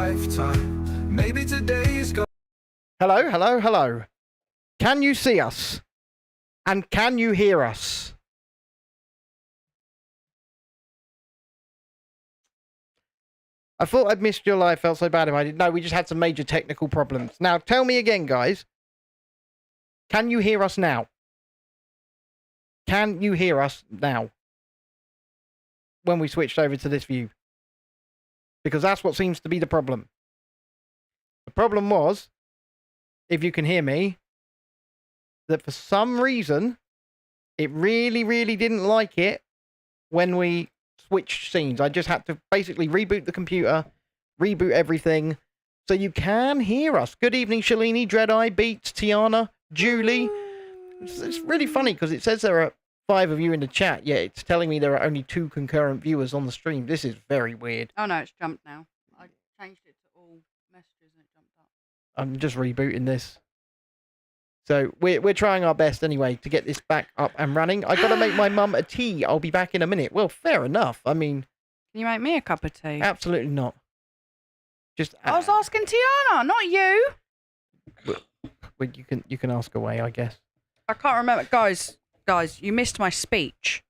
lifetime. Maybe today is gonna. Hello, hello, hello. Can you see us? And can you hear us? I thought I'd missed your live. Felt so bad if I didn't. No, we just had some major technical problems. Now, tell me again, guys. Can you hear us now? Can you hear us now? When we switched over to this view. Because that's what seems to be the problem. The problem was, if you can hear me, that for some reason, it really, really didn't like it when we switched scenes. I just had to basically reboot the computer, reboot everything, so you can hear us. Good evening, Shalini, Dreadeye, Beats, Tiana, Julie. It's really funny because it says there are 5 of you in the chat, yet it's telling me there are only 2 concurrent viewers on the stream. This is very weird. Oh no, it's jumped now. I changed it to all messages and it jumped up. I'm just rebooting this. So we're trying our best anyway to get this back up and running. I gotta make my mum a tea. I'll be back in a minute. Well, fair enough. I mean, Can you make me a cup of tea? absolutely not. Just I was asking Tiana, not you. well, you can ask away, I guess. I can't remember, guys. You missed my speech,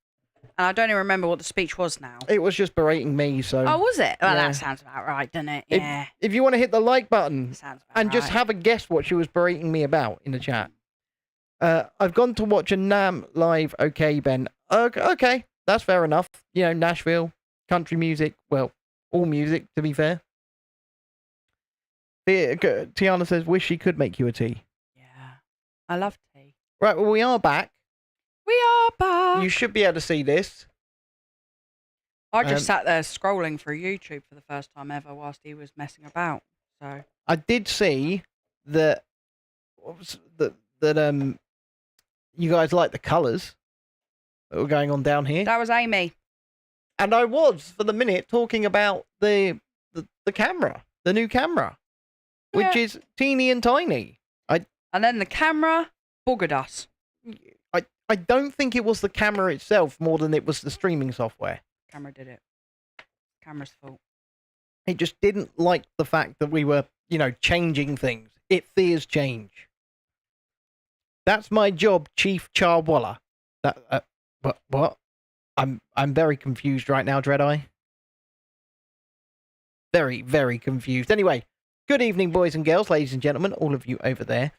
and I don't even remember what the speech was now. It was just berating me. So Oh, was it? Well, yeah. that sounds about right, doesn't it? Yeah, If you want to hit the like button sounds about and just right. have a guess what she was berating me about in the chat. I've gone to watch a Nam live. Okay, Ben. Okay, that's fair enough. You know, Nashville, country music. Well, all music, to be fair. Tiana says, wish she could make you a tea. Yeah, I love tea. Right, well, we are back. We are back. You should be able to see this. I just sat there scrolling through YouTube for the first time ever whilst he was messing about. So I did see that you guys like the colours that were going on down here. that was Amy. And I was, for the minute, talking about the camera, the new camera, which is teeny and tiny. And then the camera buggered us. I don't think it was the camera itself more than it was the streaming software. Camera did it. Camera's fault. It just didn't like the fact that we were, you know, changing things. It fears change. That's my job, Chief Charwalla. That what? I'm very confused right now, Dreadeye. Very, very confused. Anyway, good evening, boys and girls, ladies and gentlemen, all of you over there.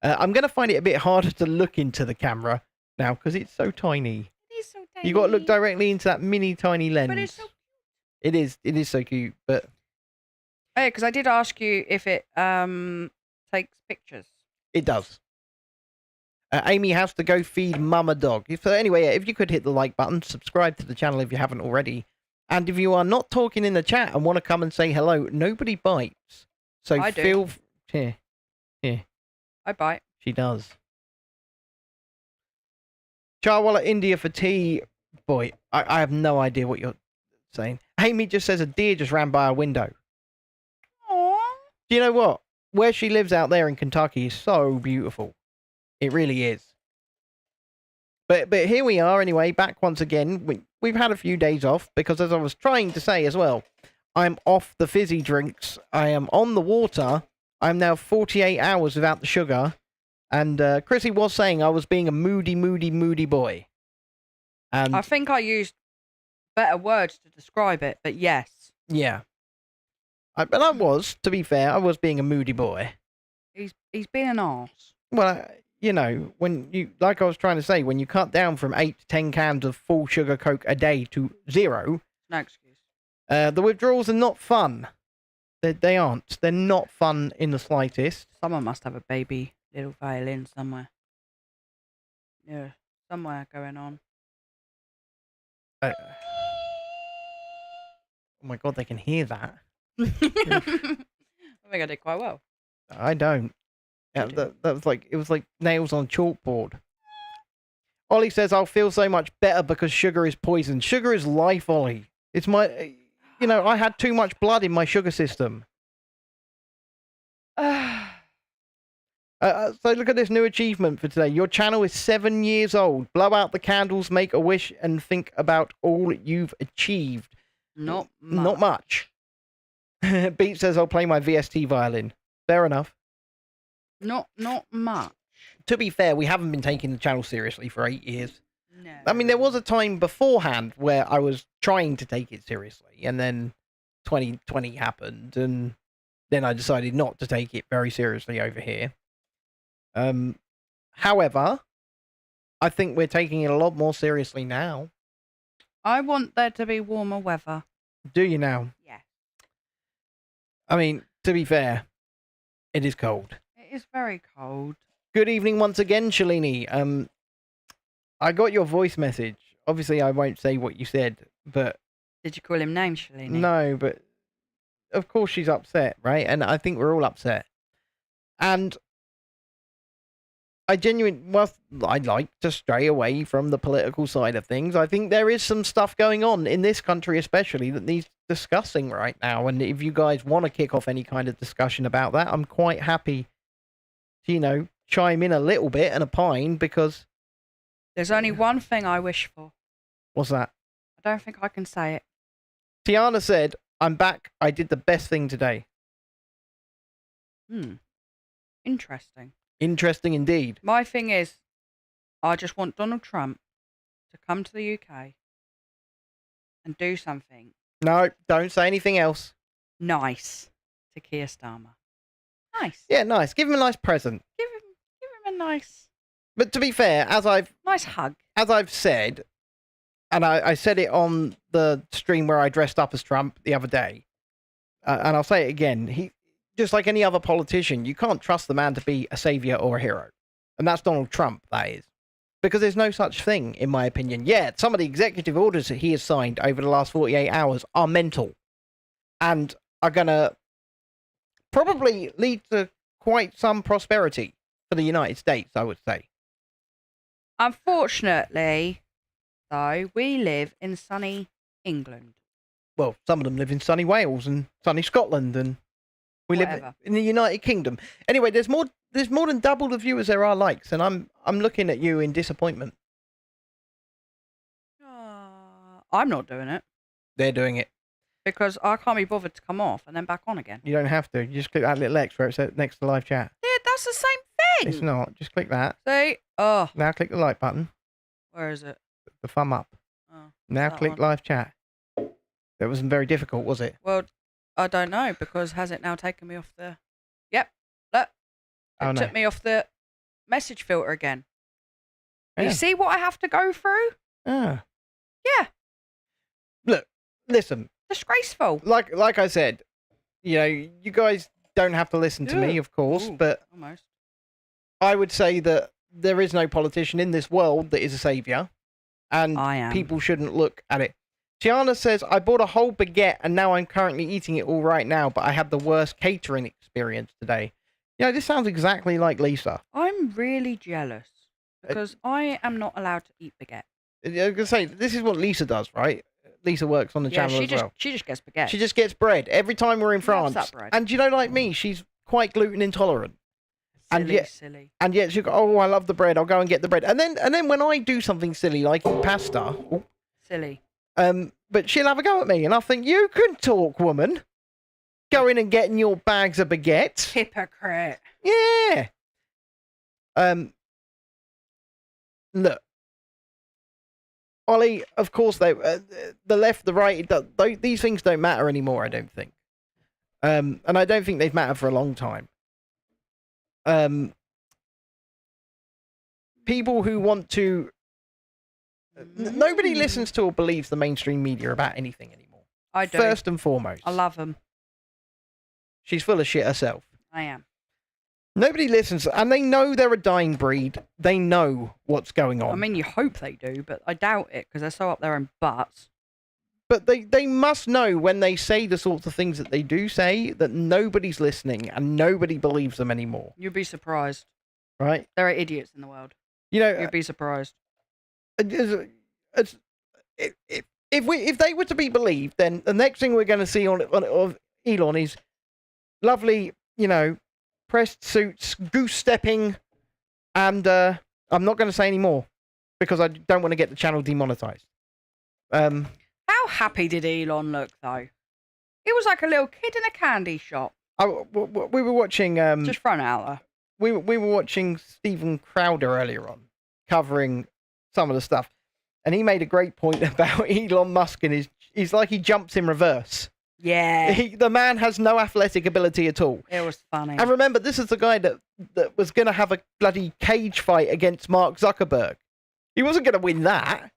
I'm going to find it a bit harder to look into the camera now because it's so tiny. It is so tiny. You got to look directly into that mini tiny lens. But it's so cute. It is so cute, but Oh, yeah, because I did ask you if it takes pictures. it does. Amy has to go feed Mama Dog. So anyway, if you could hit the like button, subscribe to the channel if you haven't already. And if you are not talking in the chat and want to come and say hello, nobody bites. So I do. Here. I bite. She does. Charwalla India for tea. Boy, I have no idea what you're saying. Amy just says a deer just ran by our window. Aww. Do you know what? Where she lives out there in Kentucky is so beautiful. It really is. But here we are anyway, back once again. We've had a few days off because, as I was trying to say as well, I'm off the fizzy drinks. I am on the water. I'm now 48 hours without the sugar. And Chrissy was saying I was being a moody boy. And I think I used better words to describe it, but yes. yeah. But I was, to be fair, I was being a moody boy. He's been an arse. Well, you know, when you, like I was trying to say, when you cut down from 8 to 10 cans of full sugar Coke a day to 0, No excuse. the withdrawals are not fun. They aren't. They're not fun in the slightest. Someone must have a baby little violin somewhere. Yeah, somewhere going on. Oh my god, they can hear that. I think I did quite well. I don't. Yeah, that was like, it was like nails on chalkboard. Ollie says, I'll feel so much better because sugar is poison. Sugar is life, Ollie. It's my, you know, I had too much blood in my sugar system. So look at this new achievement for today. Your channel is 7 years old. Blow out the candles, make a wish, and think about all you've achieved. Not Not much. Beat says I'll play my VST violin. Fair enough. Not much. To be fair, we haven't been taking the channel seriously for 8 years. No. I mean, there was a time beforehand where I was trying to take it seriously, and then 2020 happened, and then I decided not to take it very seriously over here. However, I think we're taking it a lot more seriously now. I want there to be warmer weather. Do you now? Yeah. I mean, to be fair, it is cold. It is very cold. Good evening once again, Shalini. I got your voice message. Obviously, I won't say what you said, but... Did you call him names, Shalini? No, but... Of course she's upset, right? And I think we're all upset. And... I'd like to stray away from the political side of things. I think there is some stuff going on in this country especially that needs discussing right now. And if you guys want to kick off any kind of discussion about that, I'm quite happy to, chime in a little bit and opine, because... There's only one thing I wish for. What's that? I don't think I can say it. Tiana said, I'm back. I did the best thing today. Interesting. Interesting indeed. My thing is, I just want Donald Trump to come to the UK and do something No, don't say anything else. nice to Keir Starmer. Nice. Yeah, nice. Give him a nice present. Give him a nice But to be fair, as hug. I've said, and I said it on the stream where I dressed up as Trump the other day, and I'll say it again, he, just like any other politician, you can't trust the man to be a savior or a hero. And that's Donald Trump, that is. Because there's no such thing, in my opinion. Yeah, some of the executive orders that he has signed over the last 48 hours are mental. And are going to probably lead to quite some prosperity for the United States, I would say. Unfortunately, though, we live in sunny England. Well, some of them live in sunny Wales and sunny Scotland, and we live Whatever. in the United Kingdom. Anyway, there's more than double the viewers there are likes, and I'm looking at you in disappointment. I'm not doing it They're doing it. because I can't be bothered to come off and then back on again. You don't have to. You just click that little X where it's next to live chat. Yeah, that's the same thing. It's not. Just click that. See? Oh, Now click the like button. where is it? The thumb up. Oh, Now that click one. live chat. That wasn't very difficult, was it? Well, I don't know because has it now taken me off the? Yep. Look, it Oh, no. took me off the message filter again. Yeah. You see what I have to go through? Ah. Yeah, Look, listen. disgraceful. Like I said, you guys don't have to listen to me, Yeah. of course, Ooh. but Almost. I would say that there is no politician in this world that is a saviour, and I am. people shouldn't look at it. Tiana says, I bought a whole baguette and now I'm currently eating it all right now, but I had the worst catering experience today. This sounds exactly like Lisa. I'm really jealous because I am not allowed to eat baguette. I was going to say, this is what Lisa does, right? Lisa works on the channel she as just well. she just gets baguette. She just gets bread every time we're in She loves France. that bread. And like me, she's quite gluten intolerant. silly. And yet she'll go, oh, I love the bread. I'll go and get the bread. And then when I do something silly like eat pasta, Silly. but she'll have a go at me, and I think, you can talk, woman. Going and getting your bags of baguettes. Hypocrite. Yeah. Look, Ollie. Of course, the left, the right. These things don't matter anymore. I don't think. And I don't think they've mattered for a long time. People who want to. Nobody listens to or believes the mainstream media about anything anymore. I do. First and foremost. I love them. She's full of shit herself. I am. Nobody listens, and they know they're a dying breed. They know what's going on. I mean, you hope they do, but I doubt it because they're so up their own butts. But they must know when they say the sorts of things that they do say that nobody's listening and nobody believes them anymore. You'd be surprised. Right? There are idiots in the world. You'd be surprised. If they were to be believed, then the next thing we're going to see on Elon is lovely, pressed suits, goose stepping, and I'm not going to say any more because I don't want to get the channel demonetized. How happy did Elon look, though? He was like a little kid in a candy shop. We were watching. Just thrown it out there. We were watching Stephen Crowder earlier on, covering some of the stuff, and he made a great point about Elon Musk and he's like he jumps in reverse. Yeah. The man has no athletic ability at all. It was funny. And remember, this is the guy that was going to have a bloody cage fight against Mark Zuckerberg. He wasn't going to win that.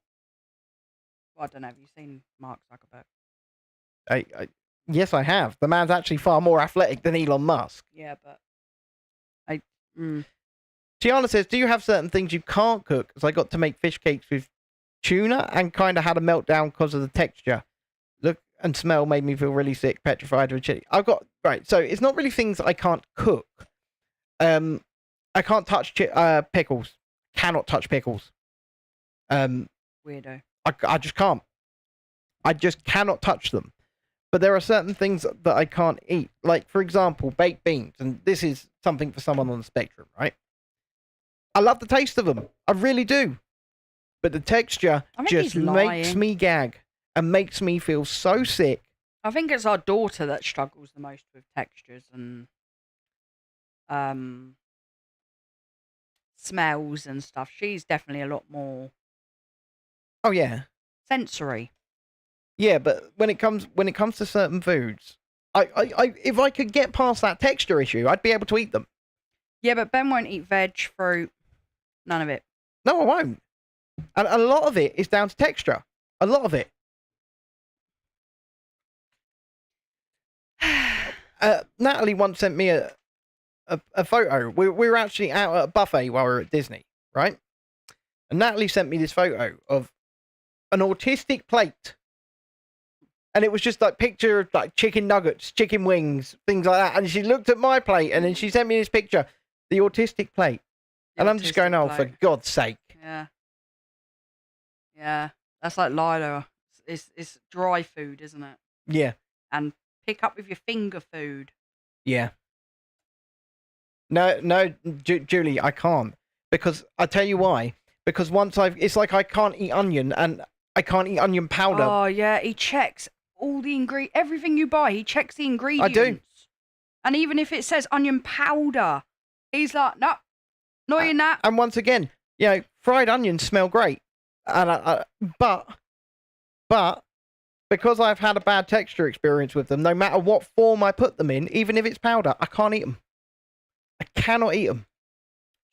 Well, I don't know. Have you seen Mark Zuckerberg? Yes, I have. The man's actually far more athletic than Elon Musk. Yeah, but Tiana says, do you have certain things you can't cook? Because I got to make fish cakes with tuna and kind of had a meltdown because of the texture. Look and smell made me feel really sick, petrified with chili. Right, so it's not really things that I can't cook. I can't touch pickles. Cannot touch pickles. Weirdo. I just can't. I just cannot touch them. But there are certain things that I can't eat. Like, for example, baked beans. And this is something for someone on the spectrum, right? I love the taste of them. I really do. But the texture just makes me gag and makes me feel so sick. I think it's our daughter that struggles the most with textures and smells and stuff. She's definitely a lot more Oh yeah. sensory. Yeah, but when it comes to certain foods, I if I could get past that texture issue, I'd be able to eat them. Yeah, but Ben won't eat veg, fruit, none of it. No, I won't. And a lot of it is down to texture. A lot of it. Natalie once sent me a photo. We were actually out at a buffet while we were at Disney, right? And Natalie sent me this photo of an autistic plate. And it was just like picture of like chicken nuggets, chicken wings, things like that. And she looked at my plate and then she sent me this picture, the autistic plate. And I'm just going, oh, for God's sake. Yeah. Yeah. That's like Lila. It's dry food, isn't it? Yeah. And pick up with your finger food. Yeah. No, Julie, I can't. Because I tell you why. Because it's like I can't eat onion and I can't eat onion powder. Oh, yeah. He checks all the ingredients. Everything you buy, he checks the ingredients. I do. And even if it says onion powder, he's like, no, not eating that. And once again, fried onions smell great. And but because I've had a bad texture experience with them, no matter what form I put them in, even if it's powder, I can't eat them. I cannot eat them.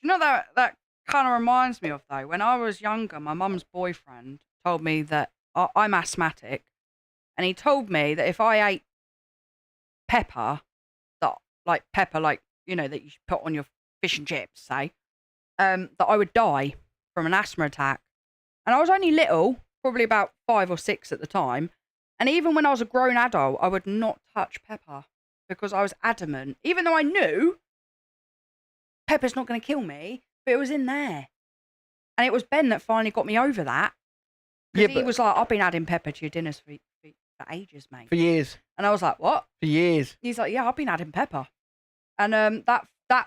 You know that kind of reminds me of, though, when I was younger, my mum's boyfriend told me that I'm asthmatic, and he told me that if I ate pepper, that you put on your fish and chips, say, that I would die from an asthma attack. And I was only little, probably about 5 or 6 at the time. And even when I was a grown adult, I would not touch pepper because I was adamant, even though I knew pepper's not going to kill me, but it was in there. And it was Ben that finally got me over that. Because he was like, I've been adding pepper to your dinners for ages, mate. For years. And I was like, what? For years. He's like, yeah, I've been adding pepper. And that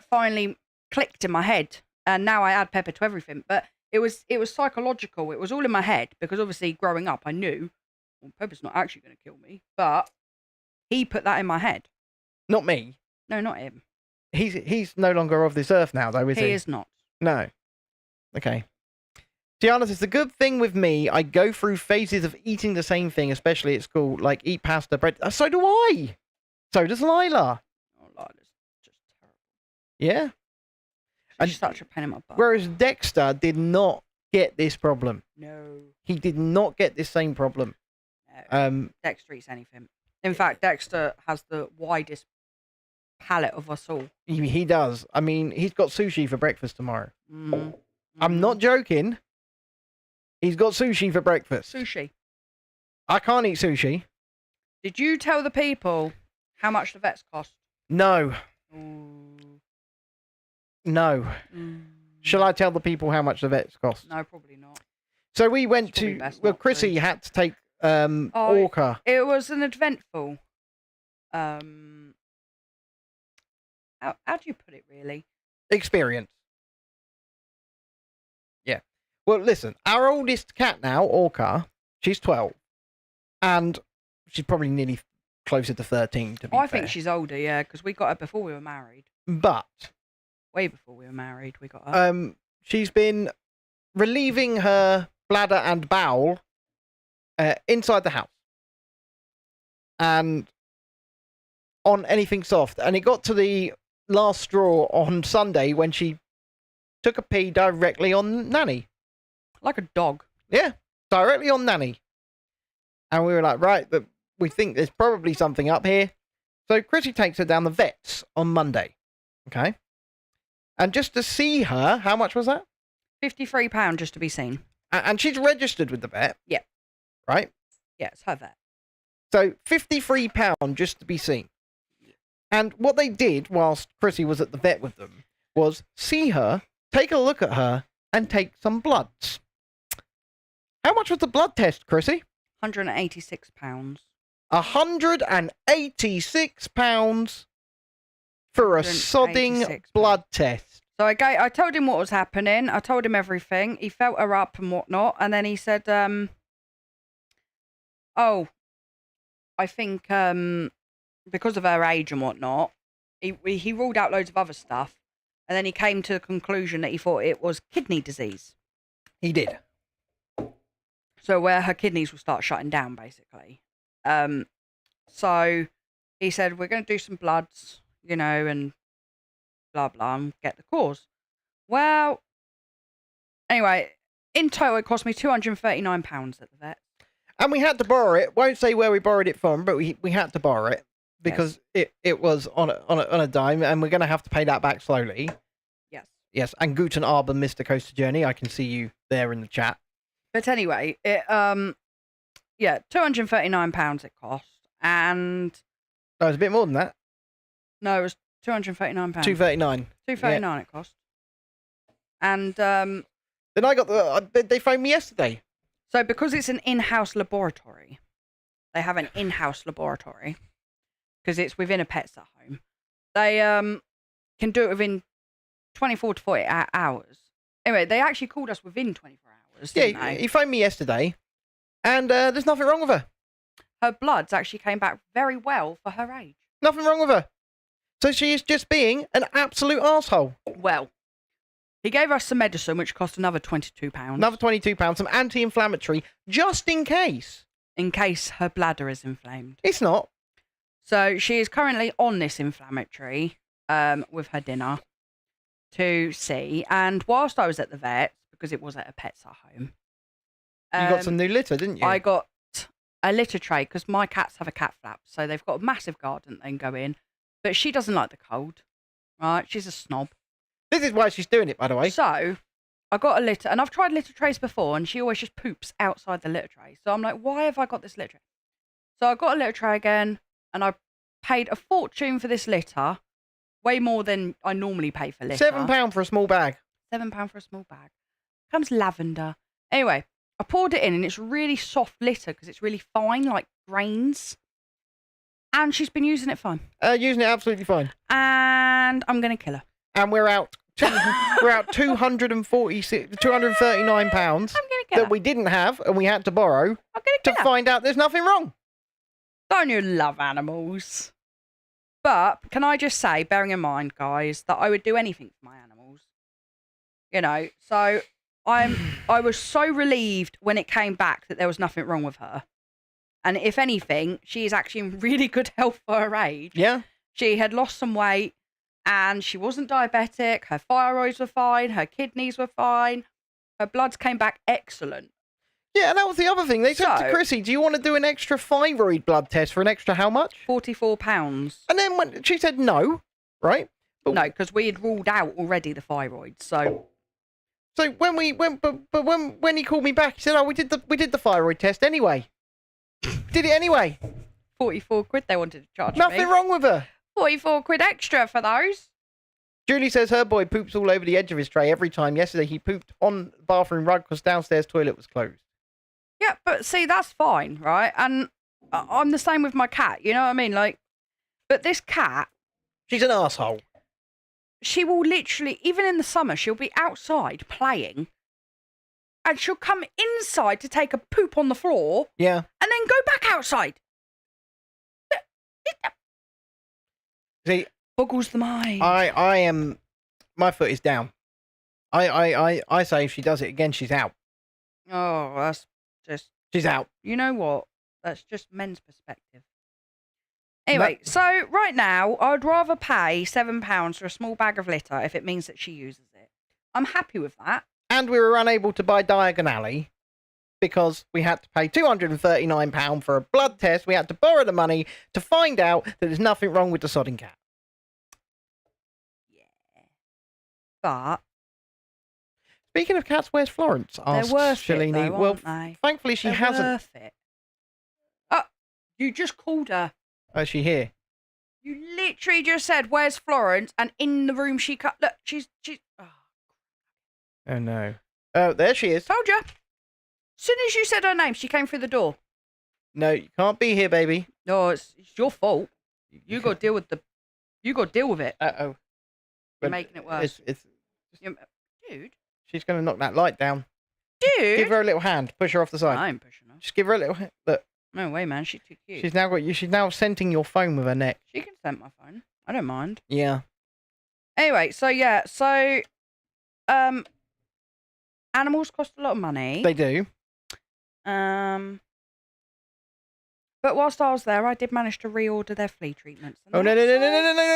finally clicked in my head. And now I add pepper to everything. But it was psychological. It was all in my head. Because obviously growing up, I knew, well, pepper's not actually going to kill me. But he put that in my head. Not me. No, not him. He's no longer of this earth now, though, is he? He is not. No. Okay. Tiana says, the good thing with me, I go through phases of eating the same thing, especially at school, like eat pasta, bread. So do I. So does Lila. Oh, Lila's just terrible. Yeah. She's such a pain in my butt. Whereas Dexter did not get this problem. No. He did not get this same problem. No. Dexter eats anything. In fact, Dexter has the widest palate of us all. He does. I mean, he's got sushi for breakfast tomorrow. Mm-hmm. I'm not joking. He's got sushi for breakfast. Sushi. I can't eat sushi. Did you tell the people how much the vets cost? No. Ooh. No. Shall I tell the people how much the vets cost? No, probably not. So we went to... Well, Chrissy had to take Orca. It was an eventful... how do you put it, really? Experience. Yeah. Well, listen, our oldest cat now, Orca, she's 12. And she's probably nearly closer to 13, to be I fair. think she's older, yeah, because we got her before we were married. But Way before we were married, we got her. she's been relieving her bladder and bowel inside the house. And on anything soft. And it got to the last straw on Sunday when she took a pee directly on Nanny. Like a dog. Yeah, directly on Nanny. And we were like, right, but we think there's probably something up here. So Chrissy takes her down the vets on Monday. Okay. And just to see her, how much was that? £53 just to be seen. And she's registered with the vet. Yeah. Right? Yeah, it's her vet. So £53 just to be seen. And what they did whilst Chrissy was at the vet with them was see her, take a look at her, and take some bloods. How much was the blood test, Chrissy? £186. £186 for a sodding blood test. So I told him what was happening. I told him everything. He felt her up and whatnot. And then he said, oh, I think because of her age and whatnot, he ruled out loads of other stuff. And then he came to the conclusion that he thought it was kidney disease. He did. So where her kidneys will start shutting down, basically. So he said, we're going to do some bloods, you know, and blah, blah, and get the cause. Well, anyway, in total, it cost me £239 at the vet. And we had to borrow it. Won't say where we borrowed it from, but we had to borrow it because it was on a dime, and we're going to have to pay that back slowly. Yes. Yes, and Guten Abend, Mr. Coaster Journey. I can see you there in the chat. But anyway, it £239 it cost, and Oh, it's a bit more than that. no, it was £239. $239. $239 it cost. And Then I got they phoned me yesterday. so because it's an in-house laboratory, they have an in-house laboratory because it's within a pet's at home. They can do it within 24 to 48 hours. Anyway, they actually called us within 24 hours. Didn't they? He phoned me yesterday, and there's nothing wrong with her. Her bloods actually came back very well for her age. Nothing wrong with her. So she is just being an absolute arsehole. Well, he gave us some medicine, which cost another £22. Another £22, some anti-inflammatory, just in case. In case her bladder is inflamed. It's not. So she is currently on this inflammatory with her dinner to see. And whilst I was at the vet, because it was at a pet's at home. You got some new litter, didn't you? I got a litter tray because my cats have a cat flap. So they've got a massive garden they can go in. But she doesn't like the cold. Right? She's a snob. This is why she's doing it, by the way. So I got a litter, and I've tried litter trays before, and she always just poops outside the litter tray. So I'm like, why have I got this litter tray? So I got a litter tray again, and I paid a fortune for this litter, way more than I normally pay for litter. £7 for a small bag. £7 for a small bag. Comes lavender. Anyway, I poured it in, and it's really soft litter because it's really fine, like grains. And she's been using it fine. Using it absolutely fine. And I'm going to kill her. And we're out. We're out £239 that we didn't have and we had to borrow to find out there's nothing wrong. Don't you love animals? But can I just say, bearing in mind, guys, that I would do anything for my animals. You know, so I was so relieved when it came back that there was nothing wrong with her. And if anything, she is actually in really good health for her age. Yeah. She had lost some weight. And she wasn't diabetic. Her thyroids were fine. Her kidneys were fine. Her bloods came back excellent. Yeah, and that was the other thing. They said to Chrissy, do you want to do an extra thyroid blood test for an extra how much? £44. And then when she said no, right? But no, because we had ruled out already the thyroid. So when when he called me back, he said, "Oh, we did the thyroid test anyway. Did it anyway." £44 they wanted to charge me. Nothing wrong with her. £44 extra for those. Julie says her boy poops all over the edge of his tray every time. Yesterday he pooped on the bathroom rug because downstairs toilet was closed. Yeah, but see, that's fine, right? And I'm the same with my cat, you know what I mean? Like, but this cat... She's an arsehole. She will literally, even in the summer, she'll be outside playing and she'll come inside to take a poop on the floor. Yeah. And then go back outside. See, Boggles the mind. I am. My foot is down. I say if she does it again, she's out. Oh, that's just. She's out. You know what? That's just men's perspective. Anyway, so right now, I'd rather pay £7 for a small bag of litter if it means that she uses it. I'm happy with that. And we were unable to buy Diagon Alley because we had to pay £239 for a blood test. We had to borrow the money to find out that there's nothing wrong with the sodding cat. Yeah. But speaking of cats, where's Florence? Asked they're worth Shalini. it, though, well, aren't they? thankfully she They're hasn't. worth it. Oh, you just called her. Oh, is she here? You literally just said, "Where's Florence?" And in the room she cut. Look, she's. Oh no. Oh, there she is. Told you. As soon as you said her name, she came through the door. No, you can't be here, baby. No, it's your fault. You got to deal with You got to deal with it. Uh-oh. You're making it worse. Dude. She's going to knock that light down. Dude. Give her a little hand. Push her off the side. I ain't pushing her. Just give her a little hand. Look. No way, man. She's too cute. She's now scenting your phone with her neck. She can scent my phone. I don't mind. Yeah. Anyway, so yeah, animals cost a lot of money. They do. But whilst I was there, I did manage to reorder their flea treatments. Oh no!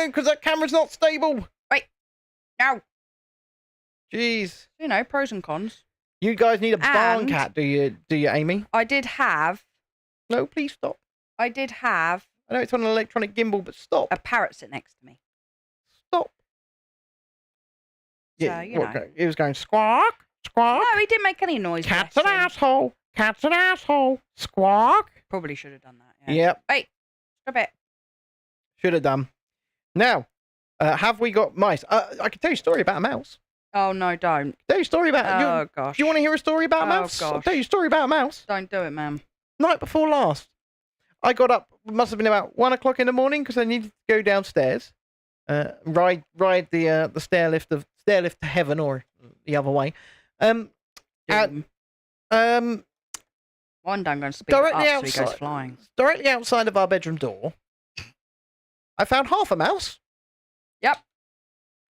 Because that camera's not stable. Wait, no. Jeez. You know, pros and cons. You guys need a barn cat, do you, Amy? I did have. No, please stop. I did have. I know it's on an electronic gimbal, but stop. A parrot sit next to me. Stop. So, Yeah, you know. it was going squawk, squawk. No, he didn't make any noise. Cat's an asshole. Cat's an asshole. Squawk. Probably should have done that. Yeah. Yep. Wait, stop it. Should have done. Now, have we got mice? I can tell you a story about a mouse. Oh no, don't. Tell you a story about. Oh gosh. Do you want to hear a story about a mouse? Gosh. I'll tell you a story about a mouse. Don't do it, man. Night before last, I got up. Must have been about 1 o'clock in the morning because I needed to go downstairs, ride the stair lift to heaven or the other way. One day I'm going to speed directly up outside, so he goes flying. Directly outside of our bedroom door, I found half a mouse. Yep.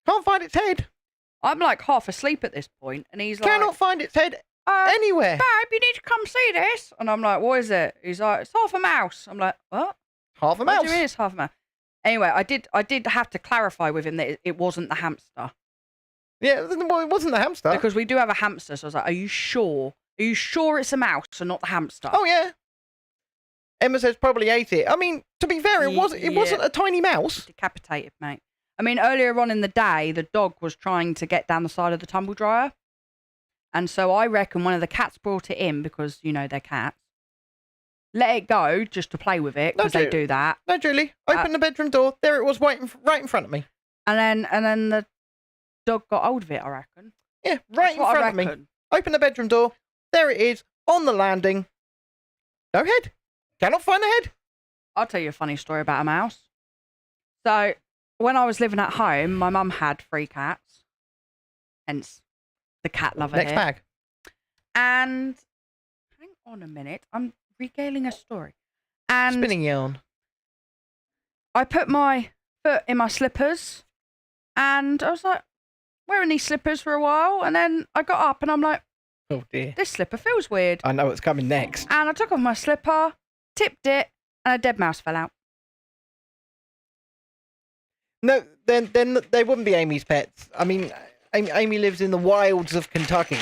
Can't find its head. I'm like half asleep at this point, and he's like, Cannot find its head anywhere. Babe, you need to come see this. And I'm like, what is it? He's like, it's half a mouse. I'm like, what? Half a mouse. What do you mean it's half a mouse? Anyway, I did have to clarify with him that it wasn't the hamster. Yeah, well, it wasn't the hamster. Because we do have a hamster, so I was like, are you sure? Are you sure it's a mouse and not the hamster? Oh, yeah. Emma says probably ate it. I mean, to be fair, it wasn't a tiny mouse. Decapitated, mate. I mean, earlier on in the day, the dog was trying to get down the side of the tumble dryer. And so I reckon one of the cats brought it in because, you know, they're cats. Let it go just to play with it because they do that. No, Julie. Open the bedroom door. There it was right in front of me. And then the dog got hold of it, I reckon. Yeah, right in front of me. Open the bedroom door. There it is on the landing. No head. Cannot find the head. I'll tell you a funny story about a mouse. So, when I was living at home, my mum had 3 cats. Hence, the cat lover Next here. bag. And, hang on a minute, I'm regaling a story. And Spinning yarn. I put my foot in my slippers, and I was like, wearing these slippers for a while, and then I got up and I'm like, oh dear, this slipper feels weird. I know what's coming next. And I took off my slipper, tipped it, and a dead mouse fell out. No, then they wouldn't be Amy's pets. I mean, Amy lives in the wilds of Kentucky,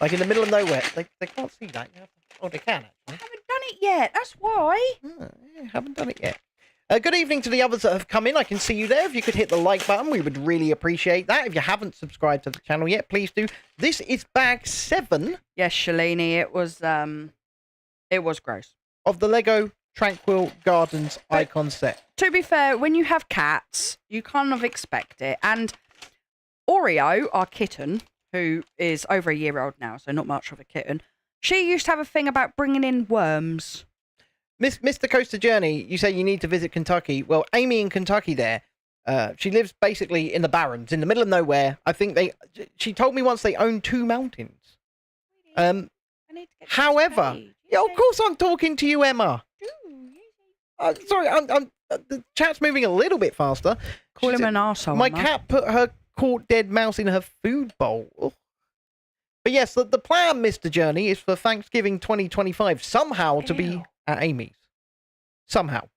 like in the middle of nowhere. They can't see that. Oh, they can actually. I haven't done it yet. That's why. Yeah, haven't done it yet. Good evening to the others that have come in. I can see you there. If you could hit the like button, we would really appreciate that. If you haven't subscribed to the channel yet, please do. This is bag 7. Yes, Shalini, it was gross. Of the Lego Tranquil Gardens icon set. To be fair, when you have cats, you kind of expect it. And Oreo, our kitten, who is over a year old now, so not much of a kitten, she used to have a thing about bringing in worms. Mr. Coaster Journey, you say you need to visit Kentucky. Well, Amy in Kentucky there, she lives basically in the Barrens, in the middle of nowhere. I think she told me once they own 2 mountains. I need to get However, yeah, of course I'm talking to you, Emma. Sorry, the chat's moving a little bit faster. Call She him said, an arsehole. My Mum. cat put her caught dead mouse in her food bowl. Ugh. But yes, the plan, Mr. Journey, is for Thanksgiving 2025 somehow to be Ew. at Amy's. Somehow.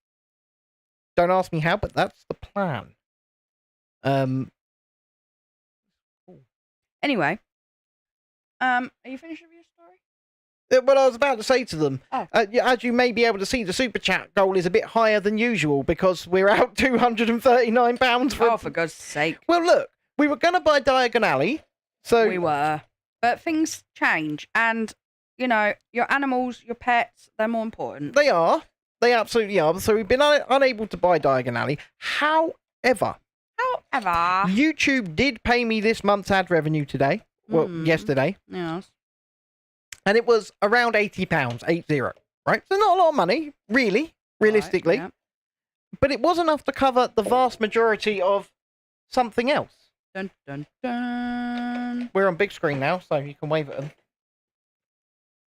Don't ask me how, but that's the plan. Anyway, are you finished with your story? What I was about to say to them, Oh. as you may be able to see, the super chat goal is a bit higher than usual because we're out £239 for. Oh, for God's sake. Well, look, we were going to buy Diagon Alley, so We were. But things change. And, you know, your animals, your pets, they're more important. they are. They absolutely are. So we've been unable to buy Diagon Alley. However, However. YouTube did pay me this month's ad revenue today. Well, yesterday. Yes. And it was around £80, 80, right? So not a lot of money, really, realistically. Right, But it was enough to cover the vast majority of something else. yeah. Dun, dun, dun. We're on big screen now, so you can wave at them.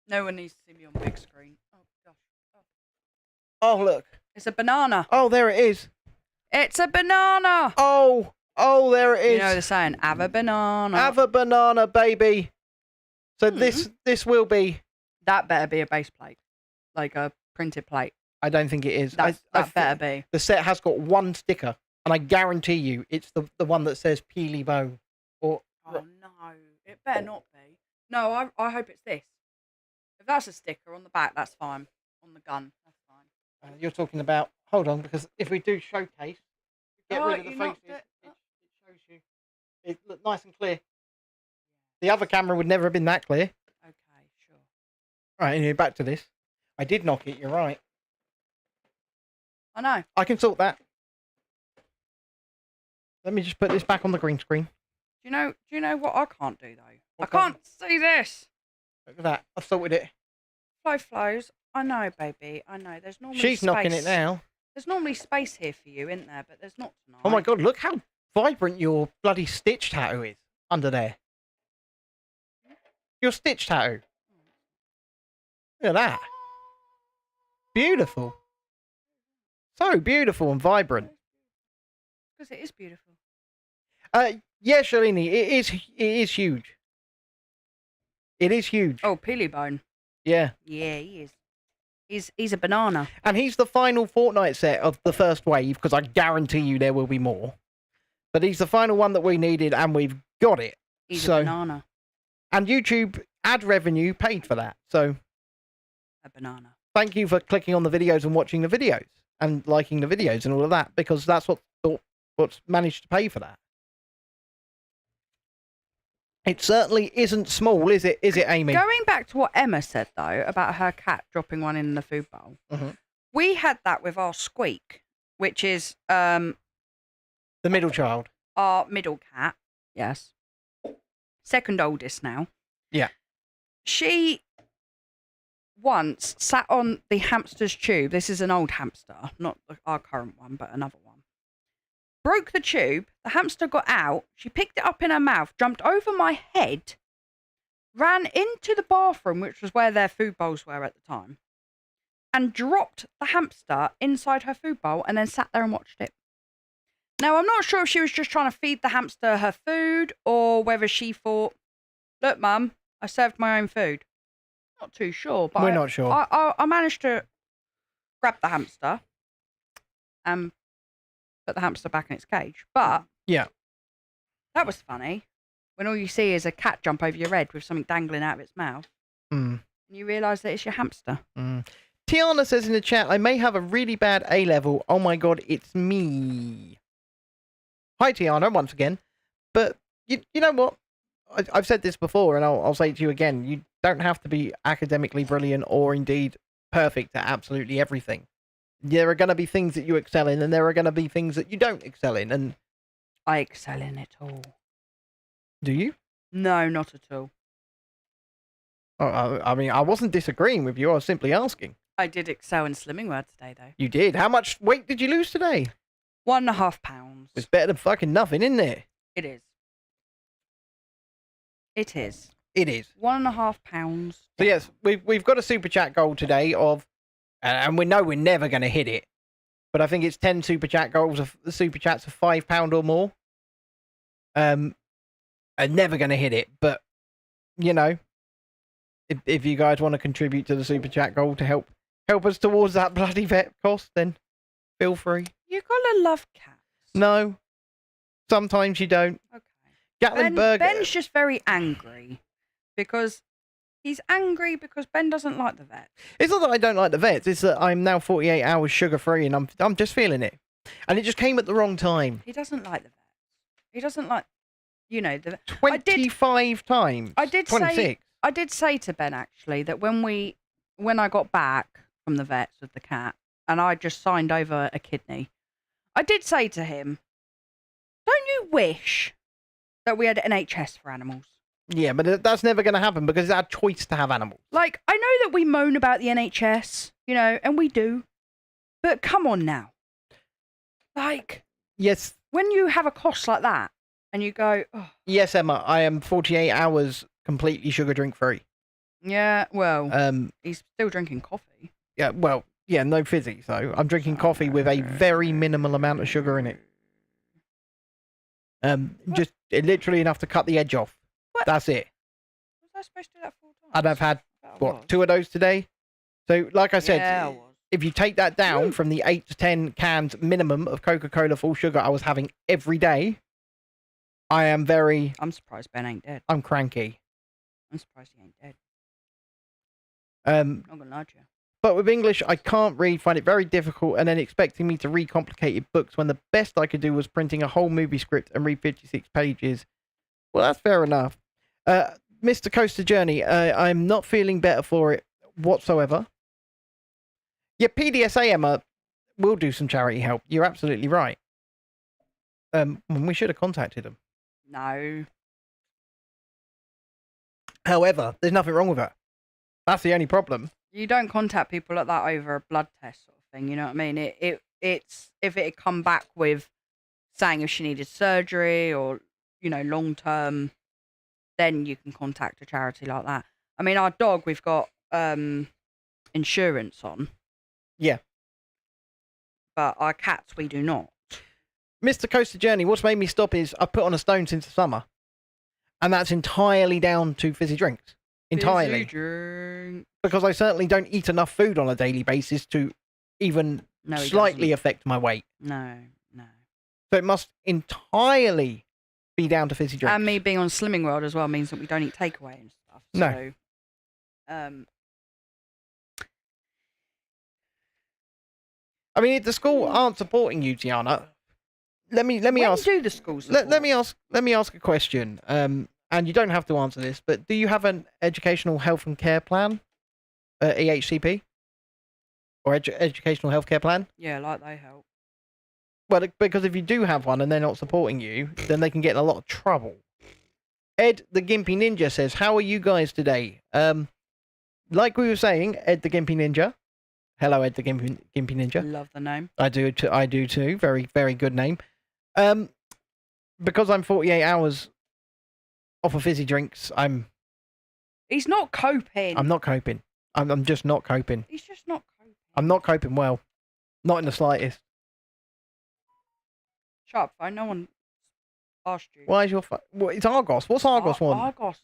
No one needs to see me on big screen. Oh, gosh. Oh, look. It's a banana. Oh, there it is. It's a banana. Oh, there it is. You know the saying, have a banana. Have a banana, baby. So this will be. That better be a base plate. Like a printed plate. I don't think it is. That better be. The set has got one sticker, and I guarantee you it's the one that says Peely Bone. Or Oh, no. It better not be. No, I hope it's this. If that's a sticker on the back, that's fine. On the gun, that's fine. you're talking about. Hold on, because if we do showcase, get rid of the you faces. knocked It it. shows you. It looked nice and clear. The other camera would never have been that clear. Okay, sure. Right, anyway, back to this. I did knock it. You're right. I know. I can sort that. Let me just put this back on the green screen. Do you know what I can't do, though? What I can't see this. Look at that. I've sorted it. Flows. I know, baby. I know. There's normally She's space. knocking it now. There's normally space here for you, isn't there? But there's not tonight. Oh my God, look how vibrant your bloody Stitch tattoo is under there. Your Stitch tattoo. Look at that. Beautiful. So beautiful and vibrant. Because it is beautiful. Yeah, Shalini, it is huge. It is huge. Oh, Peely Bone. Yeah. Yeah, he is. He's a banana. And he's the final Fortnite set of the first wave, because I guarantee you there will be more. But he's the final one that we needed, and we've got it. He's a banana. And YouTube ad revenue paid for that. So A banana. thank you for clicking on the videos and watching the videos and liking the videos and all of that, because that's what's managed to pay for that. It certainly isn't small, is it, Amy? Going back to what Emma said, though, about her cat dropping one in the food bowl. Mhm. We had that with our Squeak, which is The middle child. our middle cat. Yes. Second oldest now. Yeah. She once sat on the hamster's tube. This is an old hamster, not our current one, but another one. Broke the tube. The hamster got out. She picked it up in her mouth, jumped over my head, ran into the bathroom, which was where their food bowls were at the time, and dropped the hamster inside her food bowl and then sat there and watched it. Now, I'm not sure if she was just trying to feed the hamster her food or whether she thought, look, Mum, I served my own food. Not too sure, but We're not sure. I managed to grab the hamster and put the hamster back in its cage. But Yeah. that was funny when all you see is a cat jump over your head with something dangling out of its mouth. Mm. And you realise that it's your hamster. Tiana says in the chat, I may have a really bad A-level. Oh my God, it's me. Hi, Tiana, once again. But you know what? I've said this before, and I'll say it to you again. You don't have to be academically brilliant or indeed perfect at absolutely everything. There are going to be things that you excel in, and there are going to be things that you don't excel in. And I excel in it all. do you? No, not at all. I mean, I wasn't disagreeing with you. I was simply asking. I did excel in Slimming Word today, though. You did. How much weight did you lose today? 1.5 pounds. It's better than fucking nothing, isn't it? It is. It is. It is. 1.5 pounds. So yes, we've got a super chat goal today of, and we know we're never going to hit it, but I think it's 10 super chats of £5 or more. I'm never going to hit it, but you know, if you guys want to contribute to the super chat goal to help us towards that bloody vet cost, then feel free. You gotta love cats. No, sometimes you don't. Okay. Gatlinburg. Ben's just very angry because he's angry because Ben doesn't like the vet. It's not that I don't like the vets. It's that I'm now 48 hours sugar free, and I'm just feeling it, and it just came at the wrong time. He doesn't like the vets. He doesn't like, the 25 times. I did 26. I did say to Ben actually that when I got back from the vets with the cat and I just signed over a kidney, I did say to him, "Don't you wish that we had NHS for animals?" Yeah, but that's never going to happen because it's our choice to have animals. Like, I know that we moan about the NHS, and we do, but come on now. Like, yes, when you have a cost like that and you go, oh. Yes, Emma, I am 48 hours completely sugar drink free. Yeah, well, he's still drinking coffee. Yeah, well, yeah, no fizzy. So I'm drinking coffee with a very minimal amount of sugar in it. Just literally enough to cut the edge off. What? That's it. Was I supposed to do that 4 times? And I've had, 2 of those today? So, like I said, yeah, I was. if you take that down from the 8 to 10 cans minimum of Coca-Cola full sugar I was having every day, I'm surprised Ben ain't dead. I'm cranky. I'm surprised he ain't dead. Not gonna lie to you. But with English, I can't read, find it very difficult, and then expecting me to read complicated books when the best I could do was printing a whole movie script and read 56 pages. Well, that's fair enough. Mr. Coaster Journey, I'm not feeling better for it whatsoever. Yeah, PDSA, Emma, will do some charity help. You're absolutely right. We should have contacted them. No. However, there's nothing wrong with her. That's the only problem. You don't contact people like that over a blood test sort of thing, you know what I mean? It's if it had come back with saying if she needed surgery or, long term, then you can contact a charity like that. I mean, our dog, we've got insurance on. Yeah. But our cats, we do not. Mr. Coaster Journey, what's made me stop is I've put on a stone since the summer. And that's entirely down to fizzy drinks. Entirely. Fizzy drink. Because I certainly don't eat enough food on a daily basis to even slightly affect my weight. No. So it must entirely be down to fizzy drinks. And me being on Slimming World as well means that we don't eat takeaway and stuff. No. So, I mean, if the school aren't supporting you, Tiana, let me ask. Do the schools? Let me ask a question. And you don't have to answer this, but do you have an educational health and care plan, EHCP, or educational health care plan? Yeah, like they help. Well, because if you do have one and they're not supporting you, then they can get in a lot of trouble. Ed the Gimpy Ninja says, "How are you guys today?" Like we were saying, Ed the Gimpy Ninja. Hello, Ed the Gimpy Ninja. Love the name. I do too. Very, very good name. Because I'm 48 hours off of fizzy drinks, He's not coping. I'm not coping. I'm just not coping. He's just not coping. I'm not coping well. Not in the slightest. Shut up, phone. No one asked you. Why is your phone? Well, it's Argos. What's Argos want? Argos.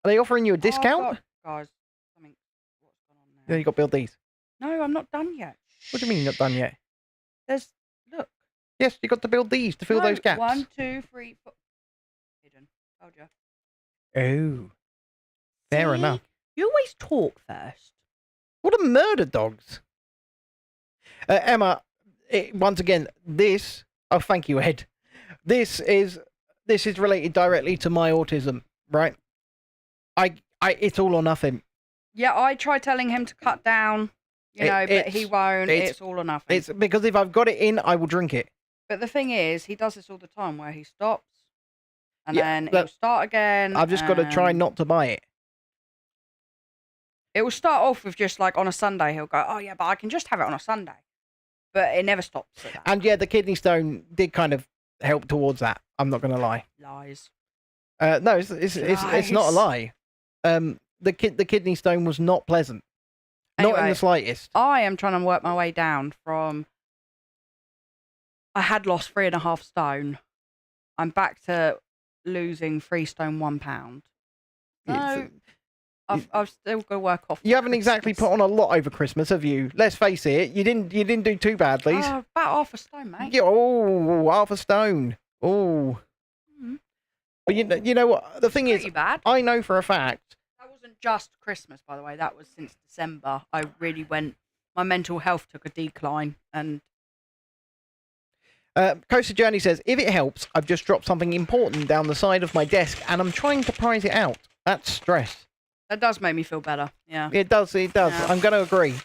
Are they offering you a discount? Guys, what's going on now? Then you got to build these. No, I'm not done yet. What do you mean you're not done yet? Look. Yes, you got to build these to fill those gaps. 1, 2, 3, 4. Hidden. Told you. Oh. Fair enough. You always talk first. What a murder dogs. Emma, once again, this... Oh, thank you, Ed. This is related directly to my autism, right? It's all or nothing. Yeah, I try telling him to cut down, but he won't. It's all or nothing. It's because if I've got it in, I will drink it. But the thing is, he does this all the time where he stops and then he'll start again. I've just got to try not to buy it. It will start off with just like on a Sunday, he'll go, "Oh yeah, but I can just have it on a Sunday." But it never stops at that. And yeah, the kidney stone did kind of help towards that. I'm not going to lie. Lies. No, it's not a lie. The kidney stone was not pleasant. Anyway, not in the slightest. I am trying to work my way down from I had lost 3.5 stone. I'm back to losing 3 stone 1 pound. No, I've still got to work off. You haven't exactly put on a lot over Christmas, have you? Let's face it, you didn't do too badly. About half a stone, mate. Yeah, oh, half a stone. Oh. Mm. But you know what? The thing is, Pretty bad. I know for a fact. That wasn't just Christmas, by the way. That was since December. I really went. My mental health took a decline, and Coaster Journey says, if it helps, I've just dropped something important down the side of my desk and I'm trying to prize it out. That's stress. that does make me feel better. Yeah. It does. Yeah. I'm going to agree.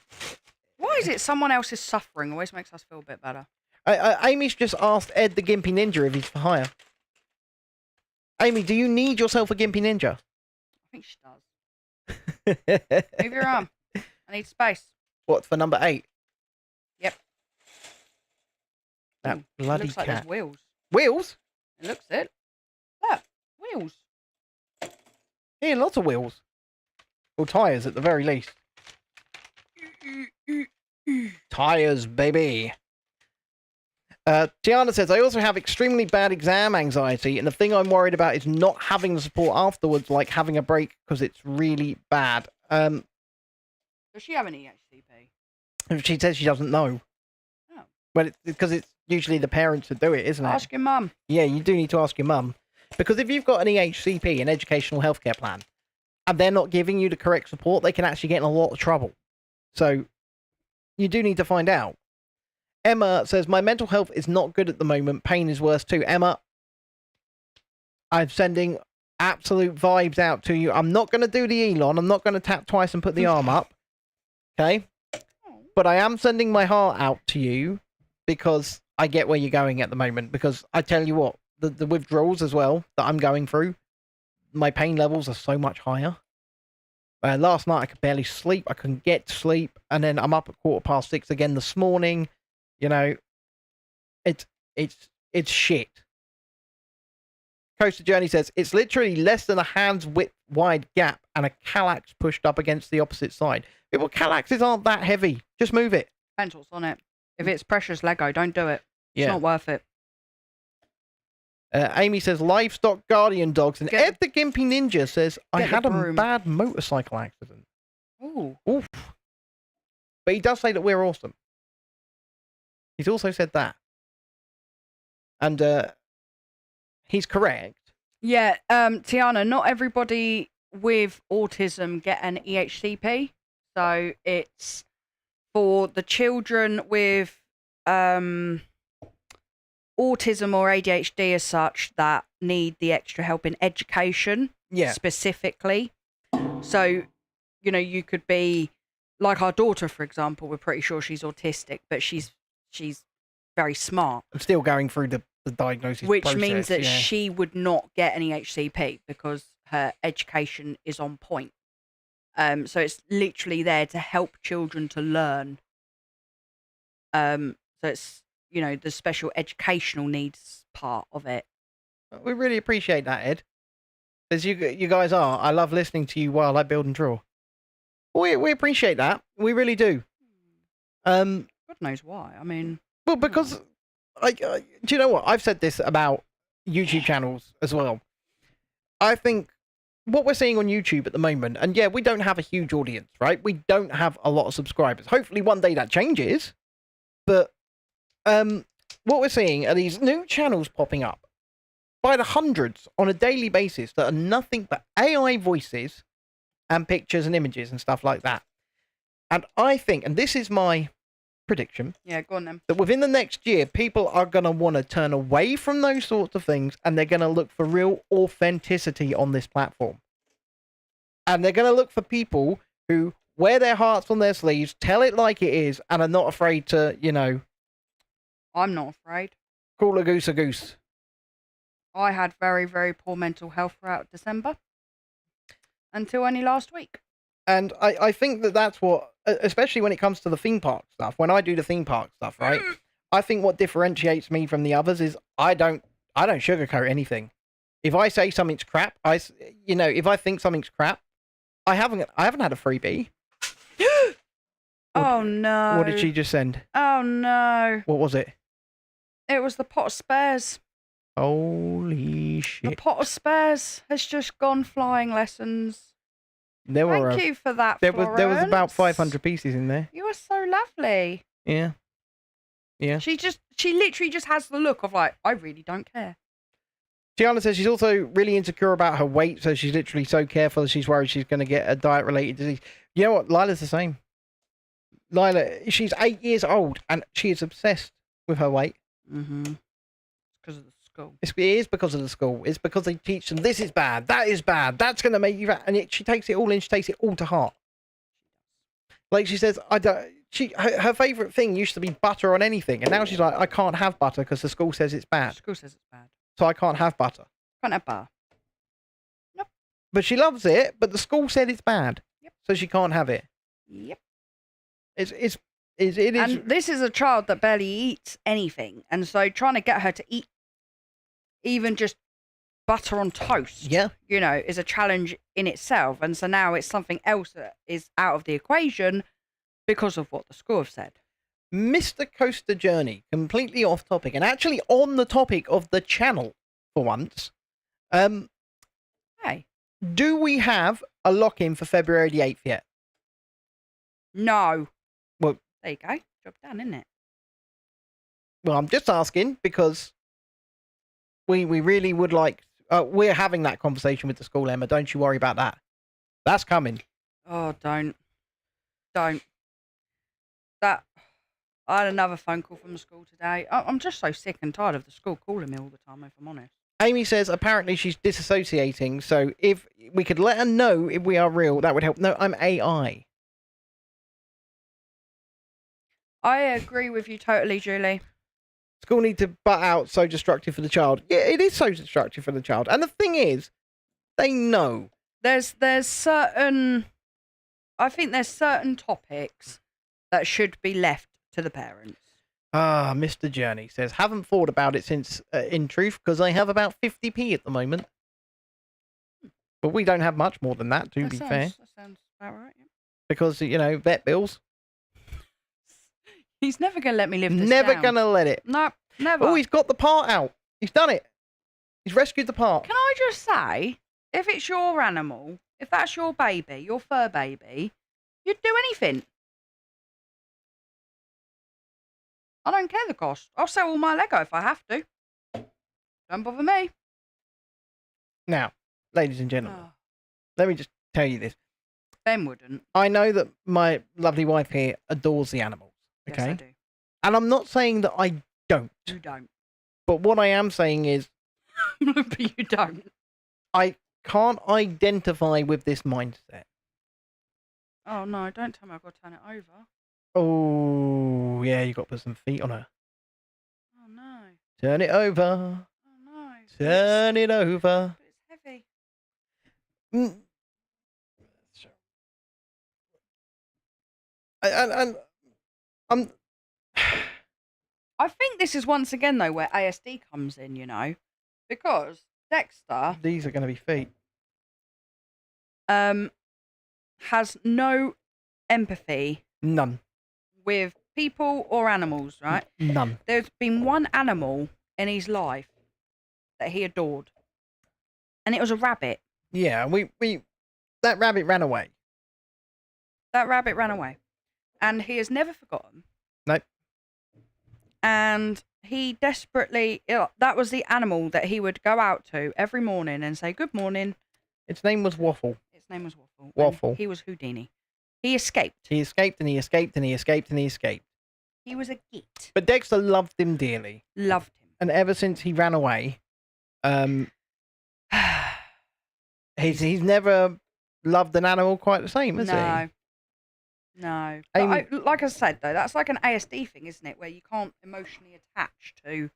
Why is it someone else's suffering always makes us feel a bit better? Amy's just asked Ed the Gimpy Ninja if he's for hire. Amy, do you need yourself a Gimpy Ninja? I think she does. Move your arm. I need space. What, for number 8? Yep. That It bloody looks like cat. there's wheels. Wheels? It looks it. Look, wheels. Yeah, lots of wheels. Or tyres at the very least. Tyres, baby. Tiana says, I also have extremely bad exam anxiety, and the thing I'm worried about is not having the support afterwards, like having a break, because it's really bad. Does she have an EHCP? She says she doesn't know. Oh. Well, because it's usually the parents that do it, isn't it? Ask your mum. Yeah, you do need to ask your mum. Because if you've got an EHCP, an educational healthcare plan, and they're not giving you the correct support, they can actually get in a lot of trouble. So, you do need to find out. Emma says, my mental health is not good at the moment. Pain is worse too. Emma, I'm sending absolute vibes out to you. I'm not going to do the Elon. I'm not going to tap twice and put the arm up. Okay? But I am sending my heart out to you because I get where you're going at the moment. Because I tell you what, the withdrawals as well that I'm going through, my pain levels are so much higher. Last night I could barely sleep. I couldn't get to sleep. And then I'm up at 6:15 again this morning. You know, it's shit. Coaster Journey says, it's literally less than a hand's width wide gap and a Kallax pushed up against the opposite side. Yeah, well, Kallaxes aren't that heavy. Just move it. Pencils on it. If it's precious Lego, don't do it. It's Yeah. not worth it. Amy says, livestock guardian dogs. And Ed the Gimpy Ninja says, I Get the had a broom. bad motorcycle accident. Ooh. Oof. But he does say that we're awesome. He's also said that. And he's correct. Yeah, Tiana, not everybody with autism get an EHCP. So it's for the children with autism or ADHD as such that need the extra help in education specifically. So, you know, you could be like our daughter, for example. We're pretty sure she's autistic, but she's very smart. I'm still going through the diagnosis Which process, means that she would not get any HCP because her education is on point. So it's literally there to help children to learn. So it's, you know, the special educational needs part of it. We really appreciate that, Ed. As you guys are. I love listening to you while I build and draw. We appreciate that. We really do. God knows why. I mean... Well, because... do you know what? I've said this about YouTube channels as well. I think what we're seeing on YouTube at the moment, and yeah, we don't have a huge audience, right? We don't have a lot of subscribers. Hopefully one day that changes. But what we're seeing are these new channels popping up by the hundreds on a daily basis that are nothing but AI voices and pictures and images and stuff like that. And I think, and this is my prediction, yeah, go on then, that within the next year, people are going to want to turn away from those sorts of things and they're going to look for real authenticity on this platform. And they're going to look for people who wear their hearts on their sleeves, tell it like it is, and are not afraid to, you know... I'm not afraid. Call a goose a goose. I had very, very poor mental health throughout December. Until only last week. And I think that that's what, especially when it comes to the theme park stuff, when I do the theme park stuff, right? I think what differentiates me from the others is I don't sugarcoat anything. If I say something's crap, if I think something's crap, I haven't had a freebie. Oh no. What did she just send? Oh no. What was it? It was the pot of spares. Holy The shit! pot of spares has just gone flying lessons. There were Thank you for that, there was about Florence. 500 pieces in there. You were so lovely. Yeah. Yeah. She literally just has the look of like, I really don't care. Tiana says she's also really insecure about her weight, so she's literally so careful she's worried she's going to get a diet-related disease. You know what? Lila's the same. Lila, she's 8 years old, and she is obsessed with her weight. Mm-hmm. It's because of the school. It is because of the school. It's because they teach them, this is bad, that is bad, that's going to make you fat. And she takes it all in, she takes it all to heart. Like she says, her favourite thing used to be butter on anything, and now she's like, I can't have butter because the school says it's bad. The school says it's bad. So I can't have butter. Can't have bar. Nope. But she loves it, but the school said it's bad. Yep. So she can't have it. Yep. It is. And this is a child that barely eats anything, and so trying to get her to eat even just butter on toast, Yeah. you know, is a challenge in itself. And so now it's something else that is out of the equation because of what the school have said. Mr. Coaster Journey, completely off topic, and actually on the topic of the channel for once. Hey. Do we have a lock-in for February the 8th yet? No. Well, there you go. Job done, isn't it? Well, I'm just asking because we really would like. We're having that conversation with the school, Emma. Don't you worry about that. That's coming. Oh, don't. That. I had another phone call from the school today. I'm just so sick and tired of the school calling me all the time, if I'm honest. Amy says apparently she's disassociating, so if we could let her know if we are real, that would help. No, I'm AI. I agree with you totally, Julie. School need to butt out so destructive for the child. Yeah, it is so destructive for the child. And the thing is, they know. There's certain... I think there's certain topics that should be left to the parents. Ah, Mr. Journey says, haven't thought about it since, in truth, because I have about 50p at the moment. But we don't have much more than that, to be fair. That sounds about right, yeah. Because, you know, vet bills. He's never going to let me live this Never down. going to let it. No, never. Oh, he's got the part out. He's done it. He's rescued the part. Can I just say, if it's your animal, if that's your baby, your fur baby, you'd do anything. I don't care the cost. I'll sell all my Lego if I have to. Don't bother me. Now, ladies and gentlemen, Oh, let me just tell you this. Ben wouldn't. I know that my lovely wife here adores the animals. Okay. Yes, I do. And I'm not saying that I don't. You don't. But what I am saying is But you don't. I can't identify with this mindset. Oh, no, don't tell me I've got to turn it over. Oh, yeah, you got to put some feet on her. Oh, no. Turn it over. Oh, no. Turn it over. But it's heavy. Mm. And I'm... I think this is once again, though, where ASD comes in, you know, because Dexter These are going to be feet. has no empathy None. with people or animals, right? None. There's been one animal in his life that he adored, and it was a rabbit. Yeah, that rabbit ran away. That rabbit ran away, and he has never forgotten. Nope. And he desperately, that was the animal that he would go out to every morning and say, good morning. Its name was Waffle. Its name was Waffle. Waffle. And he was Houdini. He escaped. He escaped and he escaped and he escaped and he escaped. He was a git. But Dexter loved him dearly. Loved him. And ever since he ran away, he's never loved an animal quite the same, has he? No. But like I said, though, that's like an ASD thing, isn't it? Where you can't emotionally attach to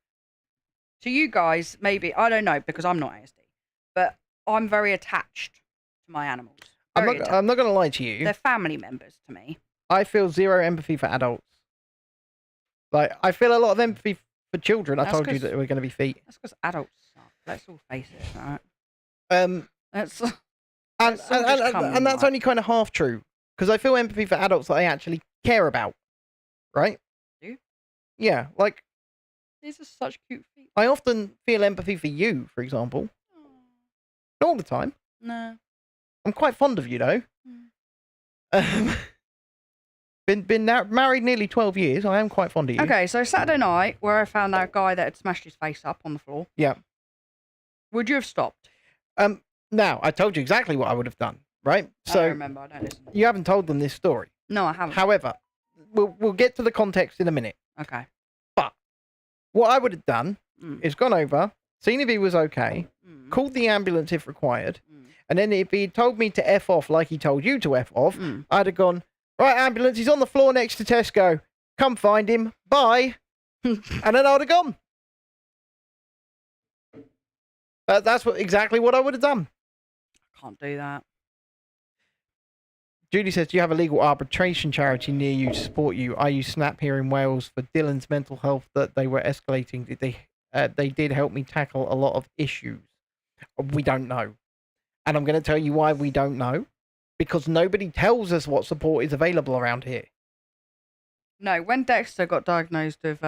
you guys, maybe. I don't know, because I'm not ASD. But I'm very attached to my animals. I'm not going to lie to you. They're family members to me. I feel zero empathy for adults. Like, I feel a lot of empathy for children. I told you that we're going to be feet. That's because adults suck. Let's all face it, right? And that's only kind of half true. Because I feel empathy for adults that I actually care about. Right? Do you? Yeah, like... These are such cute feet. I often feel empathy for you, for example. Not all the time. No. I'm quite fond of you, though. Um, married nearly 12 years. I am quite fond of you. Okay, so Saturday night, where I found that guy that had smashed his face up on the floor. Yeah. Would you have stopped? Now, I told you exactly what I would have done, right? I So don't remember. I don't listen. you haven't told them this story. No, I haven't. However, we'll get to the context in a minute. Okay. But what I would have done is gone over, seen if he was okay, called the ambulance if required, and then if he told me to F off like he told you to F off, I'd have gone, right, ambulance, he's on the floor next to Tesco. Come find him. Bye. And then I'd have gone. That's exactly what I would have done. I can't do that. Judy says, do you have a legal arbitration charity near you to support you? I use Snap here in Wales for Dylan's mental health that they were escalating. They did help me tackle a lot of issues. We don't know. And I'm going to tell you why we don't know. Because nobody tells us what support is available around here. No, when Dexter got diagnosed with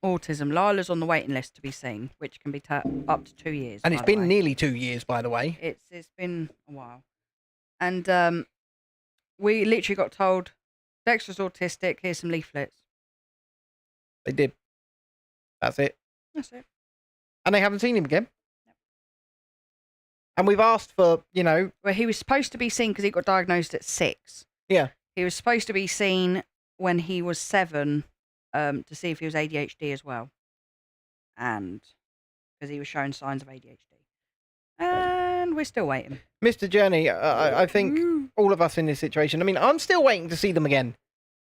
autism, Lila's on the waiting list to be seen, which can be up to 2 years. And it's been nearly 2 years, by the way. It's been a while. And we literally got told, Dexter's autistic, here's some leaflets. They did. That's it. That's it. And they haven't seen him again. Yep. And we've asked for, Well, he was supposed to be seen because he got diagnosed at 6. Yeah. He was supposed to be seen when he was 7 to see if he was ADHD as well. And because he was showing signs of ADHD. And we're still waiting. Mr. Journey, I think all of us in this situation, I mean, I'm still waiting to see them again.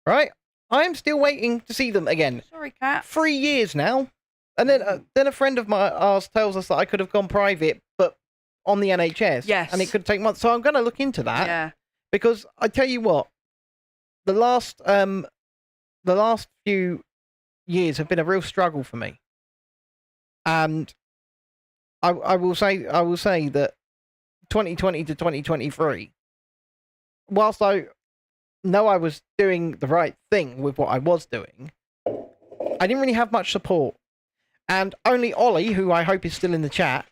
Right? I'm still waiting to see them again. Sorry, Kat. 3 years now. And then a friend of ours tells us that I could have gone private, but on the NHS. Yes. And it could take months. So I'm going to look into that. Yeah. Because I tell you what, the last few years have been a real struggle for me. And I will say that 2020 to 2023, whilst I know I was doing the right thing with what I was doing, I didn't really have much support. And only Ollie, who I hope is still in the chat,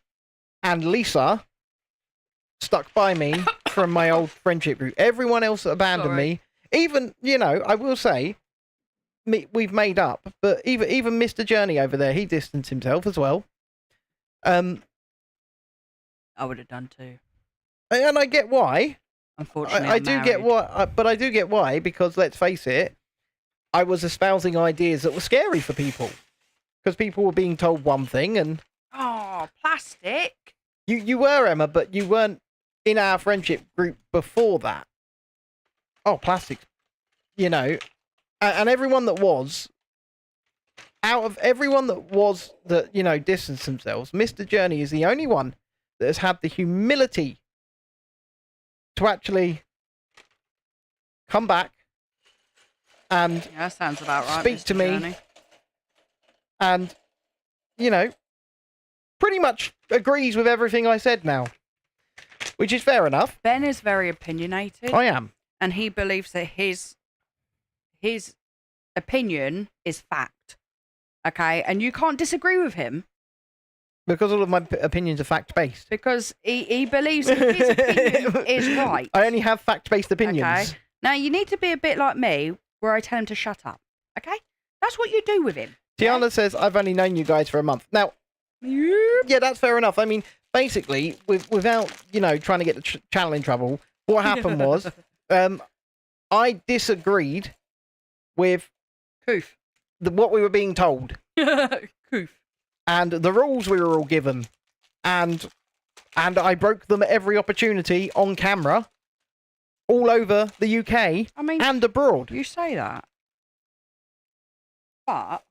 and Lisa stuck by me from my old friendship group. Everyone else abandoned me. Even, I will say, we've made up, but even Mr. Journey over there, he distanced himself as well. I would have done too. And I get why. Unfortunately, I do get why, but I do get why, because let's face it, I was espousing ideas that were scary for people. Because people were being told one thing and... Oh, plastic. You were, Emma, but you weren't in our friendship group before that. Oh, plastic. And everyone that was... Out of everyone that distanced themselves, Mr. Journey is the only one that has had the humility to actually come back and that sounds about right. Speak Mr. to me. Journey. And, pretty much agrees with everything I said now. Which is fair enough. Ben is very opinionated. I am. And he believes that his opinion is fact. Okay? And you can't disagree with him. Because all of my opinions are fact-based. Because he believes that his opinion is right. I only have fact-based opinions. Okay? Now, you need to be a bit like me, where I tell him to shut up. Okay? That's what you do with him. Tiana says, I've only known you guys for a month. Now, yeah, that's fair enough. I mean, basically, without, trying to get the channel in trouble, what happened was, I disagreed with what we were being told. Coof. And the rules we were all given. And I broke them at every opportunity on camera, all over the UK and abroad. You say that. But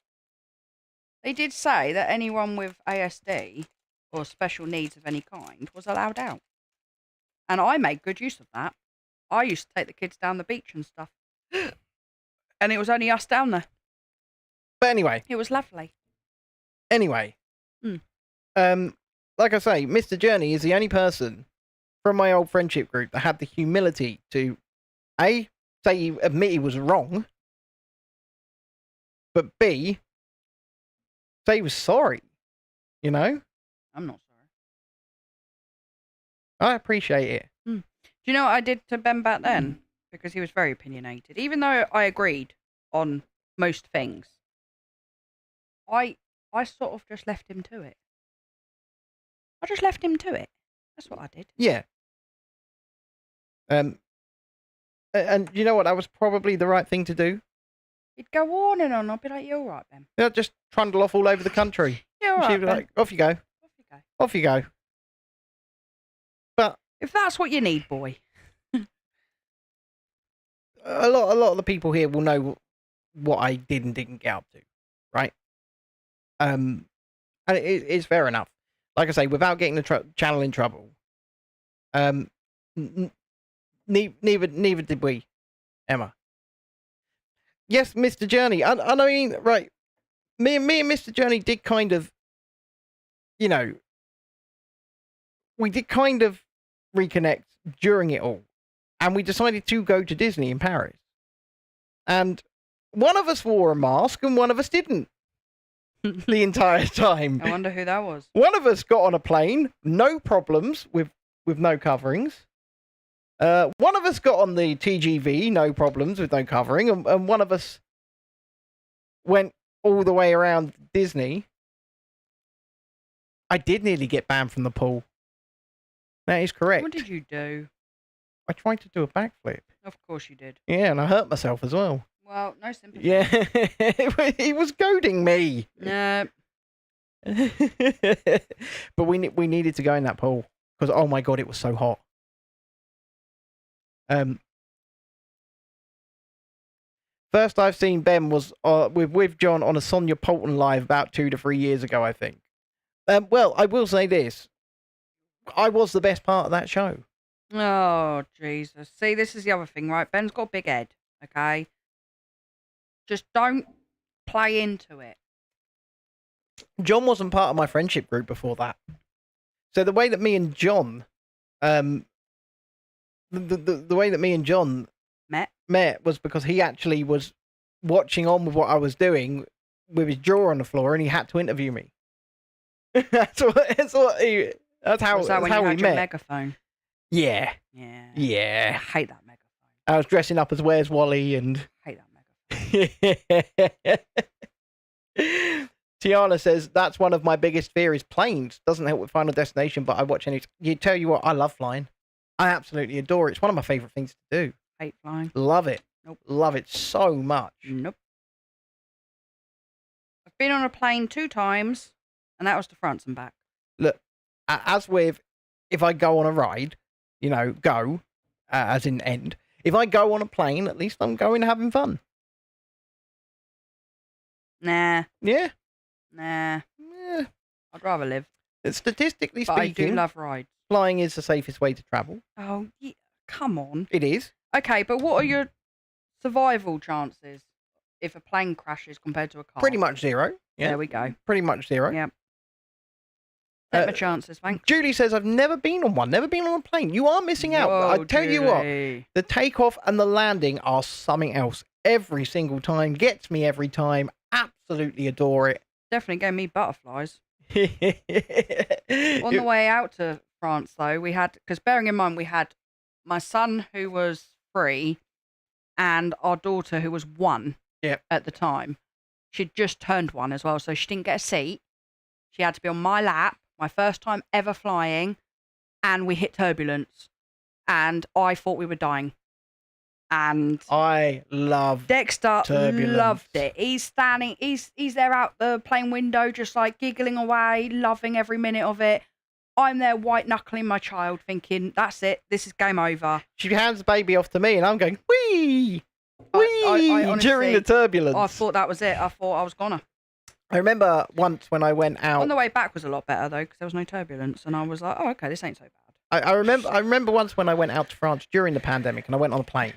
they did say that anyone with ASD or special needs of any kind was allowed out. And I made good use of that. I used to take the kids down the beach and stuff. And it was only us down there. But anyway. It was lovely. Anyway. Like I say, Mr. Journey is the only person from my old friendship group that had the humility to admit he was wrong, but B, they were sorry. You know, I'm not sorry. I appreciate it. Do you know what I did to Ben back then? Because he was very opinionated. Even though I agreed on most things, I sort of just left him to it. I just left him to it. That's what I did. Yeah. And you know what? That was probably the right thing to do. He'd go on and on. I'd be like, "You're all right, Ben. Yeah, just trundle off all over the country. You're all And right, she'd be Ben. like, off you go, Off you go. off you go. But If that's what you need, boy." a lot of the people here will know what I did and didn't get up to, right? And it's fair enough. Like I say, without getting the channel in trouble, neither did we, Emma. Yes, Mr. Journey. I mean, right. Me and Mr. Journey did kind of, you know, we did kind of reconnect during it all. And we decided to go to Disney in Paris. And one of us wore a mask and one of us didn't the entire time. I wonder who that was. One of us got on a plane, no problems with no coverings. One of us got on the TGV, no problems with no covering. And one of us went all the way around Disney. I did nearly get banned from the pool. That is correct. What did you do? I tried to do a backflip. Of course you did. Yeah, and I hurt myself as well. Well, no sympathy. Yeah, he was goading me. No. But we needed to go in that pool because oh my god, it was so hot. First I've seen Ben was with John on a Sonia Polton live about 2 to 3 years ago, I think. Well, I will say this: I was the best part of that show. Oh, Jesus. See, this is the other thing, right? Ben's got a big head, okay? Just don't play into it. John wasn't part of my friendship group before that. So the way that me and John, the way that me and John met was because he actually was watching on with what I was doing with his jaw on the floor, and he had to interview me. That's how we had your met. megaphone? Yeah. Yeah. I Yeah. hate that megaphone. I was dressing up as Where's Wally and I hate that megaphone. Tiana says that's one of my biggest fears. Planes doesn't help with Final Destination, but I watch any. You tell you what, I love flying. I absolutely adore it. It's one of my favorite things to do. Hate flying. Love it. Nope. Love it so much. Nope. I've been on a plane 2 times, and that was to France and back. Look, as with if I go on a ride, you know, go as in end. If I go on a plane, at least I'm going having fun. Nah. Yeah. Nah. Yeah. I'd rather live. Statistically But I do speaking, love rides. flying is the safest way to travel. Oh, yeah. Come on. It is. Okay, but what are your survival chances if a plane crashes compared to a car? Pretty much zero. Yeah. There we go. Pretty much zero. Yeah. Take my chances, thanks. Julie says, I've never been on one, never been on a plane. You are missing out. Whoa, I tell you what, Julie. the takeoff and the landing are something else every single time. Gets me every time. Absolutely adore it. Definitely gave me butterflies. On the way out to France, though, we had, because bearing in mind, we had my son who was 3 and our daughter who was 1 at the time. She'd just turned 1 as well, so she didn't get a seat. She had to be on my lap, my first time ever flying, and we hit turbulence. And I thought we were dying. And I love Dexter turbulence. loved it. He's standing, he's there out the plane window, just like giggling away, loving every minute of it. I'm there white knuckling my child, thinking, that's it, this is game over. She hands the baby off to me, and I'm going, wee, I honestly, during the turbulence. I thought that was it. I thought I was gonna. I remember once when I went out. On the way back was a lot better though, because there was no turbulence, and I was like, oh, okay, this ain't so bad. I remember once when I went out to France during the pandemic, and I went on a plane.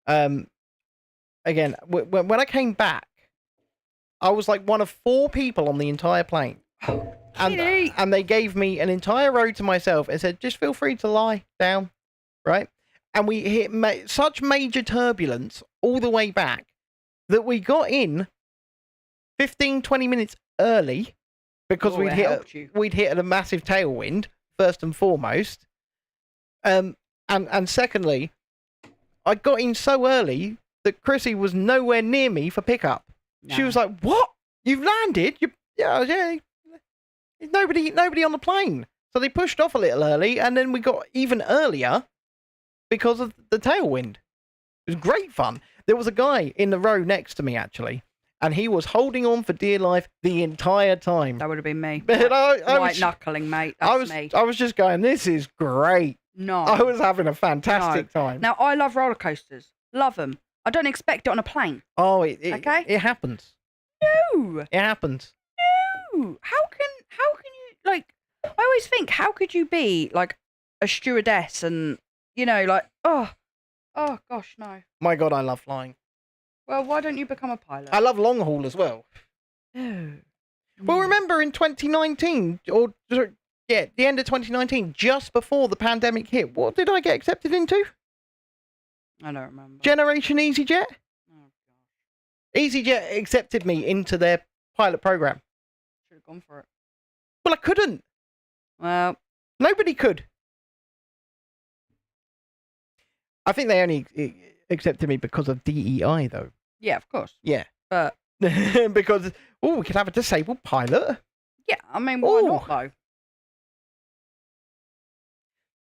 Again, when I came back, I was like one of 4 people on the entire plane. And they gave me an entire row to myself and said, just feel free to lie down, right? And we hit such major turbulence all the way back that we got in 15, 20 minutes early because Oh, it helped you. we'd hit a massive tailwind, first and foremost. And secondly, I got in so early that Chrissy was nowhere near me for pickup. She No. was like, "What? You've landed? Yeah. There's nobody on the plane." So they pushed off a little early, and then we got even earlier because of the tailwind. It was great fun. There was a guy in the row next to me, actually, and he was holding on for dear life the entire time. That would have been me. But I White was, knuckling, mate. That's me. I was just going, this is great. No. I was having a fantastic time. Now, I love roller coasters. Love them. I don't expect it on a plane. Oh, Okay. it happens. No. It happens. No. How can you, like, I always think, how could you be, like, a stewardess and, you know, like, oh gosh, no. My God, I love flying. Well, why don't you become a pilot? I love long haul as well. No. Well, remember in 2019, the end of 2019, just before the pandemic hit, what did I get accepted into? I don't remember. Generation EasyJet? Oh, gosh. EasyJet accepted me into their pilot program. Should have gone for it. Well, I couldn't. Well, Nobody could. I think they only accepted me because of DEI, though. yeah, of course. Yeah. But, Because, we could have a disabled pilot. yeah, I mean, why Ooh. not, though?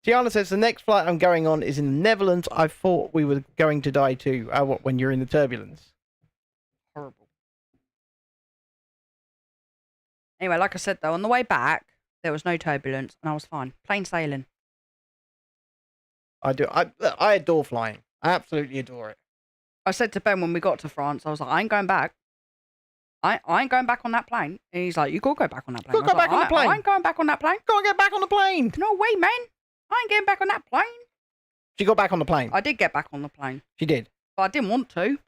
Tiana says, the next flight I'm going on is in the Netherlands. I thought we were going to die too. When you're in the turbulence? Horrible. Anyway, like I said, though, on the way back, there was no turbulence, and I was fine. Plain sailing. I do. I adore flying. I absolutely adore it. I said to Ben when we got to France, I was like, I ain't going back. I ain't going back on that plane. And he's like, you gotta go back on that plane. Go back on the plane. I ain't going back on that plane. Go and get back on the plane. No way, man. I ain't getting back on that plane. She got back on the plane. I did get back on the plane, She did. but I didn't want to.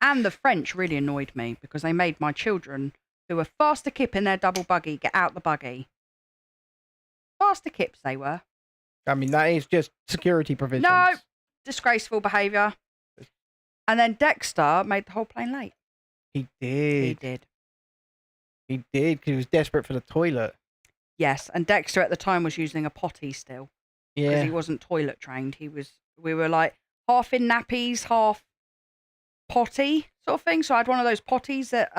And the French really annoyed me because they made my children, who were fast to kip in their double buggy, get out the buggy. Fast to kips they were. I mean, that is just security provisions. No. Disgraceful behaviour. And then Dexter made the whole plane late. He He did. did. He did, because he was desperate for the toilet. Yes, and Dexter at the time was using a potty still. Because Yeah. he wasn't toilet trained. We were like half in nappies, half potty sort of thing. So I had one of those potties that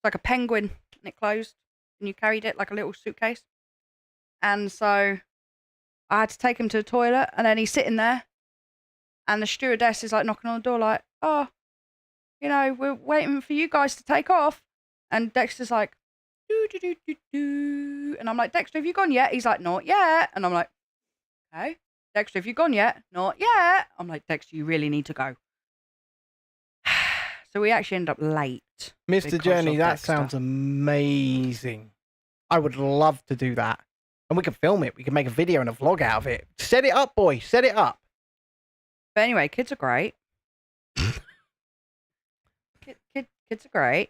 like a penguin, and it closed, and you carried it like a little suitcase. And so I had to take him to the toilet, and then he's sitting there, and the stewardess is like knocking on the door, like, "Oh, you know, we're waiting for you guys to take off." And Dexter's like, "Do do do do do," and I'm like, "Dexter, have you gone yet?" He's like, "Not yet," and I'm like, "Okay, Dexter, have you gone yet?" "Not yet." I'm like, "Dexter, you really need to go." So we actually end up late. Mr. because Journey, of that Dexter. sounds amazing. I would love to do that. And we could film it. We could make a video and a vlog out of it. Set it up, boy. Set it up. But anyway, kids are great. Kids are great.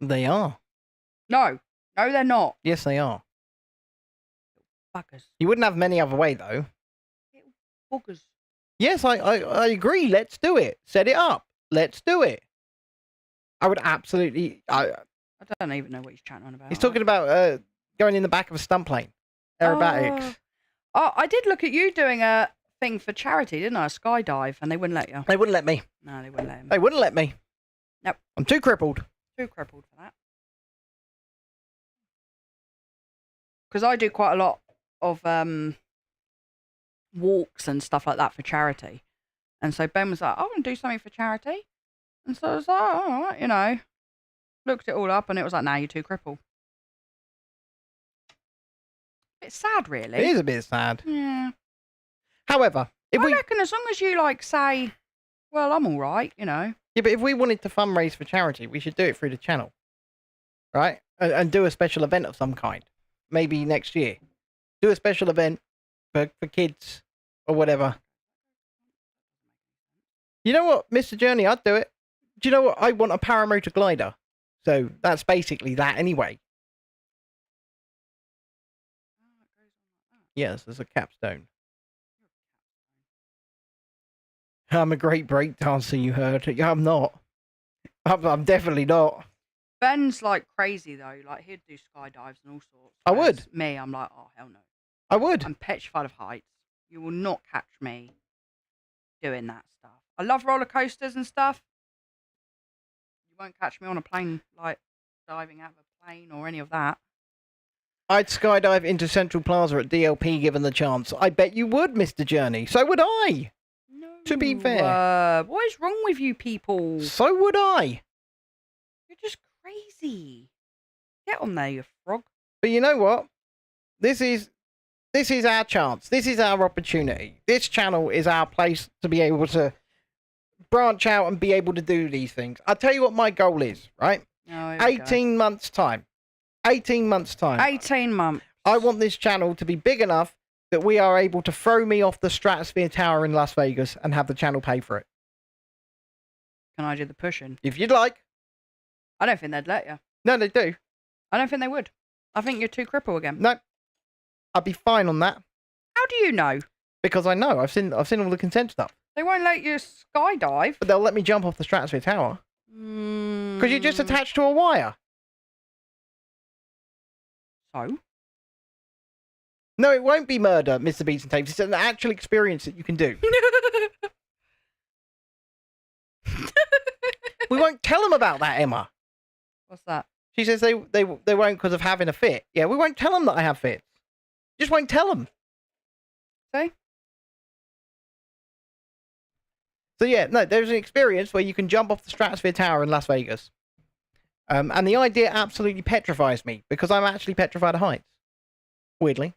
They are. No, they're not. Yes, they are. Buggers. You wouldn't have many other way, though. Buggers. Yes, I agree. Let's do it. Set it up. Let's do it. I would absolutely... I don't even know what he's chatting on about. He's talking about going in the back of a stunt plane. Aerobatics. Oh, I did look at you doing a thing for charity, didn't I? A skydive, and they wouldn't let you. They wouldn't let me. No, they wouldn't let him. They wouldn't let me. Nope. I'm too crippled. Too crippled for that. Because I do quite a lot of walks and stuff like that for charity. And so Ben was like, I want to do something for charity. And so I was like, oh, all right, you know. Looked it all up, and it was like, nah, you're too crippled. It's sad, really. It is a bit sad. Yeah. However, if I we... reckon as long as you, like, say, well, I'm all right, you know. Yeah, but if we wanted to fundraise for charity, we should do it through the channel. Right? And do a special event of some kind. Maybe next year. Do a special event for kids or whatever. You know what, Mr. Journey, I'd do it. Do you know what? I want a paramotor glider. So that's basically that anyway. Yes, there's a capstone. I'm a great break dancer, you heard. I'm not. I'm definitely not. Ben's like crazy though. Like he'd do skydives and all sorts. I would. whereas Me, I'm like, oh hell no. I would. I'm petrified of heights. You will not catch me doing that stuff. I love roller coasters and stuff. You won't catch me on a plane, like diving out of a plane or any of that. I'd skydive into Central Plaza at DLP given the chance. I bet you would, Mr. Journey. So would I. No. To be fair. What is wrong with you people? So would I. You're just crazy. Get on there, you frog. But you know what? This is our chance. This is our opportunity. This channel is our place to be able to branch out and be able to do these things. I'll tell you what my goal is, right? Oh, 18 months' time. 18 months' time. 18 months. I want this channel to be big enough that we are able to throw me off the Stratosphere Tower in Las Vegas and have the channel pay for it. Can I do the pushing? If you'd like. I don't think they'd let you. No, they do. I don't think they would. I think you're too cripple again. No. I'd be fine on that. How do you know? Because I know. I've seen all the consent stuff. They won't let you skydive. But they'll let me jump off the Stratosphere Tower. Because you're just attached to a wire. So? No, it won't be murder, Mr. Beats and Tapes. It's an actual experience that you can do. We won't tell them about that, Emma. What's that? She says they won't because of having a fit. Yeah, we won't tell them that I have fits. Just won't tell them. See? So yeah, no, there's an experience where you can jump off the Stratosphere Tower in Las Vegas. And the idea absolutely petrifies me because I'm actually petrified of heights. Weirdly.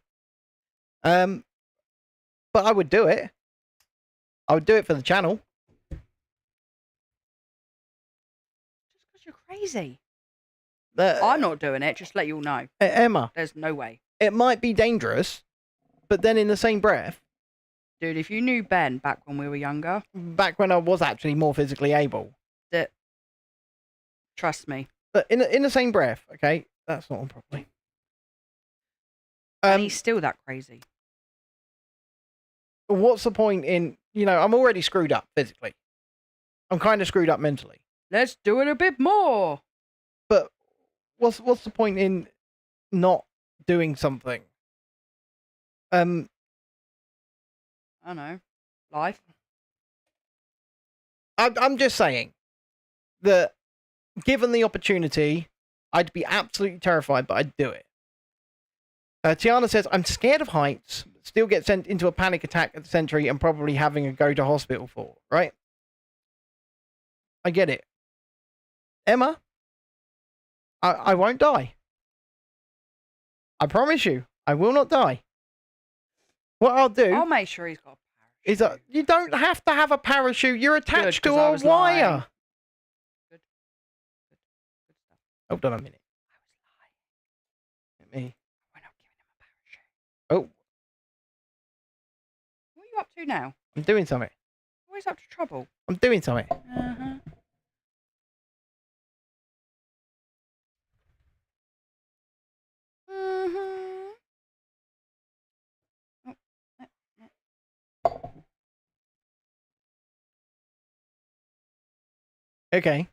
But I would do it. I would do it for the channel. Just because you're crazy. I'm I'm not doing it, just let you all know. Emma, There's no way. it might be dangerous, but then in the same breath, Dude, if you knew Ben back when we were younger, back when I was actually more physically able, trust me. but in the same breath, okay, that's not on properly. And he's still that crazy. What's the point in, I'm already screwed up physically. I'm kind of screwed up mentally. Let's do it a bit more. But what's the point in not doing something? I don't know. Life. I'm just saying that given the opportunity, I'd be absolutely terrified, but I'd do it. Tiana says, I'm scared of heights, still get sent into a panic attack at the Century and probably having a go to hospital for, right? I get it. Emma, I won't die. I promise you, I will not die. What I'll do I'll make sure he's got a is parachute. you don't have to have a parachute. You're attached Good, to 'cause I a was wire. lying. Good stuff. Hold on a minute. I was lying. Let me. We're not giving him a parachute. Oh, What are you up to now? I'm doing something. Always up to trouble. I'm doing something. Uh-huh. Okay.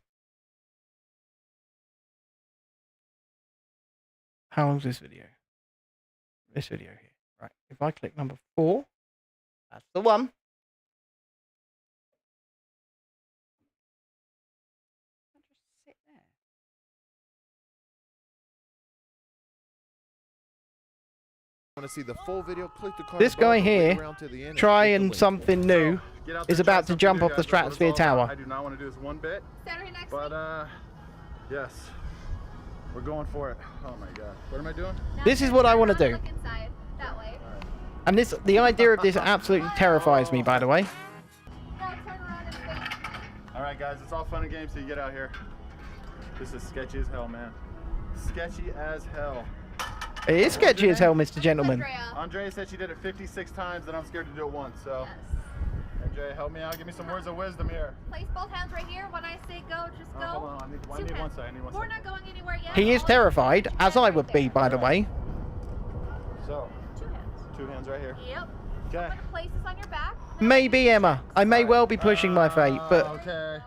How long's this video? This video here. Right. If I click number 4, that's the one. Just sit there. Want to see the full video? Click the card This above guy and click here, around to the end and trying click the link. something new, Get out is there, about try to jump something off the new, guys. That's what it's Stratosphere all about. Tower. I do not want to do this one bit, Saturday next but week. yes, we're going for it. Oh my god, what am I doing? Now This is turn what I around wanna and do. Look inside that way. And the idea of this absolutely terrifies me, by the way. Now turn around and face. All right, guys, it's all fun and games till you get out here. This is sketchy as hell, man. Sketchy as hell. It is sketchy as hell, Mr. Gentleman. Andrea. Andrea said she did it 56 times, and I'm scared to do it once. So, Yes. Andrea, help me out. Give me some words of wisdom here. Place both hands right here. When I say go, just go. Hold on, I need Two one hands. second. I need one We're second. not going anywhere yet. He is All terrified, as I would be, by the way. So, Two hands. 2 hands right here. Yep. Okay. I'm gonna place this on your back. Maybe, Emma. I may well be pushing my fate, but Okay.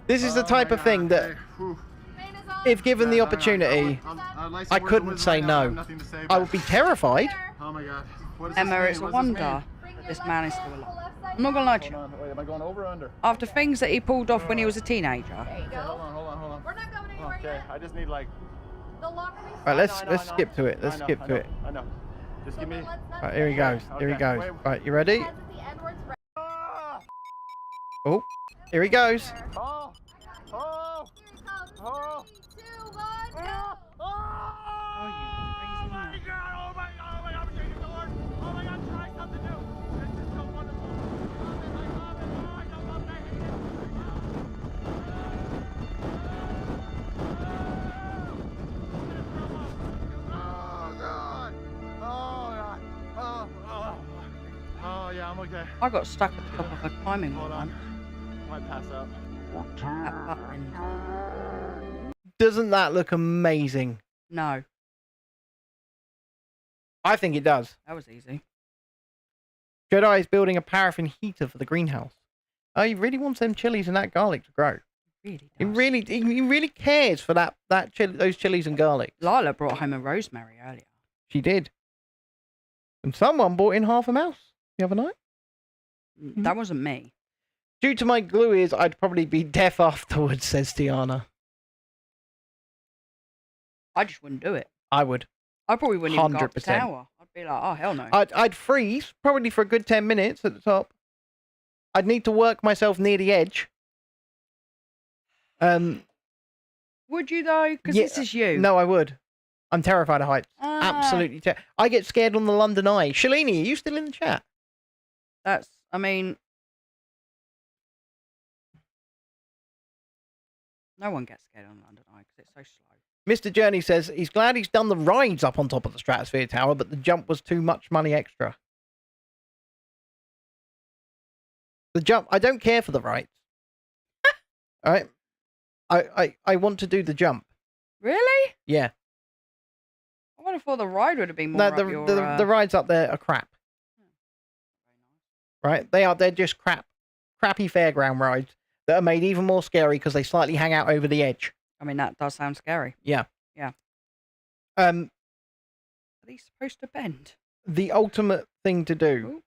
this is the type of thing that Whew. Rein is on. If given the Guys, opportunity, I couldn't say no. I would be terrified. Oh my god. What is Emma, this it's a mean? What does this wonder mean? that this man is still alive. I'm not gonna lie to Hold you. on. Wait, am I going over or under? After things that he pulled off when he was a teenager. There you Okay, hold go. on, hold on. We're not going anywhere Okay, yet. I just need like. The longer we Right, let's I know, I know. skip to it. Let's I know, skip I to know, it. I know. Just give me. Right, here he goes. Here he Okay, goes. wait. Right, you ready? Hands at the end where it's red. Ah! Oh, here he goes. Oh! Oh! Here it comes. Oh! 3, 2, 1, go. Oh, you crazy man. God! Oh my God! I'm shaking the Lord! Oh my God! Try something new. This is so wonderful. I love it. Oh, I don't love it. I hate it. Oh God! Oh God! Oh yeah, I'm okay. I got stuck at the top of a climbing wall Hold on. once. I might pass out. At butt end. Doesn't that look amazing? No, I think it does. that was easy. Jedi is building a paraffin heater for the greenhouse. Oh, he really wants them chilies and that garlic to grow. Really He does. really cares for those chilies and garlic. Lila brought home a rosemary earlier. She did. And someone bought in half a mouse the other night. That wasn't me. Due to my glue ears, I'd probably be deaf afterwards, says Tiana. I just wouldn't do it. I would. I probably wouldn't even go up the 100%. tower. I'd be like, oh, hell no. I'd freeze, probably for a good 10 minutes at the top. I'd need to work myself near the edge. Would you, though? Because Yeah, this is you. No, I would. I'm terrified of heights. Ah, Absolutely. I get scared on the London Eye. Shalini, are you still in the chat? That's, I mean... No one gets scared on London Eye because it's so slow. Mr. Journey says he's glad he's done the rides up on top of the Stratosphere Tower, but the jump was too much money extra. The jump, I don't care for the rides. All right. I want to do the jump. Really? Yeah. I would have thought the ride would have been more No, up your... the rides up there are crap. Right? They're just crappy fairground rides that are made even more scary because they slightly hang out over the edge. I mean, that does sound scary. Yeah. Yeah. Are Are these supposed to bend? the ultimate thing to do Ooh.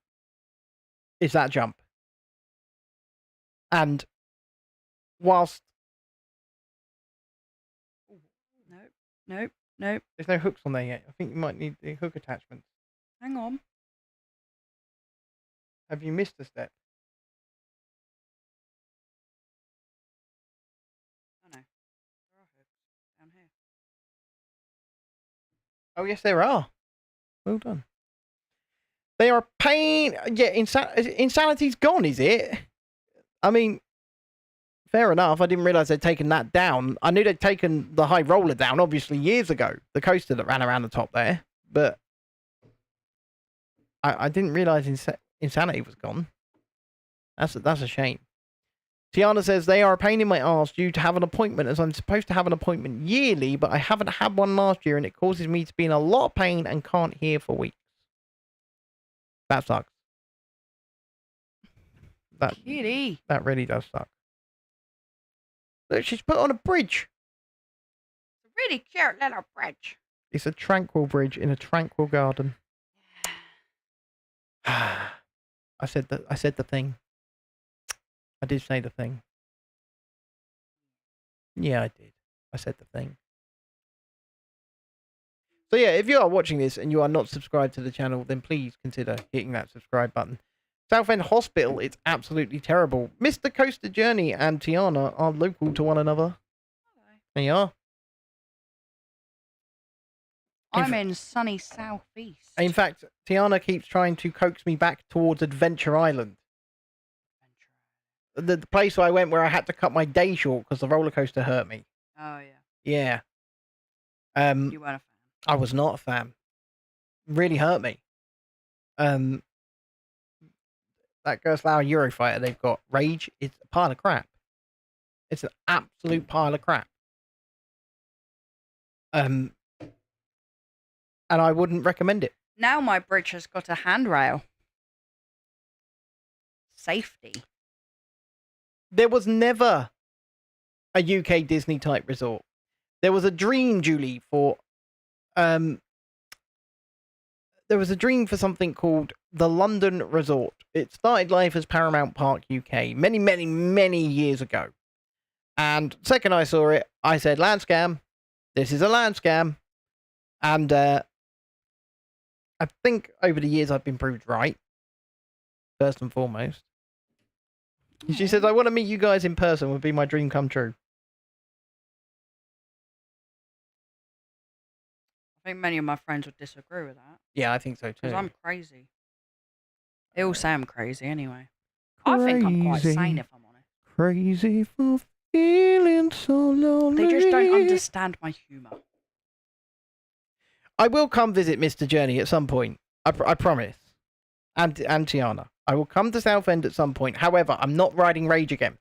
is that jump. And whilst Nope. Nope. Nope. there's no hooks on there yet, I think you might need the hook attachments. Hang on. Have you missed a step? Oh, no. There are hooks down here. Oh, yes, there are. Well done. They are a pain. Yeah, Insanity's gone, is it? I mean, fair enough. I didn't realise they'd taken that down. I knew they'd taken the high roller down, obviously, years ago. The coaster that ran around the top there. But I didn't realise Insanity was gone. That's a shame. Tiana says, they are a pain in my arse due to have an appointment, as I'm supposed to have an appointment yearly, but I haven't had one last year, and it causes me to be in a lot of pain and can't hear for weeks. That sucks. Kitty. That really does suck. Look, she's put on a bridge. It's a really cute little bridge. It's a tranquil bridge in a tranquil garden. I said the thing. I did say the thing. Yeah, I did. I said the thing. So yeah, if you are watching this and you are not subscribed to the channel, then please consider hitting that subscribe button. Southend Hospital, it's absolutely terrible. Mr. Coaster Journey and Tiana are local to one another. There you are. I'm in sunny southeast. In fact, Tiana keeps trying to coax me back towards Adventure Island. The place where I went where I had to cut my day short because the roller coaster hurt me. Oh, yeah. Yeah. You weren't a fan. I was not a fan. Really hurt me. That Gerstlauer Eurofighter they've got, Rage, it's a pile of crap. It's an absolute pile of crap. And I wouldn't recommend it. Now my bridge has got a handrail. Safety. There was never a UK Disney type resort. There was a dream, Julie, for there was a dream for something called the London Resort. It started life as Paramount Park UK many, many, many years ago. And second I saw it, I said, land scam. This is a land scam. And I think over the years I've been proved right. First and foremost. She says, I want to meet you guys in person. Would be my dream come true. I think many of my friends would disagree with that. Yeah, I think so too. Because I'm crazy. They all say I'm crazy anyway. I think I'm quite Crazy. sane if I'm honest. Crazy for feeling so lonely. They just don't understand my humour. I will come visit Mr. Journey at some point. I promise. And Tiana. I will come to Southend at some point. However, I'm not riding Rage again.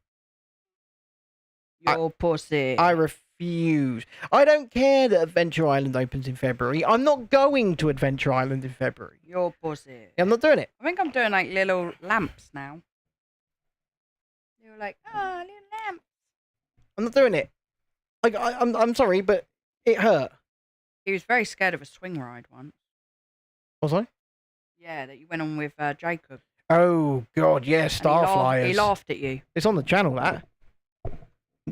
Your pussy. I refuse. I don't care that Adventure Island opens in February. I'm not going to Adventure Island in February. Your pussy. I'm not doing it. I think I'm doing like little lamps now. You're like, oh, little lamp. I'm not doing it. Like I'm sorry, but it hurt. He was very scared of a swing ride once. Was I? Yeah, that you went on with Jacob. Oh God, yeah, And Starflyers. He laughed at you. It's on the channel, that.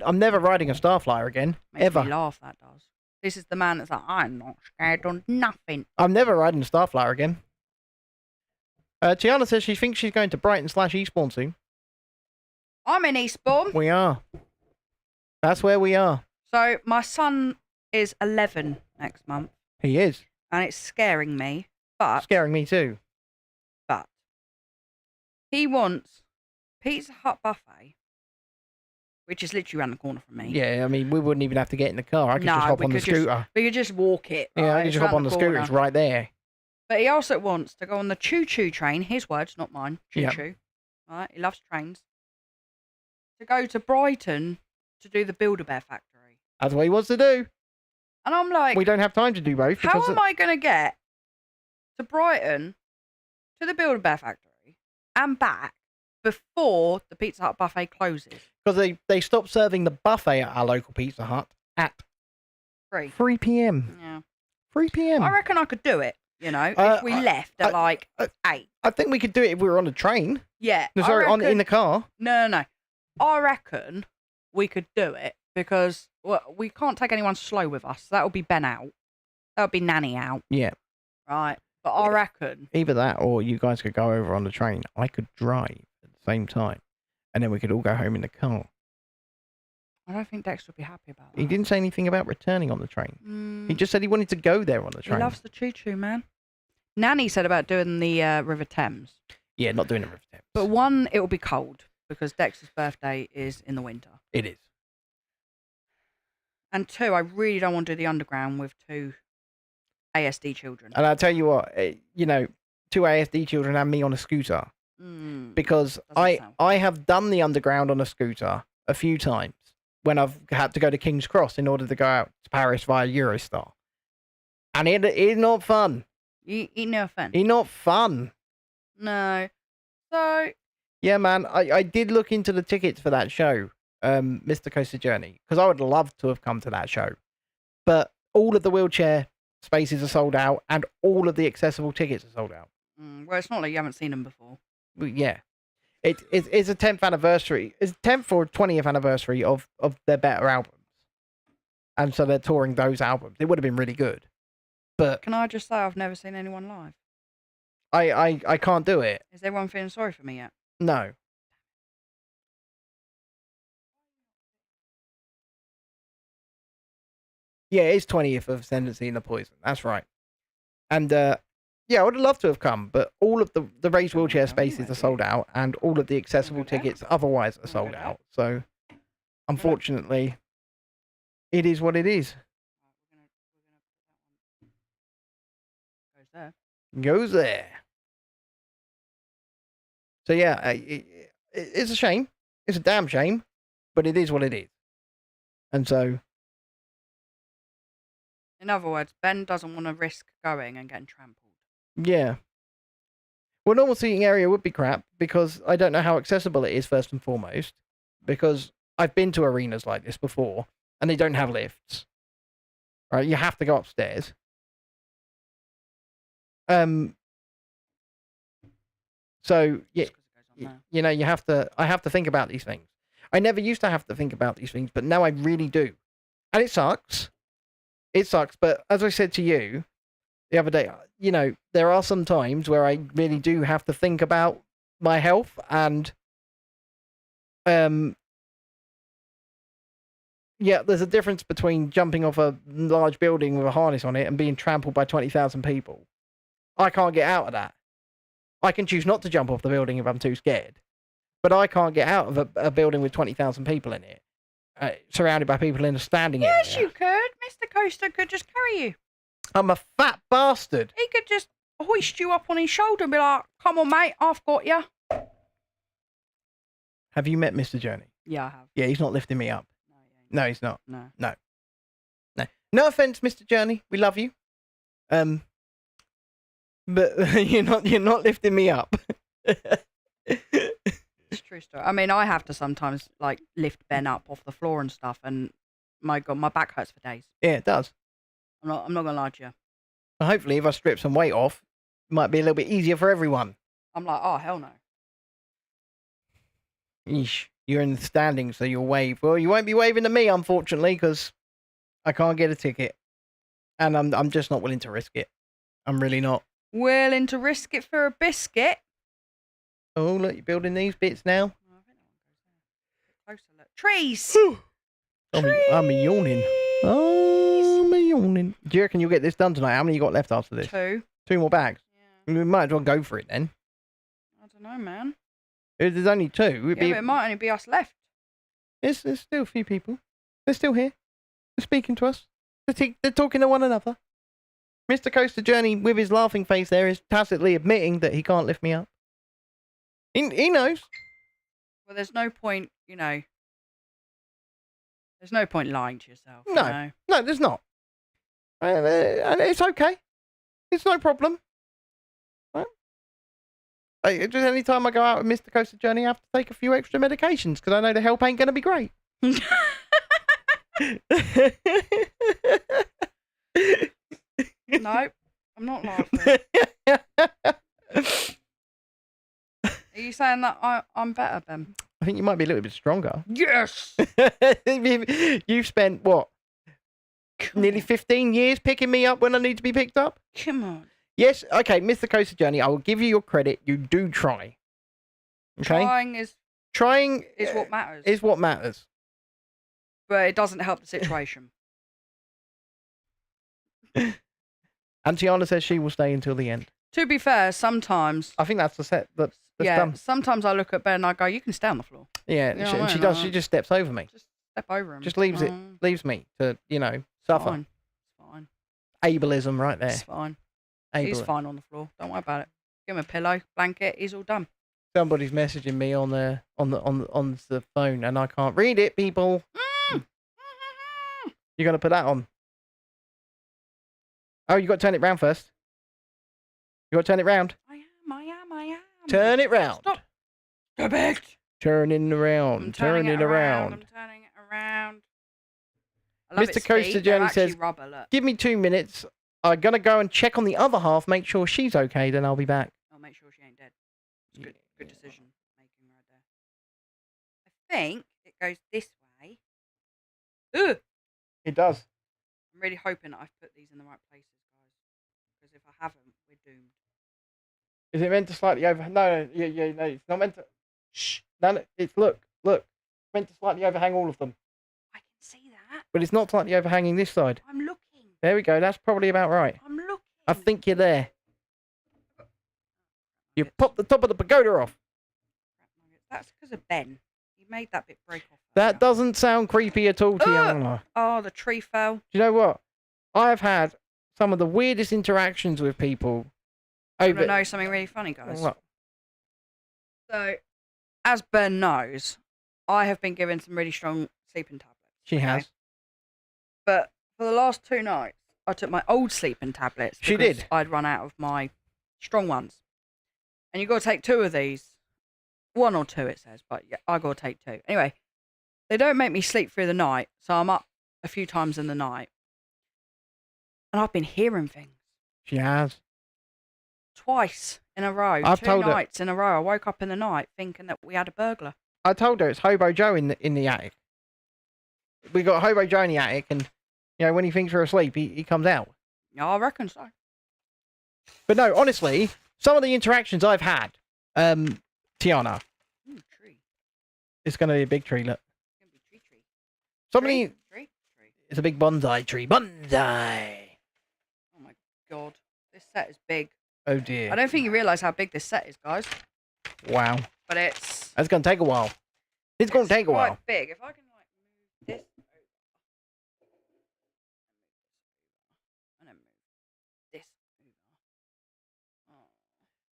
I'm never riding a Starflyer again. Makes ever. me laugh, that does. This is the man that's like, I'm not scared of nothing. I'm never riding a Starflyer again. Tiana says she thinks she's going to Brighton / Eastbourne soon. I'm in Eastbourne. We are. That's where we are. So my son is 11 next month, He is. and it's scaring me. But Scaring me too. he wants Pizza Hut buffet, which is literally around the corner from me. Yeah, I mean, we wouldn't even have to get in the car. I could No, just hop we on the could just- scooter. We could just walk it. Yeah, I right? could It's just hop round on the scooter. It's corner. right there. But he also wants to go on the choo-choo train. His words, not mine. Yep. Choo-choo. Right? He loves trains. To go to Brighton to do the Build-A-Bear factory. That's what he wants to do. And I'm like, We don't have time to do both. how am I going to get to Brighton to the Build-A-Bear factory and back before the Pizza Hut buffet closes? Because they stopped serving the buffet at our local Pizza Hut at Free. 3 p.m. Yeah. 3 p.m. I reckon I could do it, you know, if we I- left at like 8. I think we could do it if we were on a train. Yeah. No, I sorry, in reckon- the car. No. I reckon we could do it because we can't take anyone slow with us. That would be Ben out. That would be Nanny out. Yeah. Right. But I reckon. Either that or you guys could go over on the train. I could drive at the same time. And then we could all go home in the car. I don't think Dex would be happy about that. He didn't say anything about returning on the train. Mm, He just said he wanted to go there on the he train. loves the choo-choo, man. Nanny said about doing the River Thames. Yeah, not doing it with Thames. But one, it will be cold because Dex's birthday is in the winter. It is. And two, I really don't want to do the underground with 2 ASD children. And I'll tell you what, you know, 2 ASD children and me on a scooter. Mm. Because Doesn't sound I have done the underground on a scooter a few times when I've had to go to King's Cross in order to go out to Paris via Eurostar. And it is not fun. You no fun. It's not fun. No. So, Yeah, man, I did look into the tickets for that show, Mr. Coaster Journey, because I would love to have come to that show. But all of the wheelchair spaces are sold out and all of the accessible tickets are sold out. well, it's not like you haven't seen them before. Well, yeah. It's a 10th anniversary. It's 10th or 20th anniversary of their better albums. And so they're touring those albums. It would have been really good. But Can I just say I've never seen anyone live? I can't do it. Is everyone feeling sorry for me yet? No. Yeah, it's 20th of Ascendancy and the Poison. That's right. And yeah, I would have loved to have come, but all of the raised wheelchair spaces are sold out and all of the accessible tickets otherwise are sold out. So unfortunately, it is what it is. Goes there. Goes there. So yeah, it's a shame. It's a damn shame, but it is what it is. And so, In other words, Ben doesn't want to risk going and getting trampled. yeah. Well, normal seating area would be crap because I don't know how accessible it is, first and foremost, because I've been to arenas like this before and they don't have lifts. Right, you have to go upstairs. So yeah, Just 'cause it goes on there. you know, I have to think about these things. I never used to have to think about these things, but now I really do. And it sucks. It sucks, but as I said to you the other day, you know, there are some times where I really do have to think about my health, and yeah, there's a difference between jumping off a large building with a harness on it and being trampled by 20,000 people. I can't get out of that. I can choose not to jump off the building if I'm too scared, but I can't get out of a building with 20,000 people in it, surrounded by people in a standing area. Yes, you could. Mr. Coaster could just carry you. I'm a fat bastard. He could just hoist you up on his shoulder and be like, "Come on, mate, I've got you." Have you met Mr. Journey? Yeah, I have. Yeah, he's not lifting me up. No, he ain't. No, he's not. No. No offense, Mr. Journey. We love you. But you're not lifting me up. It's a true story. I mean, I have to sometimes like lift Ben up off the floor and stuff, and my God, my back hurts for days. Yeah, it does. I'm not gonna lie to you. Well, hopefully, if I strip some weight off, it might be a little bit easier for everyone. I'm like, oh hell no. Yeesh. You're in the standing, so you'll wave. Well, you won't be waving to me, unfortunately, because I can't get a ticket, and I'm just not willing to risk it. I'm really not. Willing to risk it for a biscuit. Oh, look, you're building these bits now. Oh, I think that one goes there. Closer look. Trees. Whew. I'm yawning. Oh, I'm yawning. Do you reckon you'll get this done tonight? How many you got left after this? 2. 2 more bags. Yeah. We might as well go for it then. I don't know, man. If there's only 2, it'd Yeah, be. but it might only be us left. There's still a few people. They're still here. They're speaking to us. They're talking to one another. Mr. Coaster Journey, with his laughing face there, is tacitly admitting that he can't lift me up. He knows. Well, there's no point, you know. There's no point lying to yourself. No. You know? No, there's not. And it's okay. It's no problem. Right? Just any time I go out with Mr. Coaster Journey, I have to take a few extra medications because I know the help ain't going to be great. No, I'm not laughing. Are you saying that I'm better, Ben? I think you might be a little bit stronger. Yes! You've spent, what, nearly 15 years picking me up when I need to be picked up? Come on. Yes, okay, Mr. Coaster Journey, I will give you your credit. You do try. Okay? Trying is Trying what matters. is what matters. But it doesn't help the situation. And Tiana says she will stay until the end. To be fair, sometimes... I think that's the set. That's yeah, done. sometimes I look at Ben and I go, you can stay on the floor. Yeah, You know she, what I and she mean? does. She just steps over me. Just step over him. Just leaves me to, you know, suffer. Fine. It's fine. Ableism right there. It's fine. He's fine on the floor. Don't worry about it. Give him a pillow, blanket. He's all done. Somebody's messaging me on the phone, and I can't read it. People, you got to put that on. Oh, you got to turn it round first. You got to turn it round. I am. Turn it round. Stop. Stop it. Turning around. I'm Turning it around. I'm turning it around. I love Mr. its Coaster feet. They're Journey actually says, rubber, look. Give me 2 minutes. I'm going to go and check on the other half, make sure she's okay, then I'll be back. I'll make sure she ain't dead. It's good decision making right there. I think it goes this way. Ugh. It does. I'm really hoping that I've put these in the right places, guys. Because if I haven't, we're doomed. Is it meant to slightly over? No, no, it's not meant to. Shh. No, it's look. It's meant to slightly overhang all of them. I can see that. But it's not slightly overhanging this side. I'm looking. There we go. That's probably about right. I'm looking. I think you're there. You pop the top of the pagoda off. That's because of Ben. He made that bit break off. That earlier. doesn't sound creepy at all, Tiana. Oh, the tree fell. Do you know what? I have had some of the weirdest interactions with people. You want to know something really funny, guys? What? So, as Ben knows, I have been given some really strong sleeping tablets. She has. But for the last 2 nights, I took my old sleeping tablets. She because did? I'd run out of my strong ones. And you've got to take 2 of these. 1 or 2, it says, but yeah, I got to take 2. Anyway, they don't make me sleep through the night, so I'm up a few times in the night. And I've been hearing things She has. twice in a row. I've two told her- nights in a row. I woke up in the night thinking that we had a burglar. I told her it's Hobo Joe in the attic. We got Hobo Joe in the attic, and when he thinks we're asleep, he comes out. Yeah, I reckon so. But no, honestly, some of the interactions I've had, Tiana, Ooh, tree. it's going to be a big tree. Look, It's gonna be tree. somebody, Tree. it's a big bonsai tree. Bonsai. Oh my god, this set is big. Oh dear. I don't think you realise how big this set is, guys. Wow. But it's That's going to take a while. It's going to take a quite while. big. If I can like move this over and then move this over.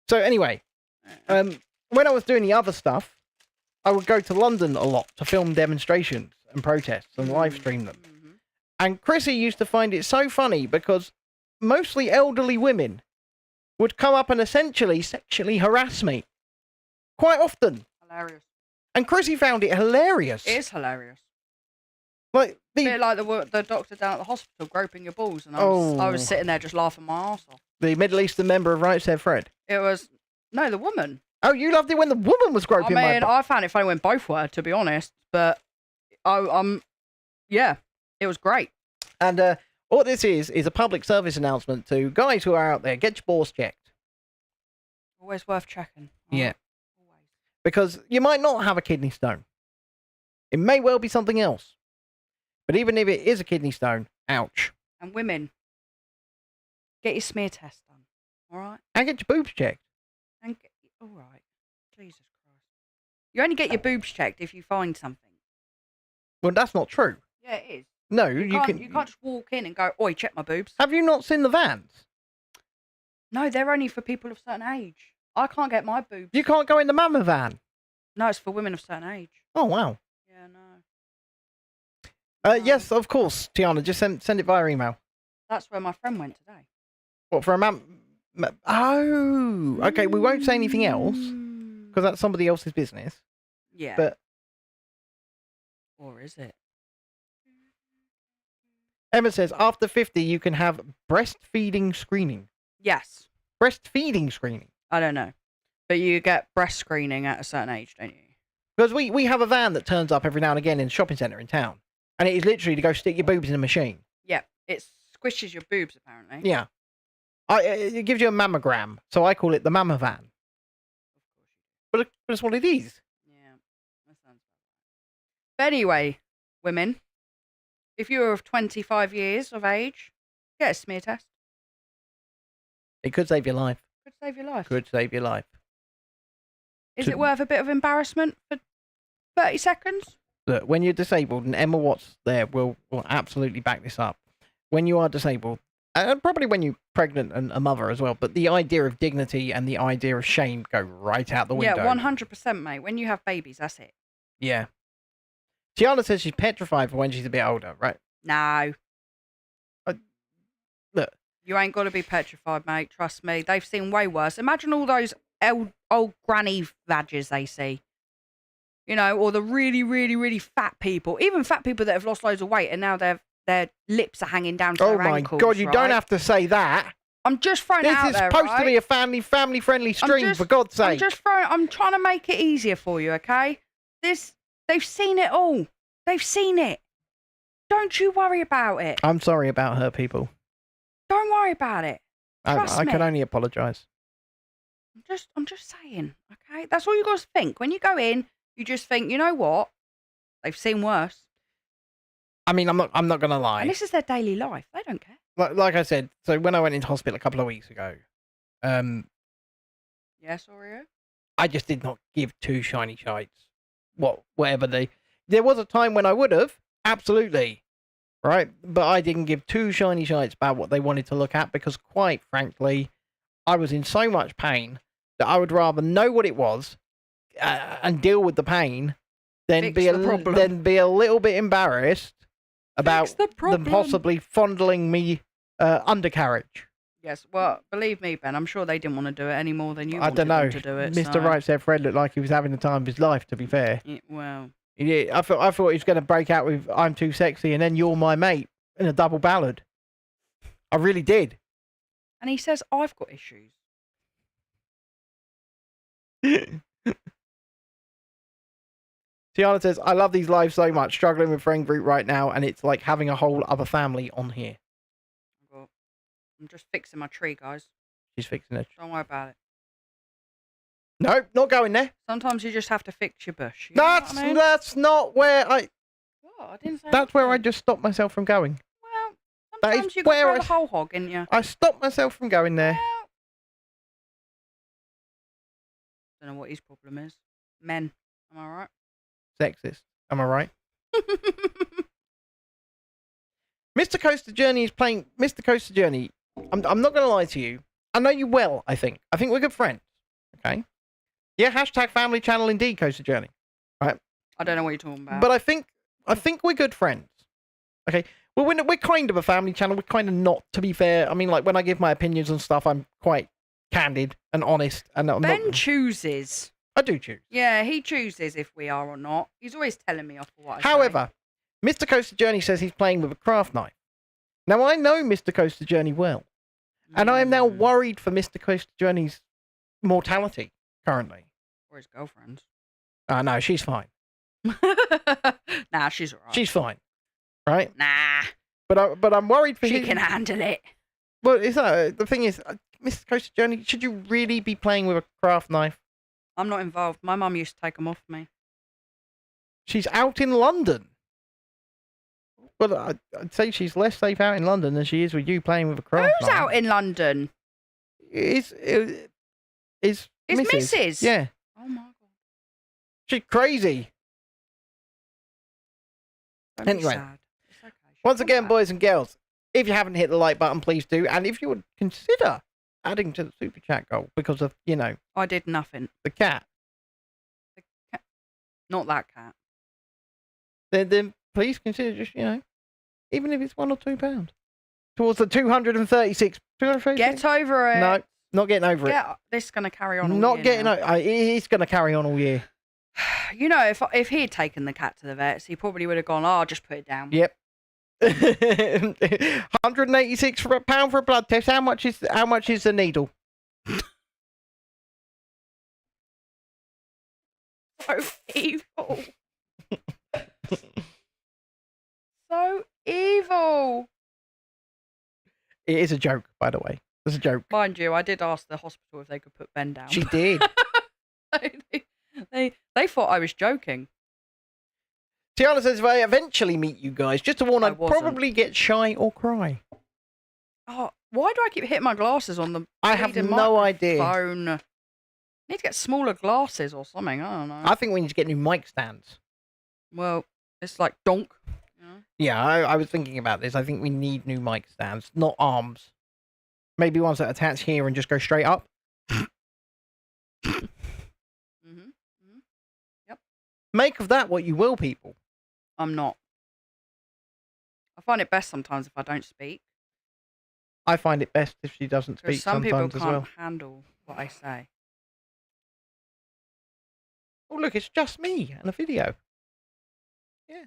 So anyway, when I was doing the other stuff, I would go to London a lot to film demonstrations and protests and live stream them. Mhm. And Chrissy used to find it so funny because mostly elderly women would come up and essentially sexually harass me quite often. Hilarious. And Chrissy found it hilarious. It is hilarious. Like A the bit like the doctor down at the hospital groping your balls, and I was Oh. sitting there just laughing my arse off. Middle Eastern member of Right Said Fred. It was no, the woman. Oh, you loved it when the woman was I groping my mean, butt. I found it funny when both were, to be honest. But yeah, it was great. And what this is a public service announcement to guys who are out there. Get your balls checked. Always worth checking. Yeah. Always. Because you might not have a kidney stone. It may well be something else. But even if it is a kidney stone, ouch. And women, get your smear test done. All right. And get your boobs checked. And all right. Jesus Christ. You only get your boobs checked if you find something. Well, that's not true. Yeah, it is. No, You can't just walk in and go, "Oi, check my boobs." Have you not seen the vans? No, they're only for people of certain age. I can't get my boobs. You can't go in the mama van. No, it's for women of certain age. Oh, wow. Yeah, no. Yes, of course, Tiana. Just send it via email. That's where my friend went today. What, for a Oh, okay. We won't say anything else because that's somebody else's business. Yeah. But Or is it? Emma says after 50 you can have breastfeeding screening. Yes. Breastfeeding screening. I don't know. But you get breast screening at a certain age, don't you? Because we have a van that turns up every now and again in a shopping centre in town. And it is literally to go stick your boobs in a machine. Yeah. It squishes your boobs, apparently. Yeah. It gives you a mammogram. So I call it the mamma van. But that's what it is. Yeah. That sounds bad. But anyway, women, if you're of 25 years of age, get a smear test. It could save your life. Could save your life. Could save your life. Is it worth a bit of embarrassment for 30 seconds? Look, when you're disabled, and Emma Watts there will absolutely back this up. When you are disabled, and probably when you're pregnant and a mother as well, but the idea of dignity and the idea of shame go right out the window. Yeah, 100%, mate. When you have babies, that's it. Yeah. Tiana says she's petrified for when she's a bit older, right? No. Look. You ain't got to be petrified, mate. Trust me. They've seen way worse. Imagine all those old granny badgers they see. You know, or the really, really, really fat people. Even fat people that have lost loads of weight and now their lips are hanging down to Oh their my ankles. God, you right? don't have to say that. I'm just throwing it This out is there, supposed to right? be a family-friendly stream, just- for God's I'm sake. I'm trying to make it easier for you, okay? They've seen it all. They've seen it. Don't you worry about it. I'm sorry about her, people. Don't worry about it. Trust I me. can only apologise. I'm just saying, okay? That's all you got to think. When you go in, you just think, you know what? They've seen worse. I mean, I'm not gonna lie. And this is their daily life. They don't care. Like I said, so when I went into hospital a couple of weeks ago, Yes, Oreo? I just did not give two shiny shites. Whatever there was a time when I would have, absolutely, right? But I didn't give two shiny shites about what they wanted to look at because, quite frankly, I was in so much pain that I would rather know what it was and deal with the pain than Fix be the problem. a little bit embarrassed about Fix the problem. them possibly fondling me undercarriage. Yes, well, believe me, Ben, I'm sure they didn't want to do it any more than you I wanted don't know. them to do it. Mr. so- Right said Fred looked like he was having the time of his life, to be fair. Yeah, well, Yeah, I thought he was going to break out with "I'm too sexy" and then "You're my mate" in a double ballad. I really did. And he says, I've got issues. Tiana says, I love these lives so much. Struggling with friend group right now, and it's like having a whole other family on here. I'm just fixing my tree, guys. She's fixing it. Don't worry about it. No, not going there. Sometimes you just have to fix your bush. You know what I mean? That's not where I. What? I didn't say That's where I anything. just stopped myself from going. Well, That is sometimes you where can I throw the whole hog in you. I stopped myself from going there. Well, don't know what his problem is. Men. Am I right? Sexist. Am I right? Mr. Coaster Journey is playing. Mr. Coaster Journey. I'm not going to lie to you. I know you well. I think we're good friends. Okay. Yeah. Hashtag family channel indeed. Coaster Journey. Right. I don't know what you're talking about. But I think we're good friends. Okay. Well, we're kind of a family channel. We're kind of not, to be fair. I mean, like when I give my opinions on stuff, I'm quite candid and honest. And I'm Ben not, chooses. I do choose. Yeah, he chooses if we are or not. He's always telling me off for what I say. However, Mr. Coaster Journey says he's playing with a craft knife. Now, I know Mr. Coaster Journey well, and I am now worried for Mr. Coaster Journey's mortality currently. Or his girlfriend. No, she's fine. Nah, she's alright. She's fine, right? Nah, But I'm worried for she his... can handle it. Well, is that the thing? Is Mr. Coaster Journey? Should you really be playing with a craft knife? I'm not involved. My mum used to take them off me. She's out in London. Well, I'd say she's less safe out in London than she is with you playing with a craft Who's knife. out in London? Is It's Mrs. Mrs. Yeah, Oh my god. she's crazy. Don't be Anyway, sad. It's okay. She'll Once come again, back. boys and girls, if you haven't hit the like button, please do. And if you would consider adding to the super chat goal because of, I did nothing. the cat, Not that cat. then please consider just, even if it's £1 or £2 towards the 236. Get over it. No, not getting over it. This is going to carry on all Not year getting now. over It's going to carry on all year. You know, if he had taken the cat to the vets, he probably would have gone, I'll just put it down. Yep. £186 for £1 for a blood test. How much is the needle? So evil. So evil. It is a joke, by the way. It's a joke. Mind you, I did ask the hospital if they could put Ben down. She did. they thought I was joking. Tiana says, if I eventually meet you guys, just to warn, I I'd wasn't. probably get shy or cry. Oh, why do I keep hitting my glasses on the I have bleeding no idea. microphone? I need to get smaller glasses or something. I don't know. I think we need to get new mic stands. Well, it's like donk. You know? Yeah, I was thinking about this. I think we need new mic stands, not arms. Maybe ones that attach here and just go straight up. Make of that what you will, people. I'm not. I find it best sometimes if I don't speak. I find it best if she doesn't Because speak some people sometimes as can't well. handle what I say. Oh, look, it's just me and a video. Yeah.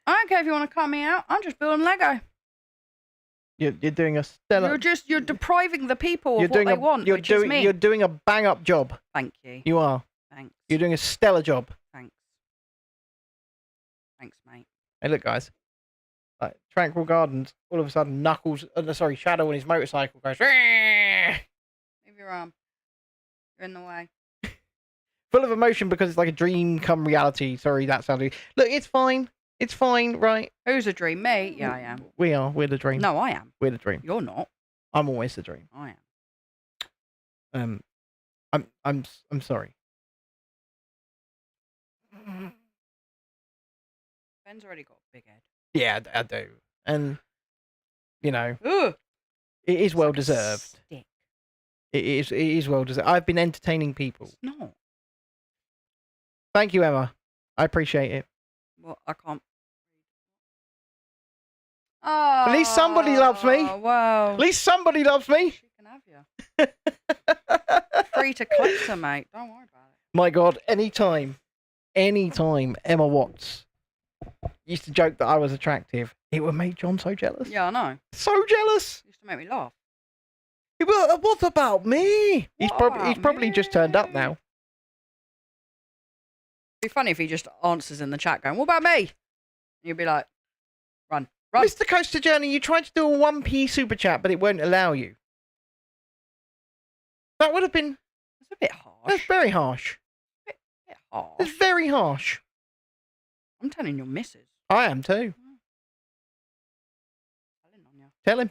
I don't care if you want to cut me out. I'm just building Lego. You're doing a stellar... You're depriving the people You're of what doing they a, want, you're which doing, is me. You're doing a bang-up job. Thank you. You are. Thanks. You're doing a stellar job. Thanks. Thanks, mate. Hey, look, guys. Like, Tranquil Gardens, all of a sudden, Shadow on his motorcycle goes... Move your arm. You're in the way. Full of emotion because it's like a dream come reality. Sorry, that sounded... Look, it's fine. It's fine, right? Who's a dream? Me? Yeah, I am. We are. We're the dream. No, I am. We're the dream. You're not. I'm always the dream. I am. I'm sorry. Ben's already got a big head. Yeah, I do. And, Ugh. it is well Like a deserved. stick. It is well deserved. I've been entertaining people. It's not. Thank you, Emma. I appreciate it. Well, I can't. Oh, At least somebody loves me. Wow. At least somebody loves me. She can have you. Free to collect her, mate. Don't worry about it. My God, anytime Emma Watts used to joke that I was attractive, it would make John so jealous. Yeah, I know. So jealous. Used to make me laugh. What about me? He's What probably about just turned up me? now. It'd be funny if he just answers in the chat going, "What about me?" And you'd be like, "Run, run." Mr. Coaster Journey, you tried to do a 1p super chat, but it won't allow you. That would have been... That's a bit harsh. That's very harsh. bit harsh. It's very harsh. I'm telling your missus. I am too. Telling on you. Tell him.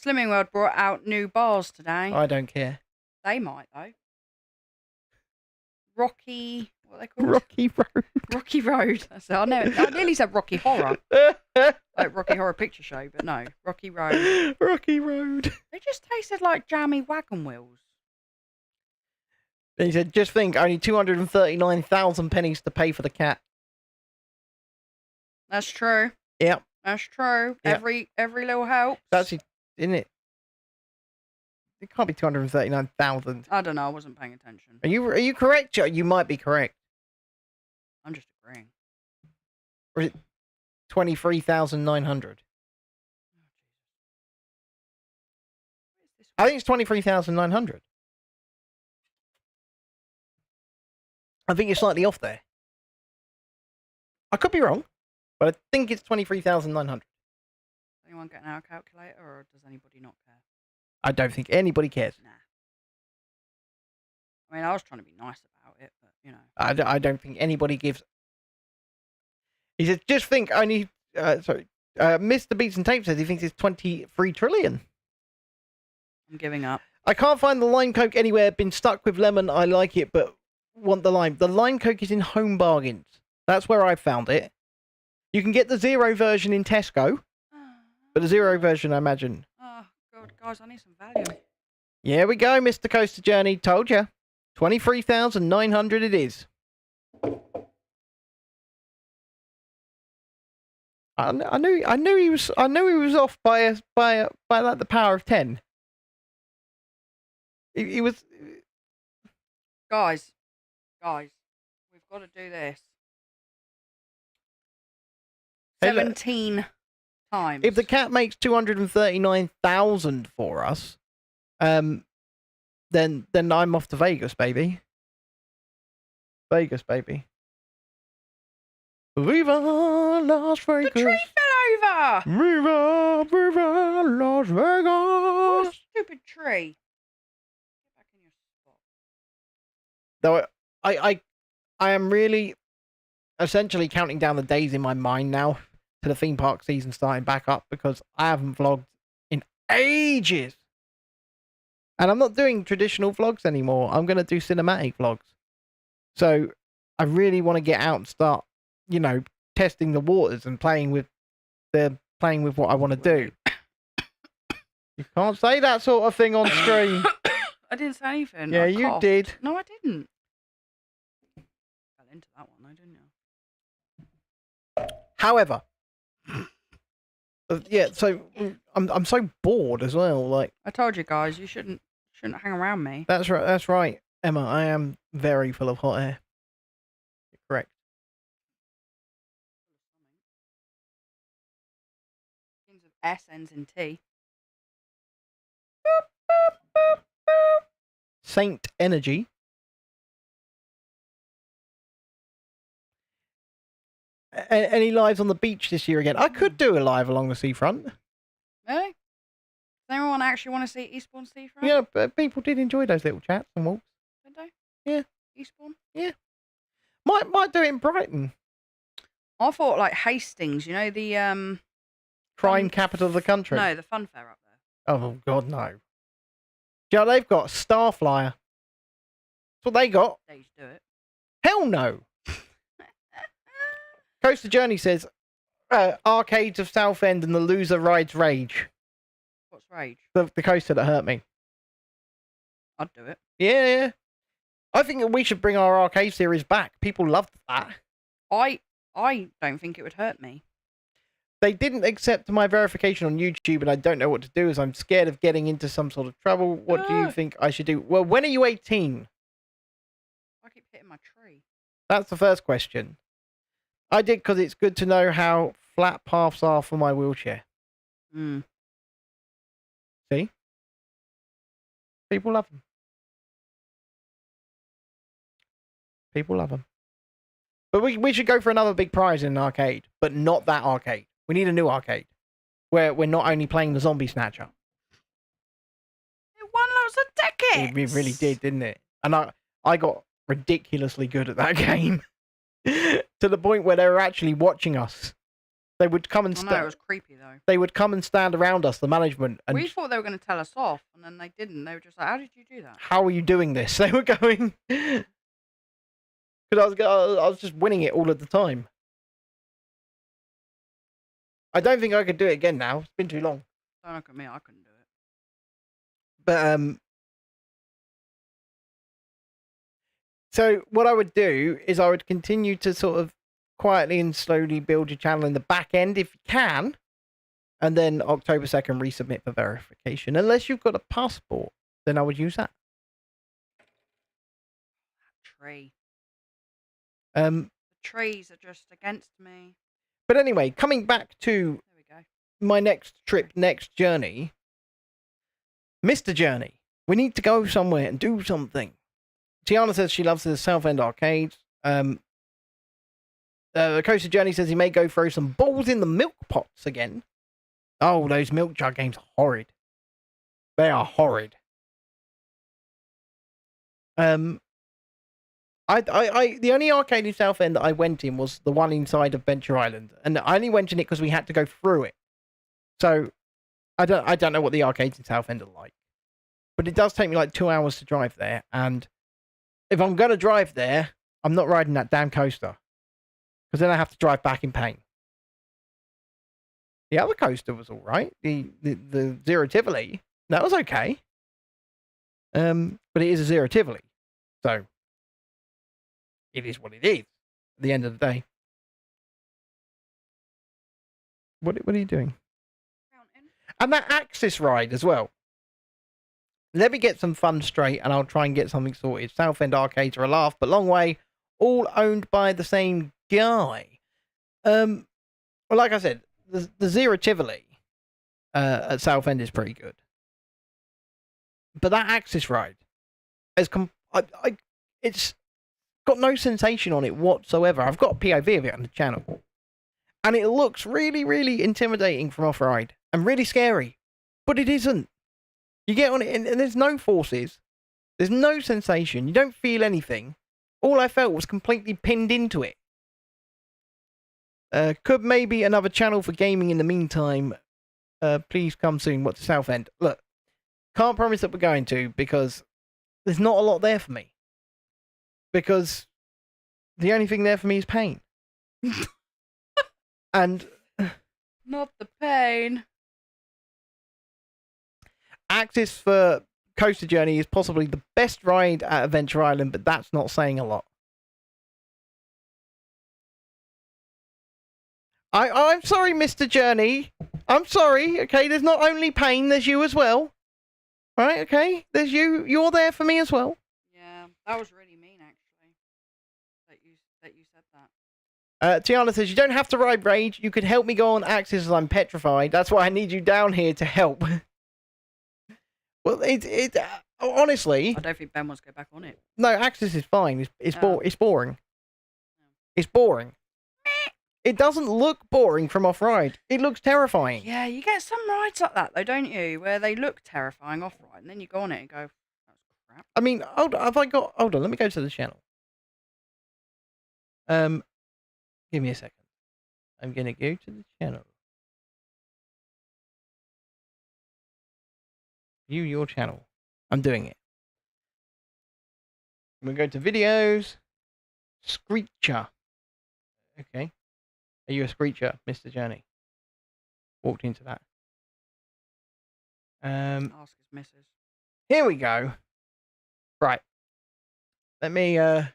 Slimming World brought out new bars today. I don't care. They might though. Rocky, what are they called? Rocky Road. Rocky Road. That's it. I nearly said Rocky Horror, like Rocky Horror Picture Show, but no, Rocky Road. Rocky Road. They just tasted like jammy wagon wheels. He said, just think, only 239,000 pennies to pay for the cat. That's true. Yep. That's true. Yep. Every little helps. That's it, isn't it? It can't be 239,000. I don't know. I wasn't paying attention. Are you correct, Joe? You might be correct. I'm just agreeing. Or is it 23,900? I think it's 23,900. I think you're slightly off there. I could be wrong, but I think it's 23,900. Anyone getting out a calculator, or does anybody not care? I don't think anybody cares. Nah. I mean, I was trying to be nice about it, but you know. I don't think anybody gives. He says, just think only. Mr. Beats and Tape says he thinks it's 23 trillion. I'm giving up. I can't find the lime coke anywhere. Been stuck with lemon. I like it, but want the lime. The lime coke is in Home Bargains. That's where I found it. You can get the zero version in Tesco, but the zero version, I imagine. Oh God, guys, I need some value. Here we go, Mr. Coaster Journey. Told you. 23,900 it is. I knew he was off by like the power of 10. He was. Guys, we've got to do this. Hey, look. 17 times. If the cat makes 239,000 for us, then I'm off to Vegas, baby. Vegas, baby. Viva Las Vegas. The tree fell over. Viva Las What a Vegas. stupid tree. Get back in your spot. Though I am really essentially counting down the days in my mind now to the theme park season starting back up, because I haven't vlogged in ages. And I'm not doing traditional vlogs anymore. I'm going to do cinematic vlogs. So I really want to get out and start, you know, testing the waters and playing with what I want to do. You can't say that sort of thing on stream. I didn't say anything. Yeah, I you coughed. did. No, I didn't. Fell into that one, though, didn't you? However, yeah, so I'm so bored as well. Like, I told you guys, you shouldn't hang around me. that's right. That's right, Emma. I am very full of hot air. You're correct. Begins with S, ends in T. Saint Energy. Any lives on the beach this year again? I could do a live along the seafront. Really? Does anyone actually want to see Eastbourne Seafront? Yeah, but people did enjoy those little chats and walks. Did they? Yeah. Eastbourne? Might do it in Brighton. I thought like Hastings, you know, the Crime capital of the country. No, the fun fair up there. Oh, God, no. Yeah, they've got Starflyer. That's what they got. They used to do it. Hell no. Coaster Journey says, Arcades of Southend and the loser rides Rage. What's Rage? The coaster that hurt me. I'd do it. Yeah. I think that we should bring our arcade series back. People loved that. I don't think it would hurt me. They didn't accept my verification on YouTube, and I don't know what to do, as I'm scared of getting into some sort of trouble. What do you think I should do? Well, when are you 18? I keep hitting my tree. That's the first question. I did because it's good to know how flat paths are for my wheelchair. Mm. See? People love them. People love them. But we should go for another big prize in an arcade, but not that arcade. We need a new arcade where we're not only playing the Zombie Snatcher. It won lots of decades. It really did, didn't it? And I got ridiculously good at that game to the point where they were actually watching us. They would come and I know, it was creepy though. they would come and stand around us, the management, and We thought they were going to tell us off, and then they didn't. They were just like, "How did you do that?" how are you doing this? They were going because I was just winning it all of the time. I don't think I could do it again now. It's been too long. Don't look at me. I couldn't do it. But so what I would do is I would continue to sort of quietly and slowly build your channel in the back end if you can, and then October 2nd resubmit for verification. Unless you've got a passport, then I would use that. Tree. The Trees are just against me. But anyway, coming back to There we go. my next trip, next journey, Mr. Journey, we need to go somewhere and do something. Tiana says she loves the South End arcades. Coaster Journey says he may go throw some balls in the milk pots again. Oh, those milk jug games are horrid. They are horrid. The only arcade in South End that I went in was the one inside of Venture Island, and I only went in it because we had to go through it. So I don't know what the arcades in South End are like, but it does take me like 2 hours to drive there, and if I'm gonna drive there, I'm not riding that damn coaster, because then I have to drive back in pain. The other coaster was all right. The Zero Tivoli, that was okay. But it is a Zero Tivoli, so it is what it is. At the end of the day, what are you doing? Counting. And that Axis ride as well. Let me get some fun straight, and I'll try and get something sorted. South End arcades are a laugh, but long way. All owned by the same guy. Well, like I said, the Zero Tivoli at South End is pretty good. But that Axis ride is it's got no sensation on it whatsoever. I've got a POV of it on the channel, and it looks really, really intimidating from off-ride and really scary, but it isn't. You get on it and there's no forces, there's no sensation, you don't feel anything. All I felt was completely pinned into it. Could maybe another channel for gaming in the meantime. Please come soon. What's the South End? Look, can't promise that we're going to, because there's not a lot there for me. Because the only thing there for me is pain. And Not the pain. Axis for Coaster Journey is possibly the best ride at Adventure Island, but that's not saying a lot. I'm sorry, Mr. Journey. I'm sorry, okay? There's not only pain, there's you as well. Right, okay? There's you. You're there for me as well. Yeah, that was really mean, actually. That you said that. Tiana says, you don't have to ride Rage. You could help me go on Axis as I'm petrified. That's why I need you down here to help. Well, honestly... I don't think Ben wants to go back on it. No, Axis is fine. It's boring. It's boring. It doesn't look boring from off-ride. It looks terrifying. Yeah, you get some rides like that, though, don't you? Where they look terrifying off-ride, and then you go on it and go, that's crap. I mean, hold on, let me go to the channel. Give me a second. I'm going to go to the channel. View your channel. I'm doing it. I'm going to go to videos. Screecher. Okay. Are you a screecher, Mr. Journey? Walked into that. Ask his missus. Here we go. Right. Let me, the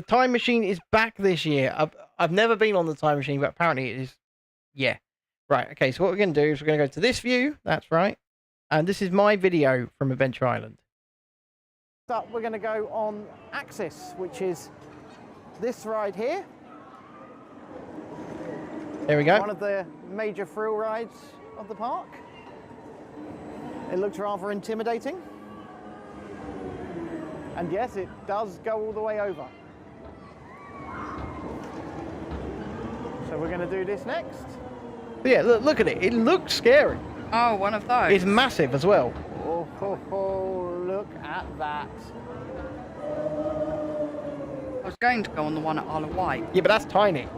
time machine is back this year. I've never been on the time machine, but apparently it is. Yeah. Right. Okay. So what we're going to do is we're going to go to this view. That's right. And this is my video from Adventure Island. So we're going to go on Axis, which is this ride here. There we go. One of the major thrill rides of the park. It looks rather intimidating. And yes, it does go all the way over. So we're going to do this next. Yeah, look at it. It looks scary. Oh, one of those. It's massive as well. Oh, look at that. I was going to go on the one at Isle of Wight. Yeah, but that's tiny.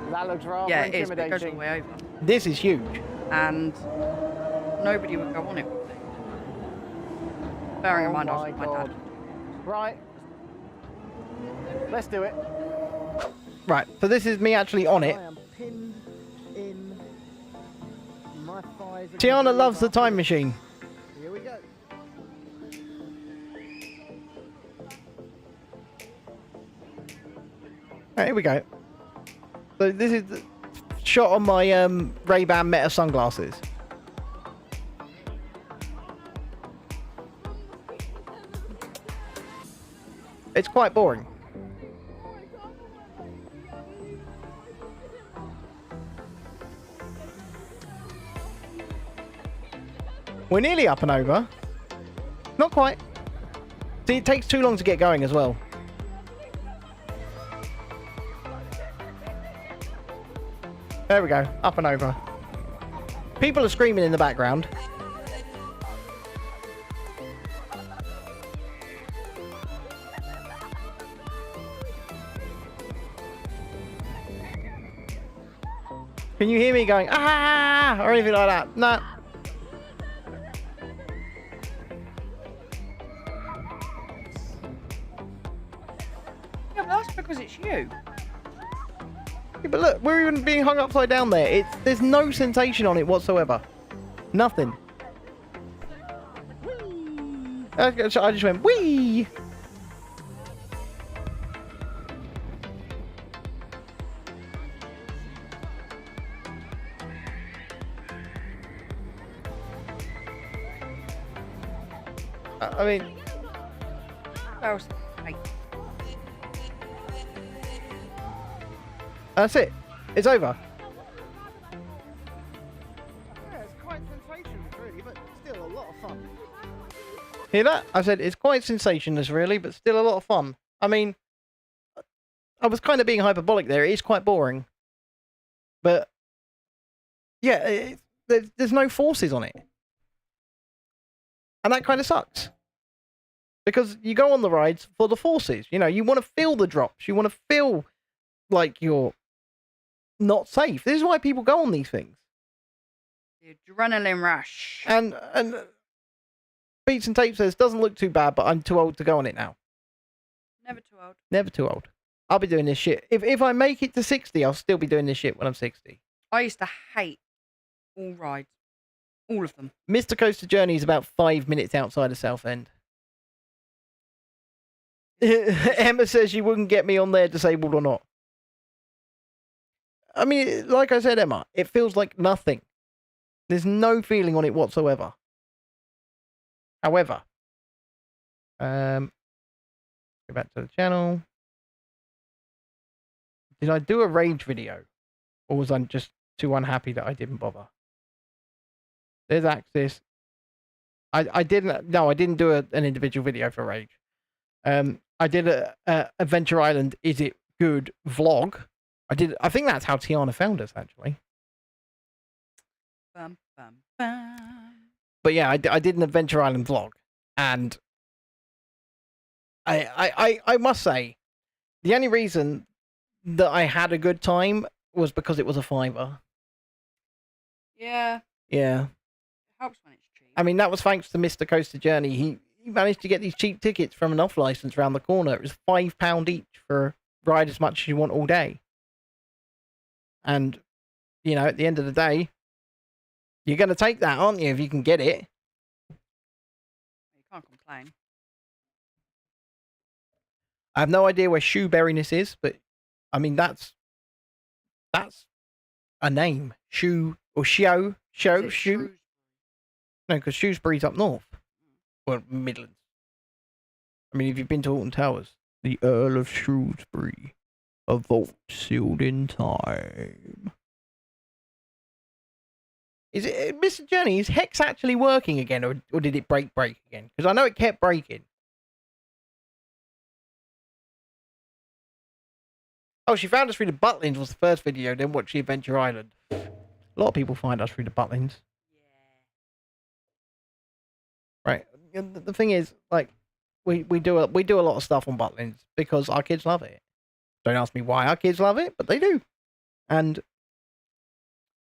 That looks rather Yeah, it is, but intimidating. it goes all the way over. This is huge. And nobody would go on it with me. Bearing in mind I was with my dad. Right. Let's do it. Right, so this is me actually on it. I am pinned in. My thighs are Tiana loves the time machine. Here we go. Right, here we go. So this is the shot on my Ray-Ban Meta sunglasses. It's quite boring. We're nearly up and over. Not quite. See, it takes too long to get going as well. There we go, up and over. People are screaming in the background. Can you hear me going, ah, or anything like that? No. Yeah, but that's because it's you. Yeah, but look, we're even being hung upside down there. There's no sensation on it whatsoever. Nothing. I just went, whee! I mean... Where else? Hey. That's it. It's over. Yeah, it's quite sensational, really, but still a lot of fun. Hear that? I said it's quite sensationless, really, but still a lot of fun. I mean, I was kind of being hyperbolic there. It is quite boring. But, yeah, there's no forces on it. And that kind of sucks. Because you go on the rides for the forces. You know, you want to feel the drops. You want to feel like you're not safe. This is why people go on these things. The adrenaline rush. And Beats and Tape says, doesn't look too bad, but I'm too old to go on it now. Never too old. Never too old. I'll be doing this shit. If I make it to 60, I'll still be doing this shit when I'm 60. I used to hate all rides. All of them. Mr. Coaster Journey is about 5 minutes outside of Southend. Emma says you wouldn't get me on there disabled or not. I mean, like I said, Emma, it feels like nothing. There's no feeling on it whatsoever. However, go back to the channel. Did I do a rage video? Or was I just too unhappy that I didn't bother? There's Axis. I didn't do an individual video for rage. I did a Adventure Island Is It Good vlog. I think that's how Tiana found us, actually. Bum, bum, bum. But yeah, I did an Adventure Island vlog, and I must say, the only reason that I had a good time was because it was a $5. Yeah. Yeah. It helps when it's cheap. I mean, that was thanks to Mr. Coaster Journey. He managed to get these cheap tickets from an off license around the corner. It was £5 each for ride as much as you want all day. And, you know, at the end of the day, you're going to take that, aren't you, if you can get it? You can't complain. I have no idea where Shoeberryness is, but, I mean, that's a name. Shoe, or Shoe. Is it Shoe. No, because Shrewsbury's up north. Well, Midlands. I mean, if you've been to Alton Towers, the Earl of Shrewsbury. A vault sealed in time. Is it, Mr. Journey, is Hex actually working again, or did it break again? Because I know it kept breaking. Oh, she found us through the Butlins was the first video, then watched the Adventure Island. A lot of people find us through the Butlins. Right. The thing is, like, we do a lot of stuff on Butlins because our kids love it. Don't ask me why our kids love it, but they do. And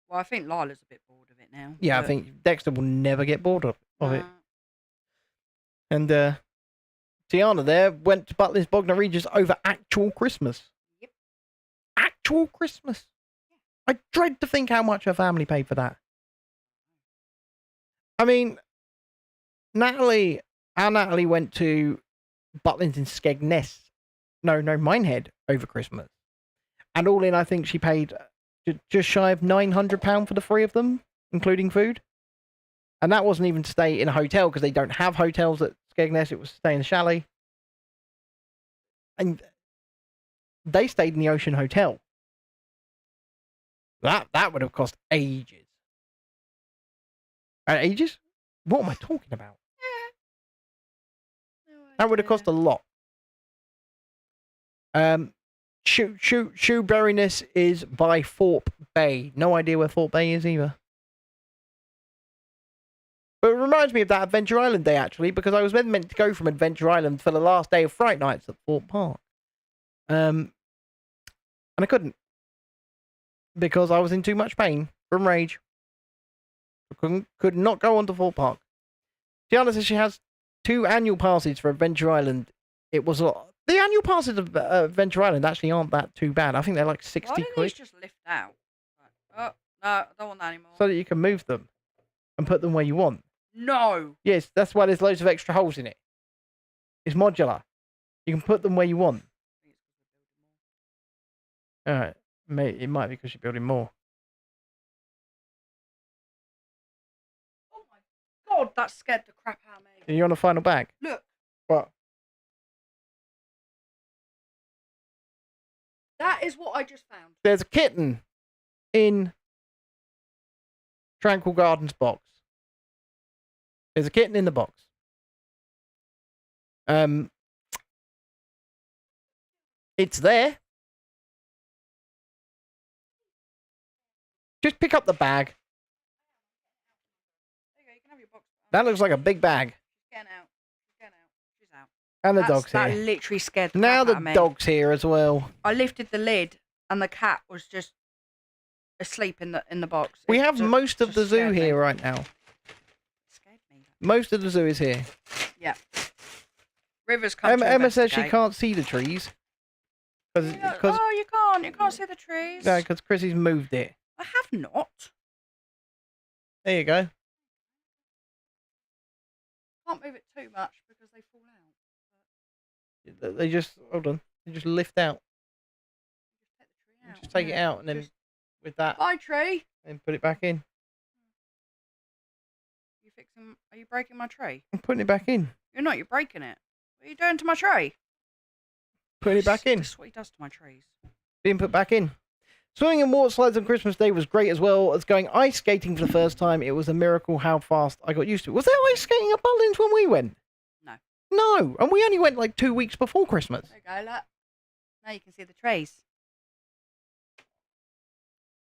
Well, I think Lila's a bit bored of it now. yeah, I but- think Dexter will never get bored of it. Uh, And Tiana there went to Butlins Bognor Regis over actual Christmas. Yep. Actual Christmas. I dread to think how much her family paid for that. I mean, our Natalie went to Butlins in Skegness. No, Minehead over Christmas. And all in, I think she paid just shy of £900 for the three of them, including food. And that wasn't even to stay in a hotel because they don't have hotels at Skegness. It was to stay in a chalet. And they stayed in the Ocean Hotel. That would have cost ages. Ages? What am I talking about? That would have cost a lot. Shoeberryness is by Thorpe Bay. No idea where Thorpe Bay is either. But it reminds me of that Adventure Island day, actually, because I was meant to go from Adventure Island for the last day of Fright Nights at Thorpe Park. And I couldn't. Because I was in too much pain from rage. I could not go on to Thorpe Park. Tiana says she has 2 annual passes for Adventure Island. It was the annual passes of Adventure Island actually aren't that too bad. I think they're like 60 Why didn't quid. these just lift out? Oh, no, I don't want that anymore. So that you can move them and put them where you want. No. Yes, that's why there's loads of extra holes in it. It's modular. You can put them where you want. Alright. It might be because you're building more. Oh my god, that scared the crap out of Are me. you on the final bag? Look, What? that is what I just found. There's a kitten in Tranquil Gardens box. There's a kitten in the box. It's there. Just pick up the bag. There you go, you can have your box. That looks like a big bag. She's getting out. She's getting out. She's out. And the dog's That here. literally scared the Now crap the out of me. dog's here as well. I lifted the lid and the cat was just asleep in the box. We It have ju- most of just the zoo scared me. here right now. It scared me. Most of the zoo is here. Yeah. River's come to Emma says she investigate. can't see the trees. Because Oh, you can't. You can't see the trees. no, because Chrissy's moved it. I have not. There you go. Can't move it too much because they fall out. They just hold on. They just lift out. Just take the tree out. Just take it yeah. out and then Just- with that, Bye, tree. and put it back in. You fixing? Are you breaking my tree? I'm putting it back in. You're not. You're breaking it. What are you doing to my tree? Putting it back in. That's what he does to my trees. Being put back in. Swimming in water slides on Christmas Day was great as well as going ice skating for the first time. It was a miracle how fast I got used to it. Was there ice skating at Butlins when we went? No. No, and we only went like 2 weeks before Christmas. There you go. Look. Now you can see the trees.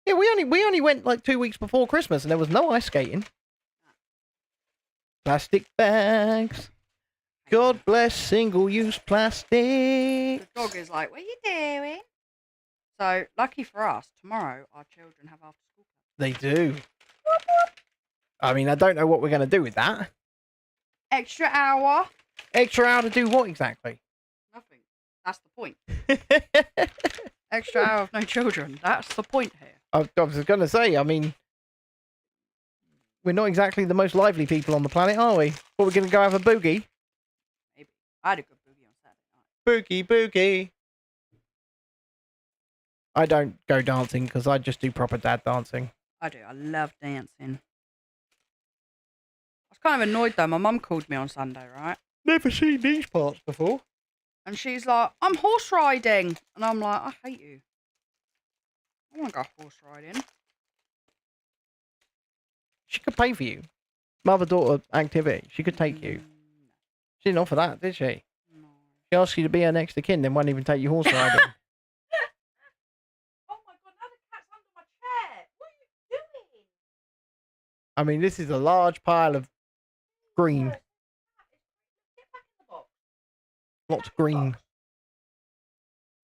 Yeah, we only went like 2 weeks before Christmas and there was no ice skating. Plastic bags. God bless single-use plastic. The dog is like, what are you doing? So, lucky for us, tomorrow our children have after school club. They do. I mean, I don't know what we're going to do with that. Extra hour. Extra hour to do what exactly? Nothing. That's the point. Extra hour of no children. That's the point here. I was going to say, I mean, we're not exactly the most lively people on the planet, are we? What, we're going to go have a boogie? Maybe. I had a good boogie on Saturday night. Boogie. I don't go dancing because I just do proper dad dancing. I do. I love dancing. I was kind of annoyed though. My mum called me on Sunday, right? Never seen these parts before. And she's like, I'm horse riding. And I'm like, I hate you. I want to go horse riding. She could pay for you. Mother-daughter activity. She could take you. She didn't offer that, did she? No. She asked you to be her next of kin, then won't even take you horse riding. Oh my god, now the cat's under my chair. What are you doing? I mean, this is a large pile of green. Get back in the box. Lots of green.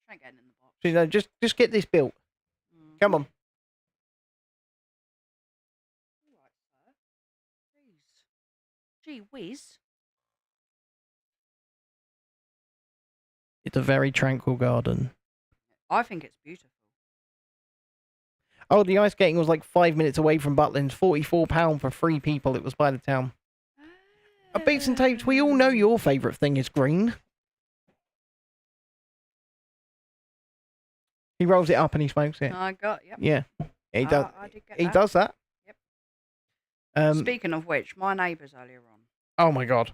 She ain't getting in the box. So, you know, just get this built. Come on. All right, sir. Please. Gee whiz. It's a very tranquil garden. I think it's beautiful. Oh, the ice skating was like 5 minutes away from Butlins. £44 for 3 people. It was by the town. Beats and tapes, we all know your favourite thing is green. He rolls it up and he smokes it. I got, yep. Yeah, he does. I did get He that. does that. Yep. Speaking of which, my neighbours earlier on, Oh my god.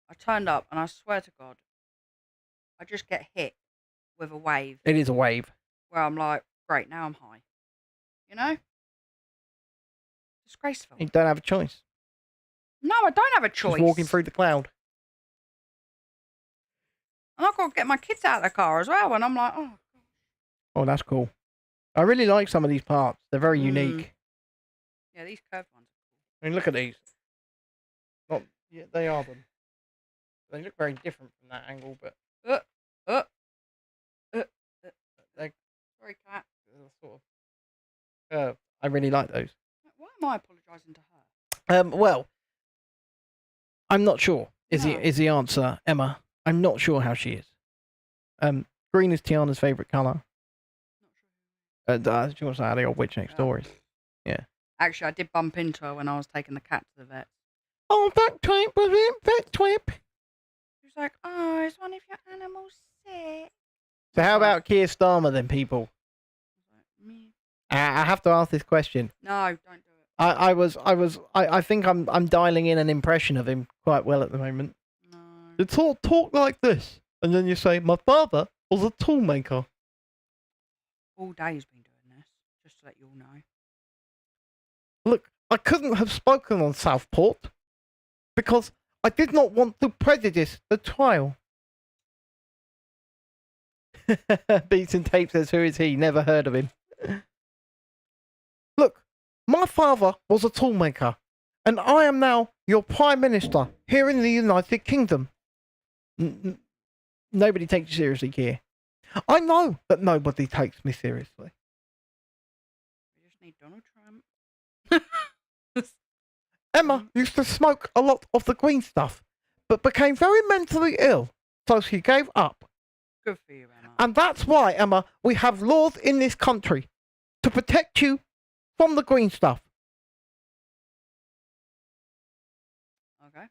I turned up and I swear to God, I just get hit with a wave It is a wave. where I'm like, great, now I'm high. You know? Disgraceful. You don't have a choice. No, I don't have a choice. Just walking through the cloud. And I've got to get my kids out of the car as well. And I'm like, oh. Oh, that's cool. I really like some of these parts. They're very unique. Yeah, these curved ones. I mean, look at these. Not, yeah, they are them. They look very different from that angle, but they're Sorry, cat. sort of. I really like those. Why am I apologising to her? Well, I'm not sure. Is No. the answer, Emma? I'm not sure how she is. Green is Tiana's favourite colour. She wants to add the old witch next door is. Yeah. Actually, I did bump into her when I was taking the cat to the vet. Oh, vet trip, was it? Vet trip. She was like, oh, is one of your animals sick? So how about Keir Starmer then, people? I was like, "Me." I have to ask this question. No, don't do it. I think I'm dialing in an impression of him quite well at the moment. No. You talk like this, and then you say, my father was a toolmaker. All day he's been doing this, just to let you all know. Look, I couldn't have spoken on Southport because I did not want to prejudice the trial. Beats and Tape says, who is he? Never heard of him. Look, my father was a toolmaker, and I am now your Prime Minister here in the United Kingdom. Nobody takes you seriously, Keir. I know that nobody takes me seriously. We just need Donald Trump. Emma used to smoke a lot of the green stuff, but became very mentally ill, so she gave up. Good for you, Emma. And that's why, Emma, we have laws in this country to protect you from the green stuff. Okay.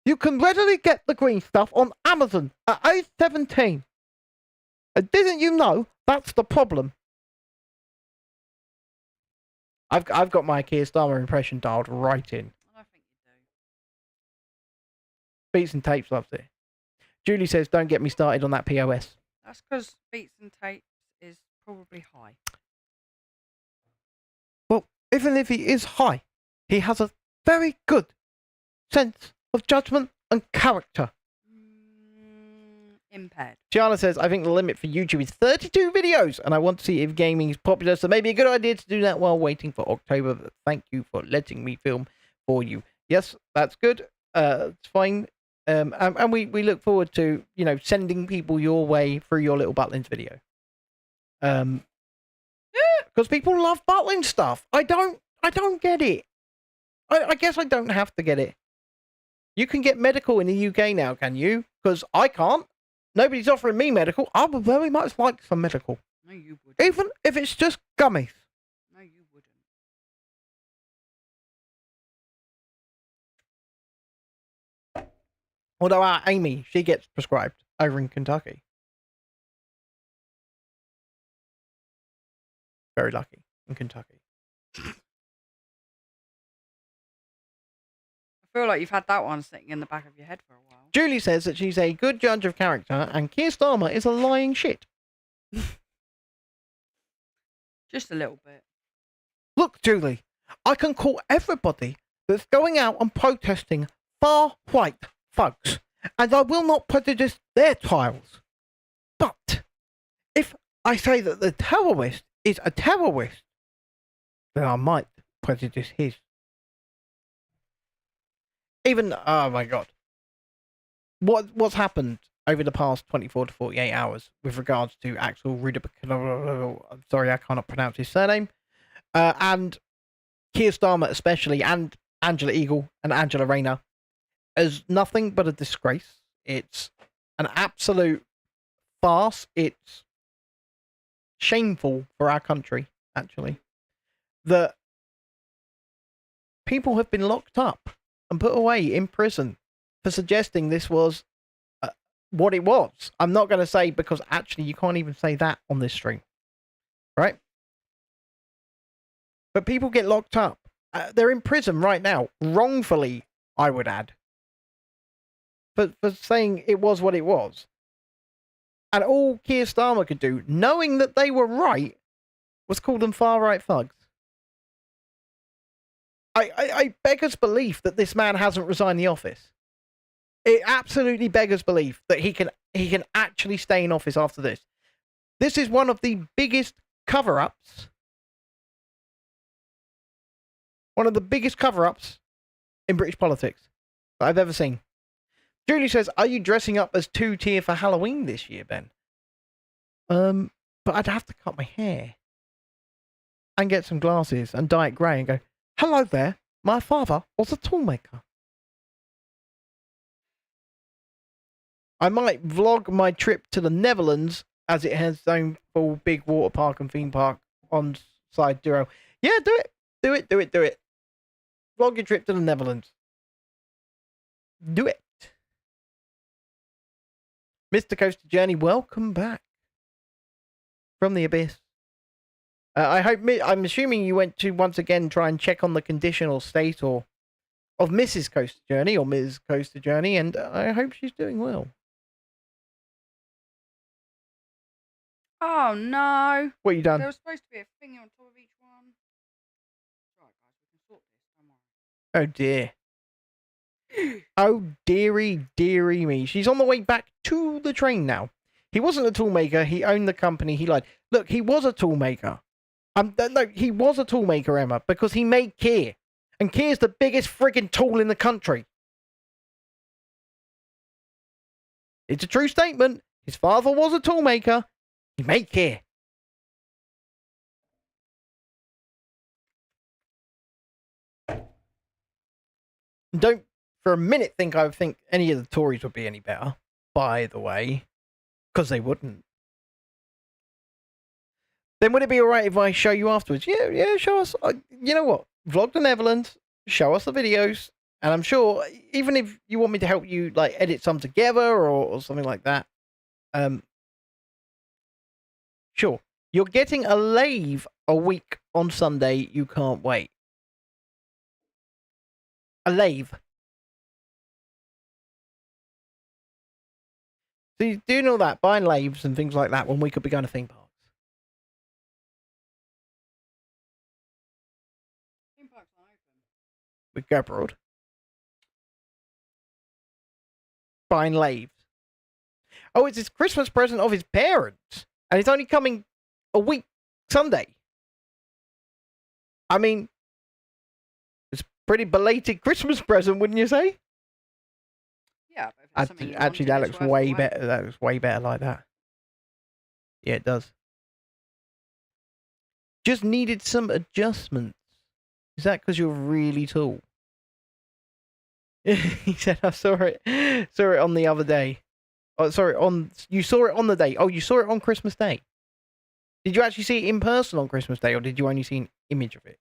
You can readily get the green stuff on Amazon at age 17. And didn't you know that's the problem? I've got my Keir Starmer impression dialed right in. I don't think you do. Beats and Tapes loves it. Julie says, don't get me started on that POS. That's because Beats and Tapes is probably high. Well, even if he is high, he has a very good sense of judgment and character. Impaired. Gianna says, I think the limit for YouTube is 32 videos, and I want to see if gaming is popular, so maybe a good idea to do that while waiting for October. But thank you for letting me film for you. Yes, that's good. It's fine. And we look forward to, you know, sending people your way through your little Butlins video. Because people love Butlins stuff. I don't get it. I guess I don't have to get it. You can get medical in the UK now, can you? Because I can't. Nobody's offering me medical. I would very much like some medical. No, you wouldn't. Even if it's just gummies. No, you wouldn't. Although our Amy, she gets prescribed over in Kentucky. Very lucky in Kentucky. I feel like you've had that one sitting in the back of your head for a while. Julie says that she's a good judge of character, and Keir Starmer is a lying shit. Just a little bit. Look, Julie, I can call everybody that's going out and protesting far-right thugs, and I will not prejudice their trials. But if I say that the terrorist is a terrorist, then I might prejudice his. Even, oh my God. What's happened over the past 24 to 48 hours with regards to Axel I'm sorry, I cannot pronounce his surname, and Keir Starmer especially, and Angela Eagle and Angela Rayner, is nothing but a disgrace. It's an absolute farce. It's shameful for our country, actually, that people have been locked up and put away in prison for suggesting this was what it was. I'm not going to say, because actually you can't even say that on this stream, right? But people get locked up. They're in prison right now, wrongfully, I would add, for saying it was what it was. And all Keir Starmer could do, knowing that they were right, was call them far-right thugs. I beggars belief that this man hasn't resigned the office. It absolutely beggars belief that he can actually stay in office after this. This is one of the biggest cover-ups. One of the biggest cover-ups in British politics that I've ever seen. Julie says, are you dressing up as 2-tier for Halloween this year, Ben? But I'd have to cut my hair. And get some glasses and dye it grey and go, hello there, my father was a toolmaker. I might vlog my trip to the Netherlands, as it has its own full big water park and theme park on side Duro. Yeah, do it. Do it, do it, do it. Vlog your trip to the Netherlands. Do it. Mr. Coaster Journey, welcome back from the abyss. I'm assuming you went to once again try and check on the conditional state or of Mrs. Coaster Journey or Ms. Coaster Journey, and I hope she's doing well. Oh no! What you done? There was supposed to be a thingy on top of each one. Right, guys, we can sort this. Don't worry. Oh dear. Oh dearie me. She's on the way back to the train now. He wasn't a toolmaker. He owned the company. He lied. Look, he was a toolmaker. No, he was a toolmaker, Emma, because he made Keir. And Keir's the biggest friggin' tool in the country. It's a true statement. His father was a toolmaker. He made Keir. Don't for a minute think I would think any of the Tories would be any better, by the way. Because they wouldn't. Then would it be alright if I show you afterwards? Yeah, show us. You know what? Vlog the Netherlands, show us the videos, and I'm sure, even if you want me to help you, like, edit some together or something like that, sure. You're getting a lave a week on Sunday. You can't wait. A lave. So you're doing all that, buying laves and things like that, when we could be going to theme parks. Theme parks aren't open. We'd go abroad. Buying laves. Oh, it's his Christmas present of his parents. And it's only coming a week Sunday. I mean, it's a pretty belated Christmas present, wouldn't you say? Yeah, but if it's something you Actually, wanted, that it's looks worth way the wait. better. That looks way better like that. Yeah, it does. Just needed some adjustments. Is that because you're really tall? He said, I saw it on the other day. Oh, sorry, you saw it on the day. Oh, you saw it on Christmas Day. Did you actually see it in person on Christmas Day, or did you only see an image of it?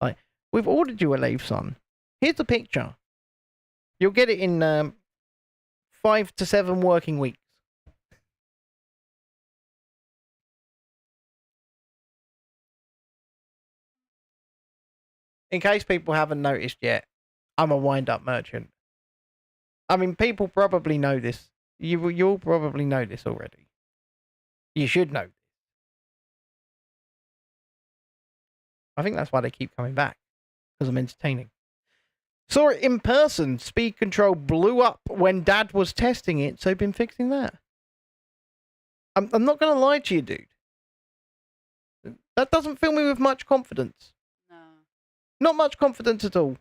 Like, we've ordered you a lathe, son. Here's the picture. You'll get it in 5 to 7 working weeks. In case people haven't noticed yet, I'm a wind-up merchant. I mean, people probably know this. You'll probably know this already. You should know. I think that's why they keep coming back, because I'm entertaining. Saw it in person. Speed control blew up when Dad was testing it, so been fixing that. I'm not going to lie to you, dude. That doesn't fill me with much confidence. No. Not much confidence at all.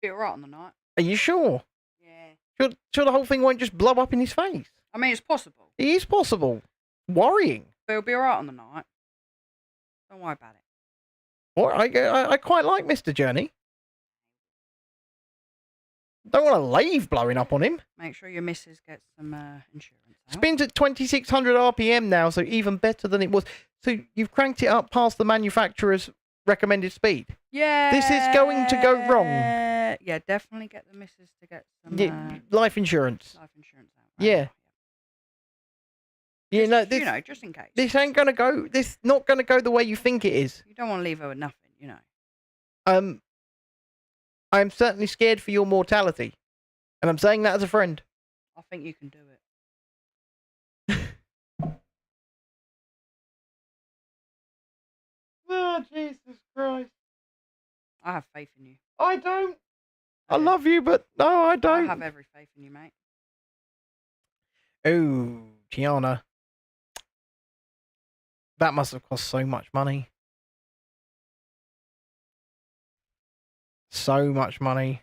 Be alright on the night. Are you sure? Yeah. Sure the whole thing won't just blow up in his face? I mean, it's possible. It is possible. Worrying. But it'll be alright on the night. Don't worry about it. Well, I quite like Mr. Journey. Don't want a lathe blowing up on him. Make sure your missus gets some insurance out. Spins at 2600 RPM now, so even better than it was. So you've cranked it up past the manufacturer's recommended speed. Yeah. This is going to go wrong. Yeah, definitely get the missus to get some Life insurance. life insurance out. Right? Yeah. You know, Just, just in case. this ain't gonna go. This not gonna go the way you think it is. You don't want to leave her with nothing, you know. I'm certainly scared for your mortality, and I'm saying that as a friend. I think you can do it. Oh, Jesus Christ! I have faith in you. I don't. I do. love you, but no, I I don't. have every faith in you, mate. Oh, Tiana. That must have cost so much money. So much money.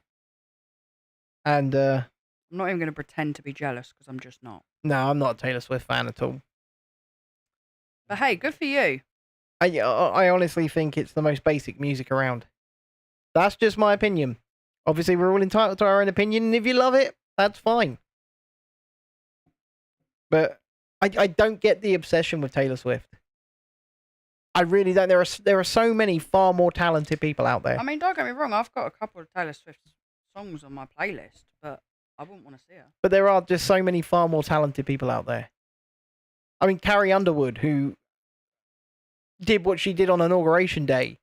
And, I'm not even going to pretend to be jealous because I'm just not. no, I'm not a Taylor Swift fan at all. But hey, good for you. I honestly think it's the most basic music around. That's just my opinion. Obviously, we're all entitled to our own opinion, and if you love it, that's fine. But I don't get the obsession with Taylor Swift. I really don't. There are so many far more talented people out there. I mean, don't get me wrong. I've got a couple of Taylor Swift songs on my playlist, but I wouldn't want to see her. But there are just so many far more talented people out there. I mean, Carrie Underwood, who did what she did on Inauguration Day.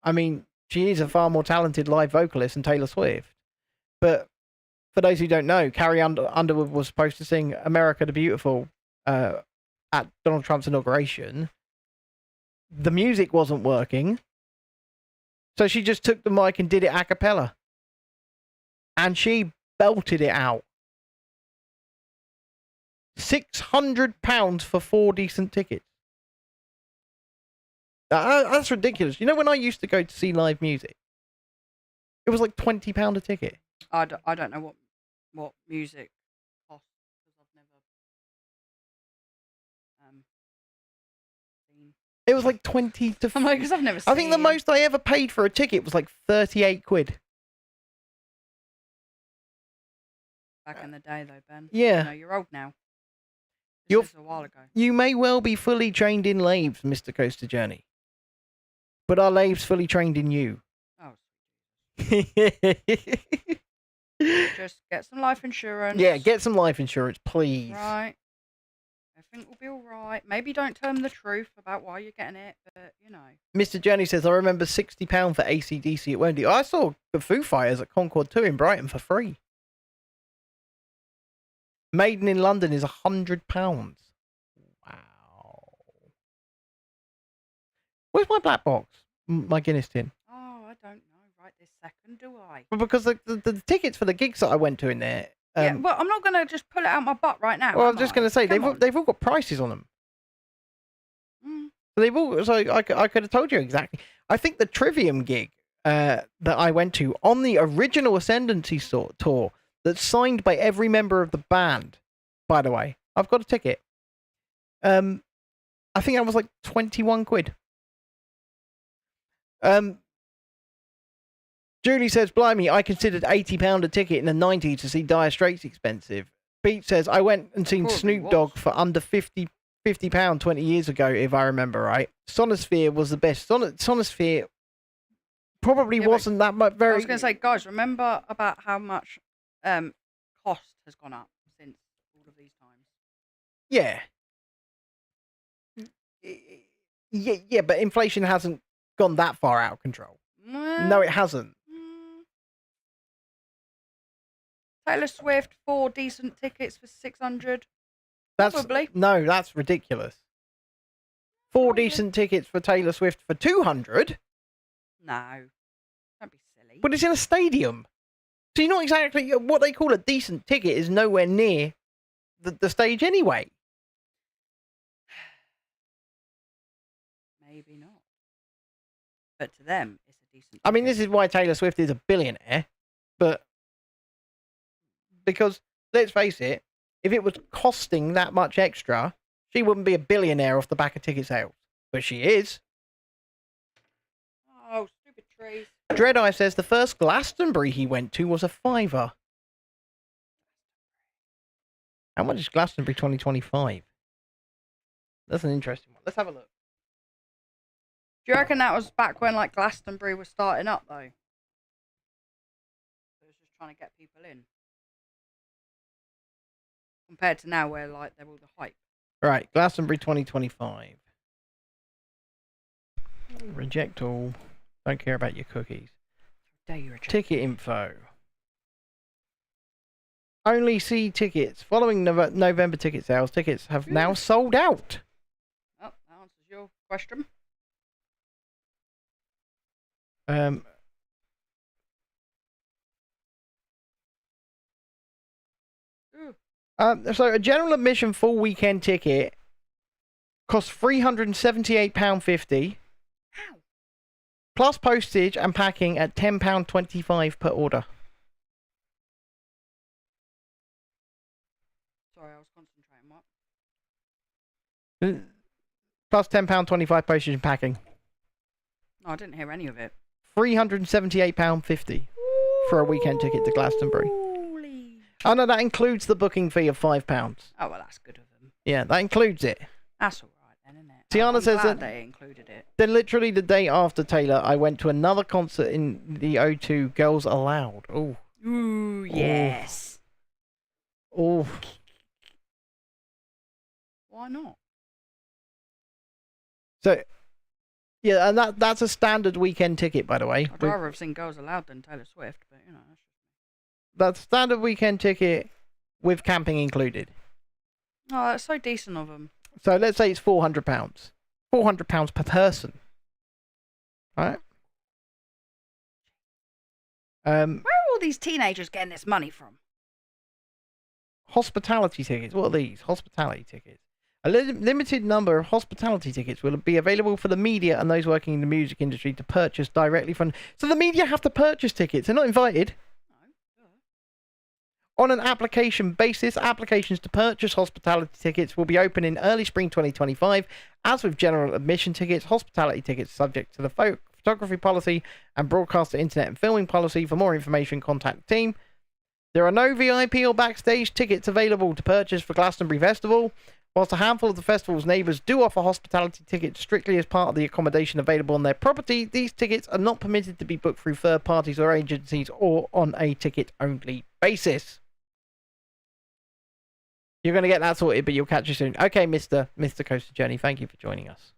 I mean, she is a far more talented live vocalist than Taylor Swift. But for those who don't know, Carrie Underwood was supposed to sing America the Beautiful at Donald Trump's inauguration. The music wasn't working. So she just took the mic and did it a cappella. And she belted it out. £600 for 4 decent tickets. That's ridiculous. You know, when I used to go to see live music, it was like £20 a ticket. I don't know what music costs because I've never seen. It was like 20 to... I'm like, because I've never seen. I think the most I ever paid for a ticket was like 38 quid. Back in the day, though, Ben. Yeah. You know, you're old now. You're- This was a while ago. You may well be fully trained in lathes, Mr. Coaster Journey. But are lathes fully trained in you? Oh, Yeah, just get some life insurance. get some life insurance, please. Right. Everything will be all right. Maybe don't tell them the truth about why you're getting it, but you know. Mr. Journey says, I remember £60 for AC/DC at Wembley. I saw the Foo Fighters at Concord 2 in Brighton for free. Maiden in London is £100. Wow. Where's my black box? My Guinness tin. Oh, I don't know right this second, do I? Well, because the tickets for the gigs that I went to in there. Yeah, well, I'm not going to just pull it out my butt right now. Well, am I'm just I? going to say Come on. they've all got prices on them. Mm. They've all, so I could have told you exactly. I think the Trivium gig that I went to on the original Ascendancy tour that's signed by every member of the band, by the way, I've got a ticket. I think that was like 21 quid. Julie says, blimey, I considered £80 a ticket in the 90s to see Dire Straits expensive. Pete says, I went and seen Probably Snoop was. Dogg for under £50 20 years ago, if I remember right. Sonosphere was the best. Sonosphere probably Yeah, but wasn't that much. I was going to say, guys, remember about how much cost has gone up since all of these times? Yeah. Yeah, but inflation hasn't gone that far out of control. No, it hasn't. Taylor Swift, 4 decent tickets for 600. That's Probably. no, that's ridiculous. 4 Probably. decent tickets for Taylor Swift for 200, No. Don't be silly. but it's in a stadium. So you're not exactly what they call a decent ticket is nowhere near the stage anyway. Maybe not. But to them, it's a decent I mean, ticket. this is why Taylor Swift is a billionaire, but because let's face it, if it was costing that much extra, she wouldn't be a billionaire off the back of ticket sales. But she is. Oh, stupid trees. Dreadeye says the first Glastonbury he went to was a £5. How much is Glastonbury 2025? That's an interesting one. Let's have a look. Do you reckon that was back when like Glastonbury was starting up though? It was just trying to get people in. Compared to now where like they're all the hype. Right, Glastonbury 2025. Reject all. Don't care about your cookies. Dare you reject? Ticket info. Only see tickets. Following November ticket sales, tickets have now sold out. Oh, that answers your question. So a general admission full weekend ticket costs £378.50 Ow. plus postage and packing at £10.25 per order. Sorry, I was concentrating. What? Plus £10.25 postage and packing. No, I didn't hear any of it. £378.50 for a weekend ticket to Glastonbury. Holy. Oh no, that includes the booking fee of £5. Oh well, that's good of them. Yeah, that includes it. That's all right then, isn't it? Tiana I'm says glad that- they included it. Then literally the day after Taylor, I went to another concert in the O2, Girls Aloud. Oh, Ooh, yes. oh. Why not? So, yeah, and that's a standard weekend ticket, by the way. I'd rather have seen Girls Aloud than Taylor Swift, but you know. That's standard weekend ticket with camping included. Oh, that's so decent of them. So let's say it's £400. £400 per person. Right? Where are all these teenagers getting this money from? Hospitality tickets. What are these? Hospitality tickets. A limited number of hospitality tickets will be available for the media and those working in the music industry to purchase directly from... So the media have to purchase tickets. They're not invited. On an application basis, applications to purchase hospitality tickets will be open in early spring 2025. As with general admission tickets, hospitality tickets are subject to the photography policy and broadcaster internet and filming policy. For more information, contact the team. There are no VIP or backstage tickets available to purchase for Glastonbury Festival. Whilst a handful of the festival's neighbours do offer hospitality tickets strictly as part of the accommodation available on their property, these tickets are not permitted to be booked through third parties or agencies or on a ticket-only basis. You're going to get that sorted, but you'll catch you soon. Okay, Mr. Coaster Journey, thank you for joining us.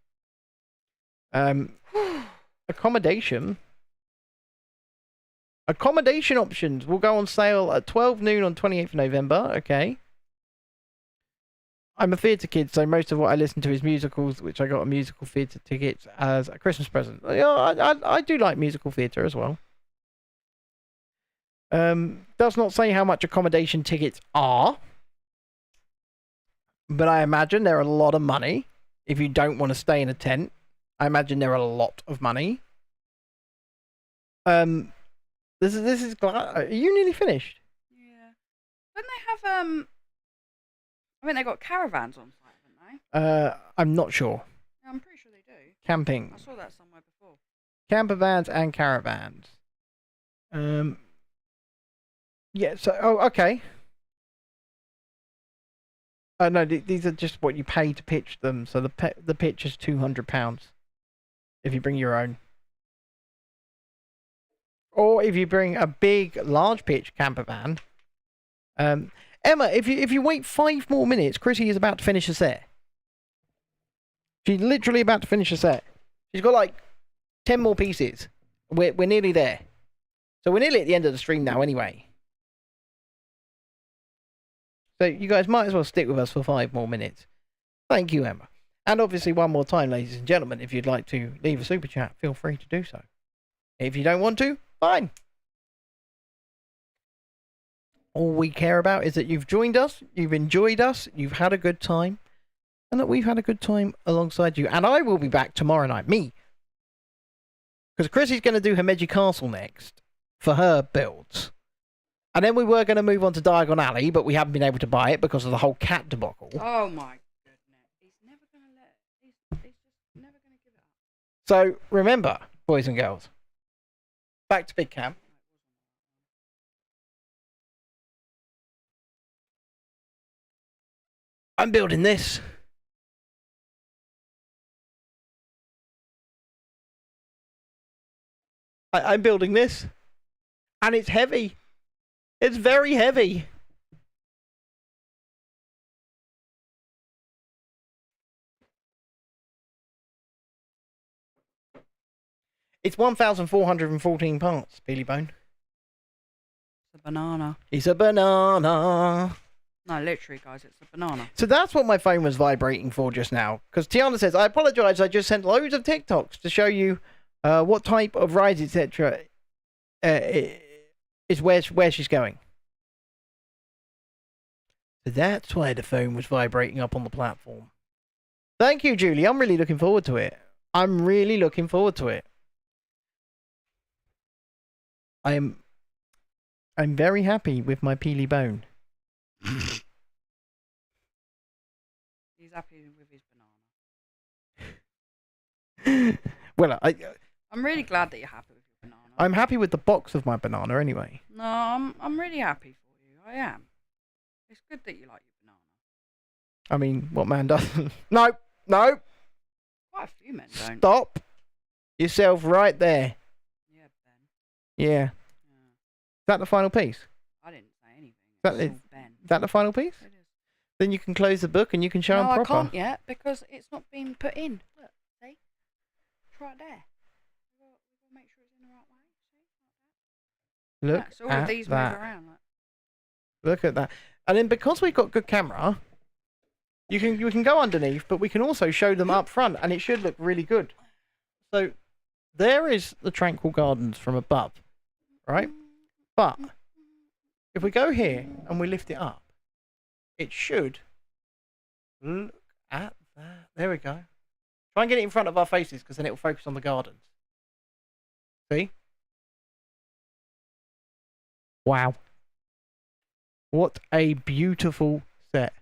Accommodation. Accommodation options will go on sale at 12 noon on 28th of November. Okay. I'm a theatre kid, so most of what I listen to is musicals, which I got a musical theatre ticket as a Christmas present. Yeah, I do like musical theatre as well. Does not say how much accommodation tickets are. But I imagine they're a lot of money. If you don't want to stay in a tent, I imagine they're a lot of money. This is. Are you nearly finished? Yeah. Don't they have I mean, they got caravans on site, haven't they? I'm not sure. Yeah, I'm pretty sure they do. Camping, I saw that somewhere before. camper vans and caravans. Yeah. So, okay. No, these are just what you pay to pitch them. So the pitch is £200 if you bring your own, or if you bring a big, large pitch camper van. Emma, if you wait 5 more minutes, Chrissy is about to finish a set. She's literally about to finish a set. She's got like 10 more pieces. We're nearly there. So we're nearly at the end of the stream now, anyway. So you guys might as well stick with us for 5 more minutes. Thank you, Emma. And obviously, one more time, ladies and gentlemen, if you'd like to leave a super chat, feel free to do so. If you don't want to, fine. All we care about is that you've joined us, you've enjoyed us, you've had a good time, and that we've had a good time alongside you. And I will be back tomorrow night. Me. Because Chrissy's going to do Himeji Castle next for her builds. And then we were going to move on to Diagon Alley, but we haven't been able to buy it because of the whole cat debacle. Oh my goodness. He's never going to let it. He's just never going to give it up. So remember, boys and girls, back to Big Cam. I'm building this. I'm building this. And it's heavy. It's very heavy. It's 1,414 parts, Peely Bone. It's a banana. It's a banana. No, literally, guys, it's a banana. So that's what my phone was vibrating for just now. Because Tiana says, I apologise, I just sent loads of TikToks to show you what type of rides, etc. Is where she's going. So that's why the phone was vibrating up on the platform. Thank you, Julie. I'm really looking forward to it. I'm really looking forward to it. I'm very happy with my Peely Bone. He's happy with his banana. Well, I'm really glad that you're happy with your banana. I'm happy with the box of my banana anyway. No, I'm really happy for you. I am. It's good that you like your banana. I mean, what man doesn't? No. Quite a few men don't. Stop yourself right there. Yeah, Ben. Yeah. Yeah. Is that the final piece? I didn't say anything. That It's is- all Ben. Is that the final piece? It is. Then you can close the book and you can show No, them I proper. can't yet because it's not been put in. Look, see? It's right there. We've got to make sure it's in the right way. See? Like Look that. So all at of these that. move around. Like. Look at that. And then because we've got good camera, you can go underneath, but we can also show them up front, and it should look really good. So there is the Tranquil Gardens from above, right? But if we go here and we lift it up, it should look at that. There we go. Try and get it in front of our faces, because then it will focus on the gardens. See? Wow. What a beautiful set.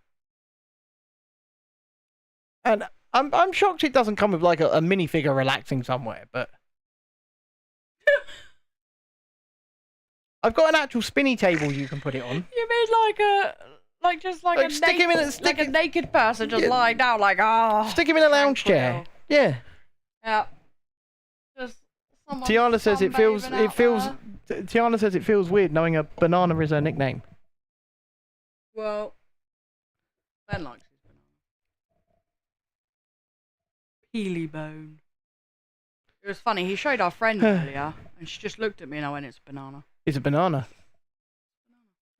And I'm shocked it doesn't come with like a minifigure relaxing somewhere, but I've got an actual spinny table you can put it on. You mean like a stick him in a naked person just Yeah. lying down like Stick him in a lounge chair. tranquil. Yeah. Yeah. Just someone Tiana says it feels sunbathing out there. Tiana says it feels weird knowing a banana is her nickname. Well, Ben likes his banana. Peely Bone. It was funny. He showed our friend earlier, and she just looked at me, and I went, "It's a banana." It's a banana.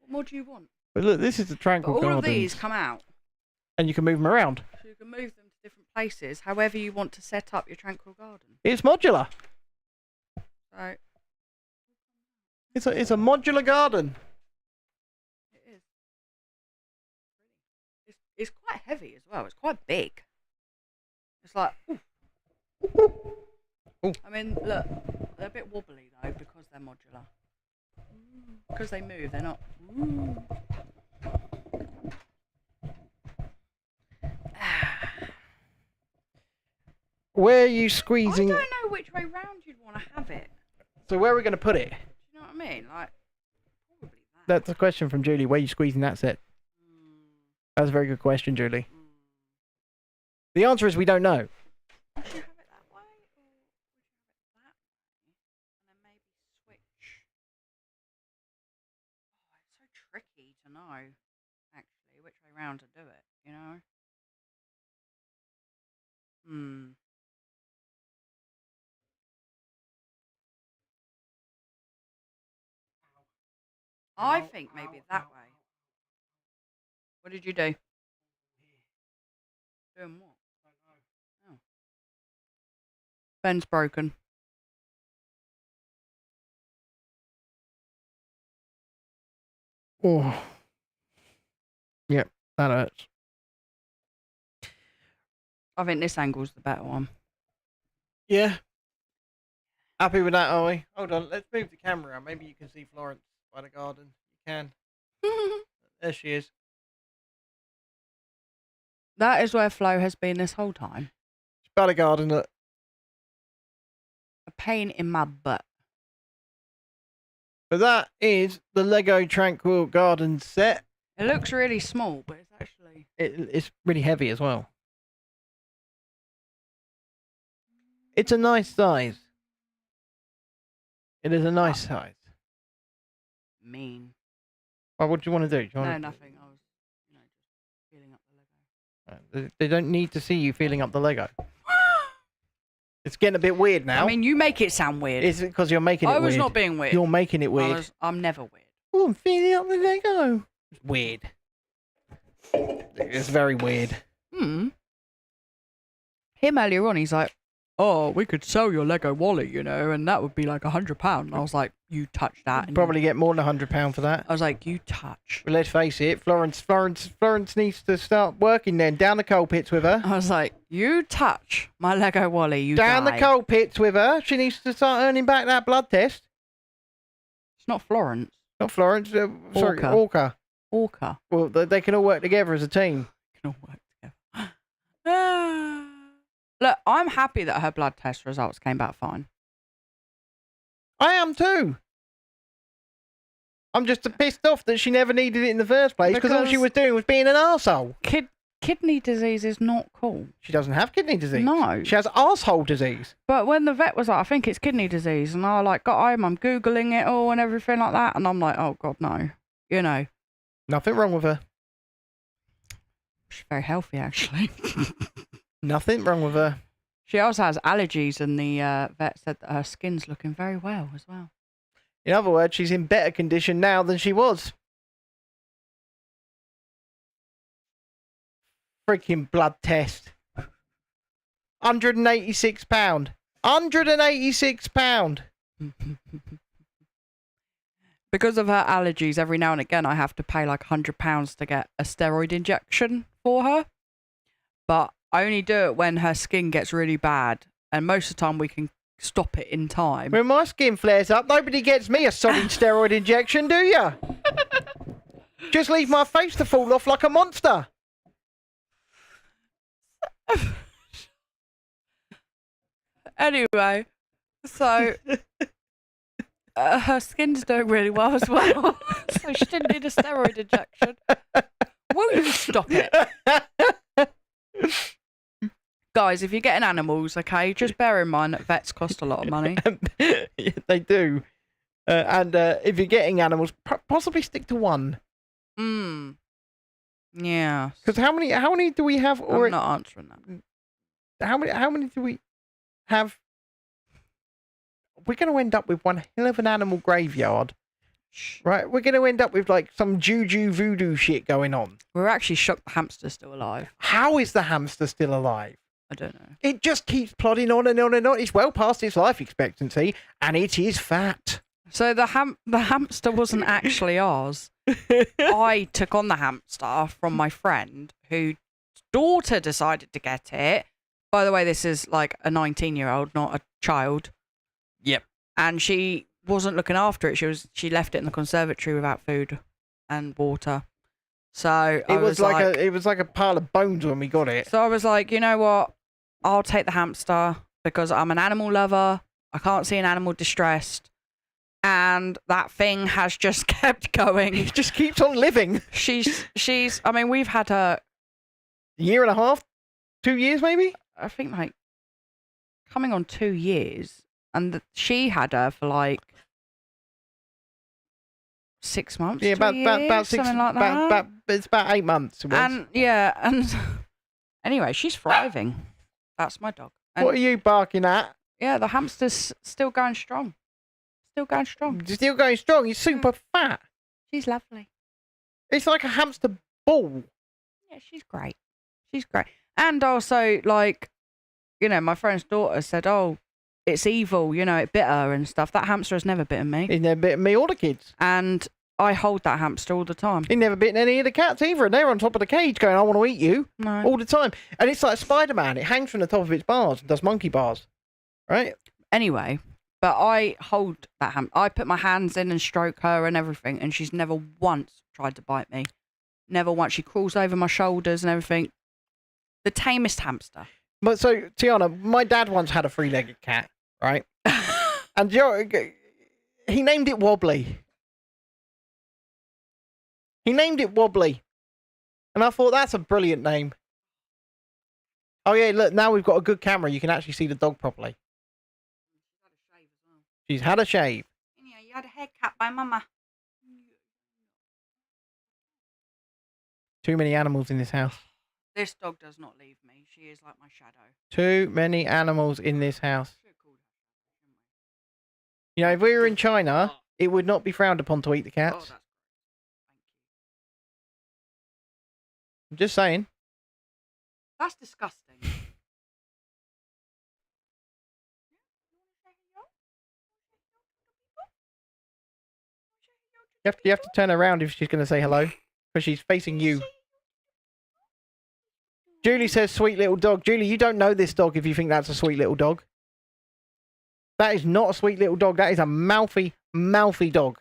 What more do you want? But look, this is the But Tranquil all Gardens. of these come out, And you can move them around. so you can move them to different places, however you want to set up your Tranquil Garden. It's modular. So It's a modular garden. it is. It's quite heavy as well. It's quite big. It's like, ooh. Ooh. I mean, look, they're a bit wobbly though because they're modular. Because they move, they're not. Ooh. Where are you I squeezing? don't know which way round you'd want to have it. So where are we going to put it? Do you know what I mean? Like, probably that. That's a question from Julie. Where are you squeezing that set? That's a very good question, Julie. The answer is we don't know. Would you have it that way, or would you have it that way, and then maybe switch? Oh, it's so tricky to know, actually, which way round to do it. You know? I think maybe that way. What did you do? Doing what? Oh. Ben's broken. Oh. Yep, that hurts. I think this angle's the better one. Yeah. Happy with that, are we? Hold on, let's move the camera around. Maybe you can see Florence by the garden. You can. There she is. That is where Flo has been this whole time. She's by the garden. Look. A pain in my butt. But that is the Lego Tranquil Gardens set. It looks really small, but it's actually... It's really heavy as well. It's a nice size. It is a nice size. mean. Well, what do you want to do? Do you No, want nothing. I was, just feeling up the Lego. They don't need to see you feeling up the Lego. It's getting a bit weird now. I mean, you make it sound weird. Is it because you're making it weird? I was not being weird. You're making it weird. I'm never weird. Oh, I'm feeling up the Lego. It's weird. It's very weird. Him earlier on, he's like, "Oh, we could sell your Lego Wally, and that would be like £100." And I was like, "You touch that?" And Probably get more than £100 for that. I was like, "You touch." But let's face it, Florence needs to start working then. Down the coal pits with her. I was like, "You touch my Lego Wally, you Down die." the coal pits with her. She needs to start earning back that blood test. It's not Florence. Not Florence. Sorry, Orca. Orca. Well, they can all work together as a team. Can all work together. Look, I'm happy that her blood test results came back fine. I am too. I'm just pissed off that she never needed it in the first place because all she was doing was being an arsehole. Kidney disease is not cool. She doesn't have kidney disease. No. She has arsehole disease. But when the vet was like, "I think it's kidney disease," and I got home, I'm Googling it all and everything like that, and I'm like, "Oh, God, no." Nothing wrong with her. She's very healthy, actually. Nothing wrong with her. She also has allergies, and the vet said that her skin's looking very well as well. In other words, she's in better condition now than she was. Freaking blood test. £186. £186. Because of her allergies, every now and again I have to pay like £100 to get a steroid injection for her. But I only do it when her skin gets really bad, and most of the time we can stop it in time. When my skin flares up, nobody gets me a solid steroid injection, do ya? Just leave my face to fall off like a monster. Anyway, so her skin's doing really well as well, so she didn't need a steroid injection. Will you stop it? Guys, if you're getting animals, okay, just bear in mind that vets cost a lot of money. Yeah, they do. And if you're getting animals, possibly stick to one. Yeah. Because how many do we have? I'm not answering that. How many do we have? We're going to end up with one hell of an animal graveyard. Right? We're going to end up with like some juju voodoo shit going on. We're actually shocked the hamster's still alive. How is the hamster still alive? I don't know. It just keeps plodding on and on and on. It's well past its life expectancy, and it is fat. So the hamster wasn't actually ours. I took on the hamster from my friend whose daughter decided to get it. By the way, this is like a 19-year-old, not a child. Yep. And she wasn't looking after it. She left it in the conservatory without food and water. So it was like a pile of bones when we got it. So I was like, you know what? I'll take the hamster because I'm an animal lover. I can't see an animal distressed. And that thing has just kept going. It just keeps on living. I mean, we've had her... A year and a half? 2 years, maybe? I think, like, coming on 2 years. And she had her for, like, 6 months. Yeah, about 6, something like that. It's about 8 months. And anyway, she's thriving. That's my dog. And what are you barking at? yeah, the hamster's still going strong. Still going strong. Still going strong. He's super fat. She's lovely. It's like a hamster ball. Yeah, she's great. She's great. And also, like, you know, my friend's daughter said, "Oh, it's evil. You know, it bit her and stuff." That hamster has never bitten me, He never bitten me or the kids. and I hold that hamster all the time. He never bitten any of the cats either, and they're on top of the cage going, "I want to eat you," No. all the time. And it's like Spider-Man. It hangs from the top of its bars and does monkey bars, right? Anyway, but I hold that hamster. I put my hands in and stroke her and everything, and she's never once tried to bite me. Never once. She crawls over my shoulders and everything. The tamest hamster. But so, Tiana, my dad once had a three-legged cat, right? And he named it Wobbly. He named it Wobbly. And I thought, that's a brilliant name. Oh, yeah, look, now we've got a good camera. You can actually see the dog properly. She's had a shave. Yeah, you had a haircut by Mama. Too many animals in this house. This dog does not leave me. She is like my shadow. Too many animals in this house. You know, if we were in China, it would not be frowned upon to eat the Oh, cats. that's great. I'm just saying. That's disgusting. You have to turn around if she's going to say hello, because she's facing you. Julie says, "Sweet little dog." Julie, you don't know this dog if you think that's a sweet little dog. That is not a sweet little dog. That is a mouthy, mouthy dog.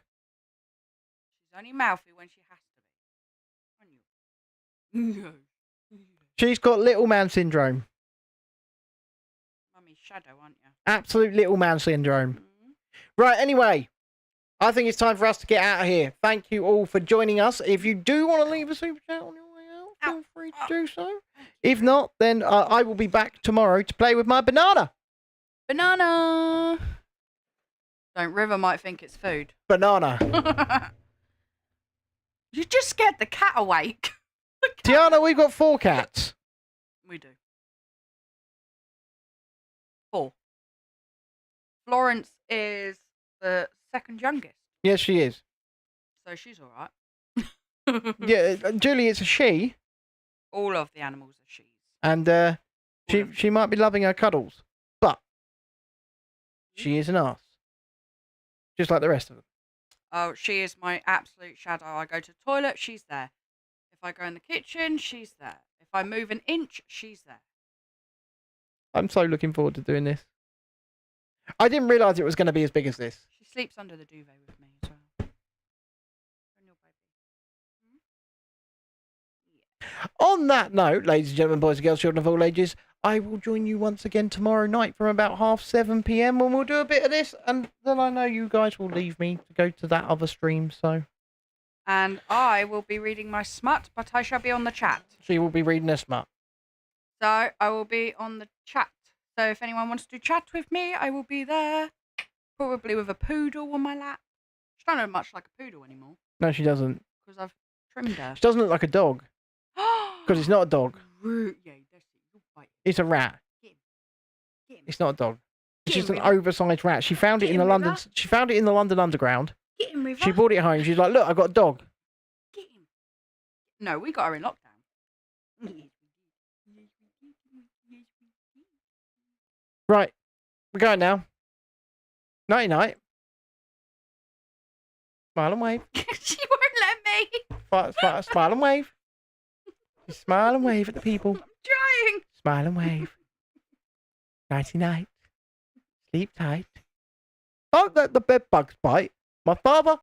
She's only mouthy when she has to be. She's got little man syndrome. Mummy's shadow, aren't you? Absolute little man syndrome. Mm-hmm. Right, anyway. I think it's time for us to get out of here. Thank you all for joining us. If you do want to leave a super chat on your way out, feel free to do so. If not, then I will be back tomorrow to play with my banana. Banana. Don't River might think it's food. Banana. You just scared the cat awake. Tiana, we've got 4 cats. We do. 4. Florence is the second youngest, Yes, she is. so she's all right. Yeah, Julie, it's a she, All of the animals are she's. and she might be loving her cuddles, but she is an arse, just like the rest of them. Oh, she is my absolute shadow. I go to the toilet, she's there. If I go in the kitchen, she's there. If I move an inch, she's there. I'm so looking forward to doing this. I didn't realise it was going to be as big as this. She sleeps under the duvet with me as well. And your baby. On that note, ladies and gentlemen, boys and girls, children of all ages, I will join you once again tomorrow night from about 7:30 PM when we'll do a bit of this, and then I know you guys will leave me to go to that other stream, so And I will be reading my smut, but I shall be on the chat. she will be reading a smut. So I will be on the chat. So if anyone wants to chat with me, I will be there. Probably with a poodle on my lap. She don't look much like a poodle anymore No, she doesn't. because I've trimmed her. She doesn't look like a dog, because it's not a dog. Yeah, that's it. You'll bite. It's a rat. Get him. It's not a dog. It's Get just him, an River. oversized rat. She found it Get in the him, London. River. She found it in the London Underground. Get him, River. She brought it home. She's like, "Look, I got a dog." Get him. No, we got her in lockdown. Right, we're going now. Nighty night. Smile and wave. She won't let me. Smile and wave. Just smile and wave at the people. I'm trying. Smile and wave. Nighty night. Sleep tight. Oh, the bed bugs bite. My father